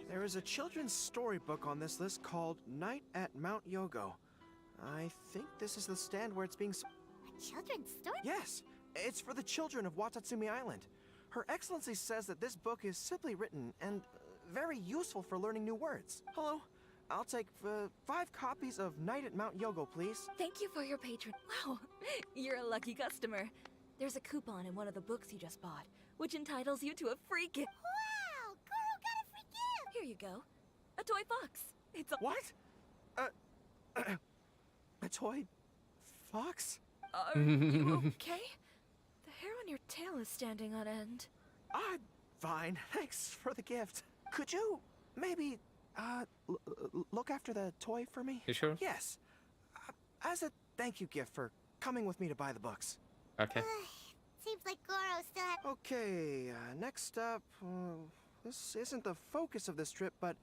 Speaker 12: There is a children's storybook on this list called Night at Mount Yogo. I think this is the stand where it's being...
Speaker 7: A children's story?
Speaker 12: Yes, it's for the children of Watatsumi Island. Her Excellency says that this book is simply written and very useful for learning new words. Hello, I'll take 5 copies of Night at Mount Yogo, please.
Speaker 10: Thank you for your patron. Wow, you're a lucky customer. There's a coupon in one of the books you just bought, which entitles you to a free gift.
Speaker 7: Wow, Goro got a free gift!
Speaker 10: Here you go. A toy fox. It's a...
Speaker 12: What? A toy fox?
Speaker 10: Are you okay? The hair on your tail is standing on end.
Speaker 12: I'm fine. Thanks for the gift. Could you maybe look after the toy for me?
Speaker 3: You sure?
Speaker 12: Yes. as a thank you gift for coming with me to buy the books.
Speaker 3: Okay.
Speaker 7: Seems like Goro still has...
Speaker 12: Okay, next up, this isn't the focus of this trip, but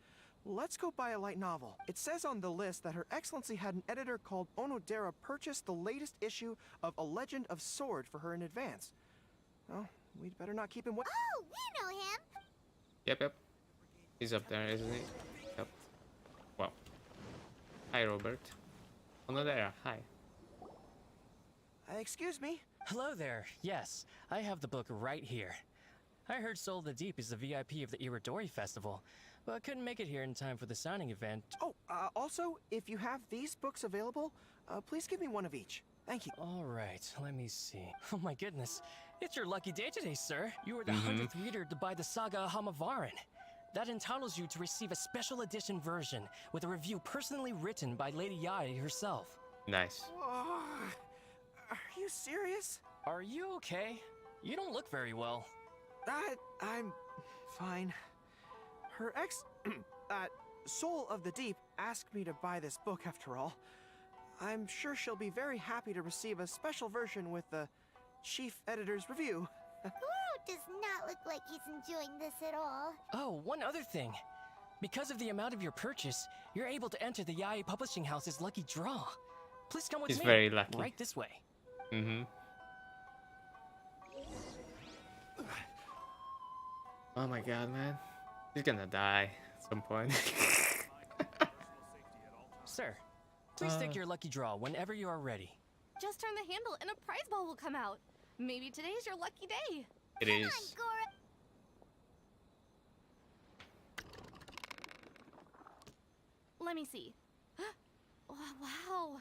Speaker 12: let's go buy a light novel. It says on the list that Her Excellency had an editor called Onodera purchase the latest issue of A Legend of Sword for her in advance. Well, we'd better not keep him waiting.
Speaker 7: Oh, we know him!
Speaker 3: Yep. He's up there, isn't he? Yep. Wow. Hi, Robert. Onodera, hi.
Speaker 12: Excuse me?
Speaker 15: Hello there. Yes, I have the book right here. I heard Soul of the Deep is the VIP of the Iridori Festival, but couldn't make it here in time for the signing event.
Speaker 12: Oh, also, if you have these books available, please give me one of each. Thank you.
Speaker 15: All right, let me see. Oh my goodness, it's your lucky day today, sir. You were the 100th reader to buy the Saga Hamavaran. That entitles you to receive a special edition version with a review personally written by Lady Yai herself.
Speaker 3: Nice.
Speaker 12: Are you serious?
Speaker 15: Are you okay? You don't look very well.
Speaker 12: I'm fine. Her Soul of the Deep asked me to buy this book after all. I'm sure she'll be very happy to receive a special version with the chief editor's review.
Speaker 7: Goro does not look like he's enjoying this at all.
Speaker 15: Oh, one other thing. Because of the amount of your purchase, you're able to enter the Yae Publishing House's lucky draw. Please come with me.
Speaker 3: He's very lucky.
Speaker 15: Right this way.
Speaker 3: Oh my god, man. He's gonna die at some point.
Speaker 15: Sir, please take your lucky draw whenever you are ready.
Speaker 13: Just turn the handle and a prize ball will come out. Maybe today's your lucky day.
Speaker 3: It is.
Speaker 13: Let me see. Wow.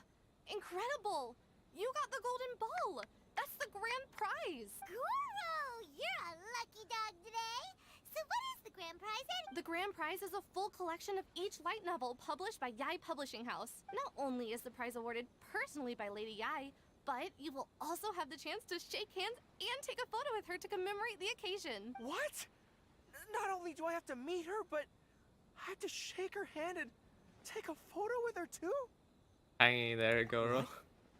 Speaker 13: Incredible! You got the golden ball! That's the grand prize!
Speaker 7: Goro, you're a lucky dog today! So what is the grand prize, Eddie?
Speaker 13: The grand prize is a full collection of each light novel published by Yae Publishing House. Not only is the prize awarded personally by Lady Yae, but you will also have the chance to shake hands and take a photo with her to commemorate the occasion.
Speaker 12: What? Not only do I have to meet her, but I have to shake her hand and take a photo with her too?
Speaker 3: Hanging there, Goro.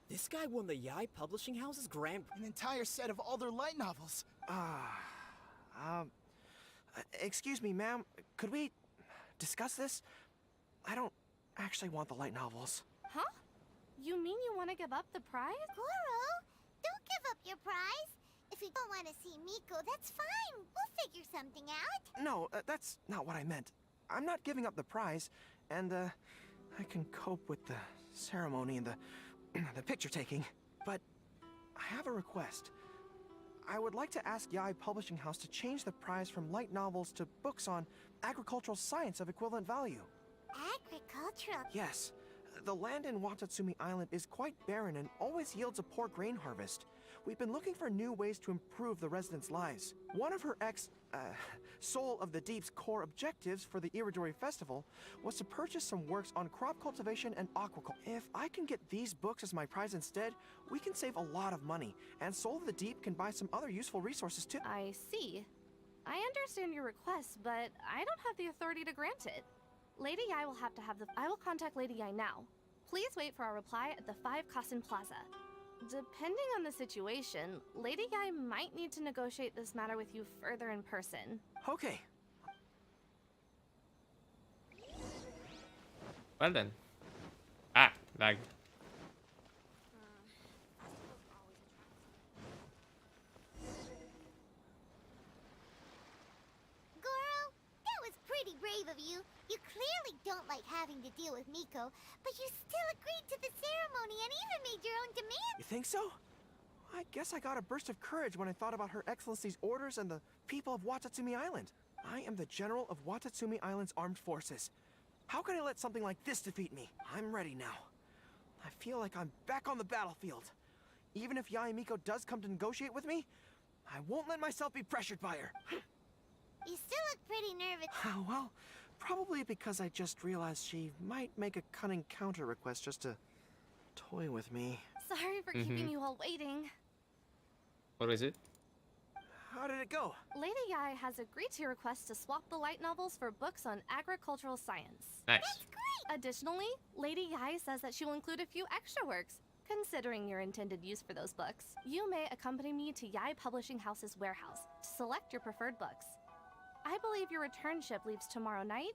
Speaker 2: This guy won the Yae Publishing House's grand...
Speaker 4: An entire set of all their light novels.
Speaker 12: Excuse me, ma'am. Could we discuss this? I don't actually want the light novels.
Speaker 13: Huh? You mean you want to give up the prize?
Speaker 7: Goro, don't give up your prize. If you don't want to see Miko, that's fine. We'll figure something out.
Speaker 12: No, that's not what I meant. I'm not giving up the prize, and I can cope with the ceremony and the picture taking. But I have a request. I would like to ask Yae Publishing House to change the prize from light novels to books on agricultural science of equivalent value.
Speaker 7: Agricultural?
Speaker 12: Yes. The land in Watatsumi Island is quite barren and always yields a poor grain harvest. We've been looking for new ways to improve the residents' lives. One of her Soul of the Deep's core objectives for the Iridori Festival was to purchase some works on crop cultivation and aquaculture. If I can get these books as my prize instead, we can save a lot of money, and Soul of the Deep can buy some other useful resources too.
Speaker 13: I see. I understand your request, but I don't have the authority to grant it. Lady Yae will have to have I will contact Lady Yae now. Please wait for our reply at the 5 Kasen Plaza. Depending on the situation, Lady Yae might need to negotiate this matter with you further in person.
Speaker 12: Okay.
Speaker 3: Well then. Lag.
Speaker 7: Goro, that was pretty brave of you. You clearly don't like having to deal with Miko, but you still agreed to the ceremony and even made your own demands.
Speaker 12: You think so? I guess I got a burst of courage when I thought about Her Excellency's orders and the people of Watatsumi Island. I am the General of Watatsumi Island's armed forces. How can I let something like this defeat me? I'm ready now. I feel like I'm back on the battlefield. Even if Yae Miko does come to negotiate with me, I won't let myself be pressured by her.
Speaker 7: You still look pretty nervous.
Speaker 12: Well, probably because I just realized she might make a cunning counter request just to toy with me.
Speaker 13: Sorry for keeping you all waiting.
Speaker 3: What is it?
Speaker 12: how did it go?
Speaker 13: Lady Yai has agreed to your request to swap the light novels for books on agricultural science.
Speaker 3: Nice.
Speaker 13: Additionally, Lady Yai says that she will include a few extra works, considering your intended use for those books. You may accompany me to Yai Publishing House's warehouse to select your preferred books. I believe your return ship leaves tomorrow night.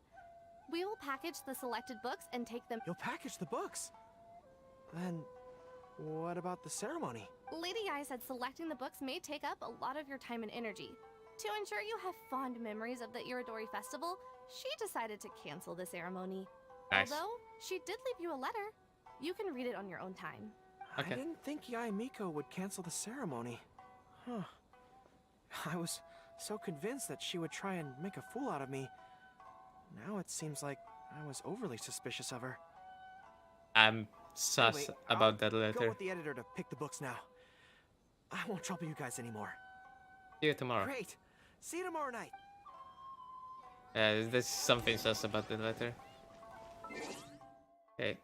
Speaker 13: We will package the selected books and take them.
Speaker 12: You'll package the books? Then, what about the ceremony?
Speaker 13: Lady Yai said selecting the books may take up a lot of your time and energy. To ensure you have fond memories of the Iridori Festival, she decided to cancel the ceremony.
Speaker 3: Nice.
Speaker 13: Although, she did leave you a letter. You can read it on your own time.
Speaker 3: Okay.
Speaker 12: I didn't think Yai Miko would cancel the ceremony. Huh. I was so convinced that she would try and make a fool out of me. Now it seems like I was overly suspicious of her.
Speaker 3: I'm sus
Speaker 12: Anyway,
Speaker 3: about that
Speaker 12: I'll
Speaker 3: letter.
Speaker 12: go with the editor to pick the books now. I won't trouble you guys anymore.
Speaker 3: See you tomorrow.
Speaker 12: Great. See you tomorrow night.
Speaker 3: There's something sus about the letter. Okay.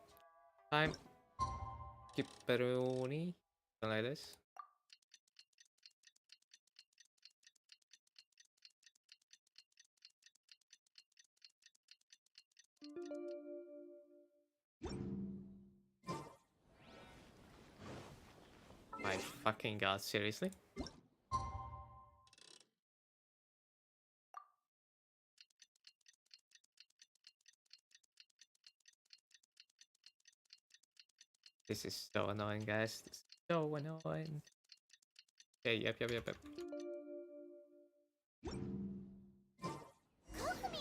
Speaker 3: Time. Pepperoni. Something like this. My fucking god, seriously? This is so annoying, guys. This is so annoying. Okay, yep.
Speaker 7: Kokomi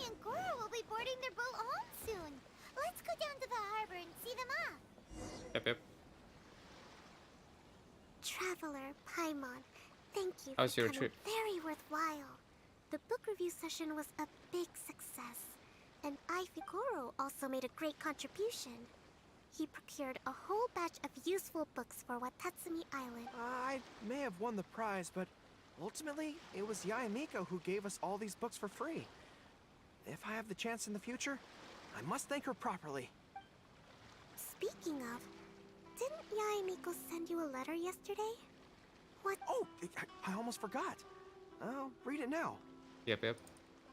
Speaker 7: and Goro will be boarding their boat home soon. Let's go down to the harbor and see them off.
Speaker 3: Yep.
Speaker 11: Traveler Paimon, thank you
Speaker 3: How's
Speaker 11: for
Speaker 3: your
Speaker 11: coming.
Speaker 3: trip?
Speaker 11: Very worthwhile. The book review session was a big success, and Ifiguro also made a great contribution. He procured a whole batch of useful books for Watatsumi Island.
Speaker 12: I may have won the prize, but ultimately, it was Yai Miko who gave us all these books for free. If I have the chance in the future, I must thank her properly.
Speaker 11: Speaking of, didn't Yai Miko send you a letter yesterday? What?
Speaker 12: Oh, I almost forgot. I'll read it now.
Speaker 3: Yep.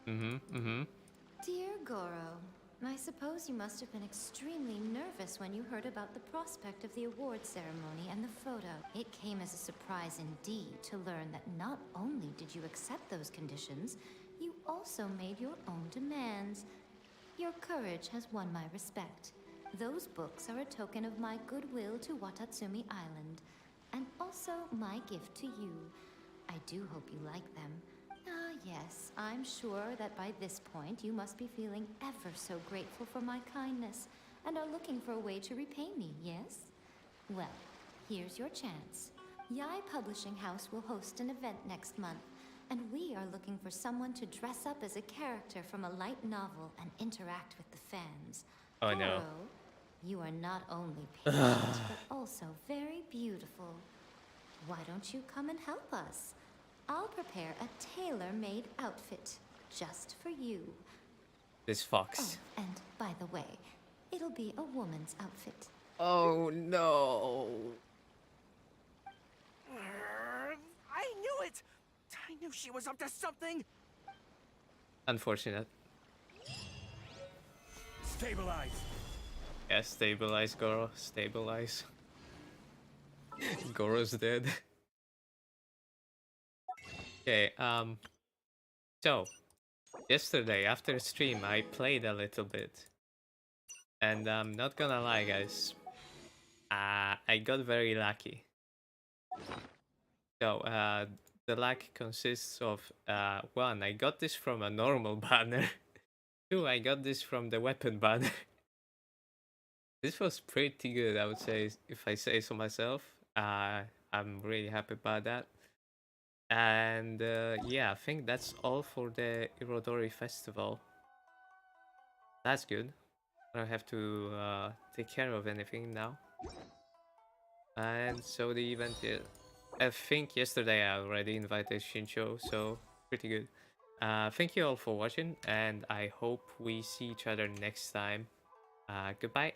Speaker 16: Dear Goro, I suppose you must have been extremely nervous when you heard about the prospect of the award ceremony and the photo. It came as a surprise indeed to learn that not only did you accept those conditions, you also made your own demands. Your courage has won my respect. Those books are a token of my goodwill to Watatsumi Island, and also my gift to you. I do hope you like them. Ah, yes, I'm sure that by this point you must be feeling ever so grateful for my kindness, and are looking for a way to repay me, yes? Well, here's your chance. Yai Publishing House will host an event next month, and we are looking for someone to dress up as a character from a light novel and interact with the fans.
Speaker 3: Oh no.
Speaker 16: Goro, you are not only patient, but also very beautiful. Why don't you come and help us? I'll prepare a tailor-made outfit just for you.
Speaker 3: This fox.
Speaker 16: Oh, and by the way, it'll be a woman's outfit.
Speaker 3: Oh no.
Speaker 12: I knew it! I knew she was up to something!
Speaker 3: Unfortunate.
Speaker 17: Stabilize.
Speaker 3: Yeah, stabilize, Goro. Stabilize. Goro's dead. Okay, so yesterday after stream I played a little bit, and I'm not gonna lie, guys, I got very lucky. So the luck consists of 1, I got this from a normal banner. 2, I got this from the weapon banner. This was pretty good, I would say, if I say so myself. I'm really happy about that. And yeah, I think that's all for the Irodori Festival. That's good. I don't have to take care of anything now. And so the event, I think yesterday I already invited Shincho, so pretty good. Thank you all for watching, and I hope we see each other next time. Goodbye.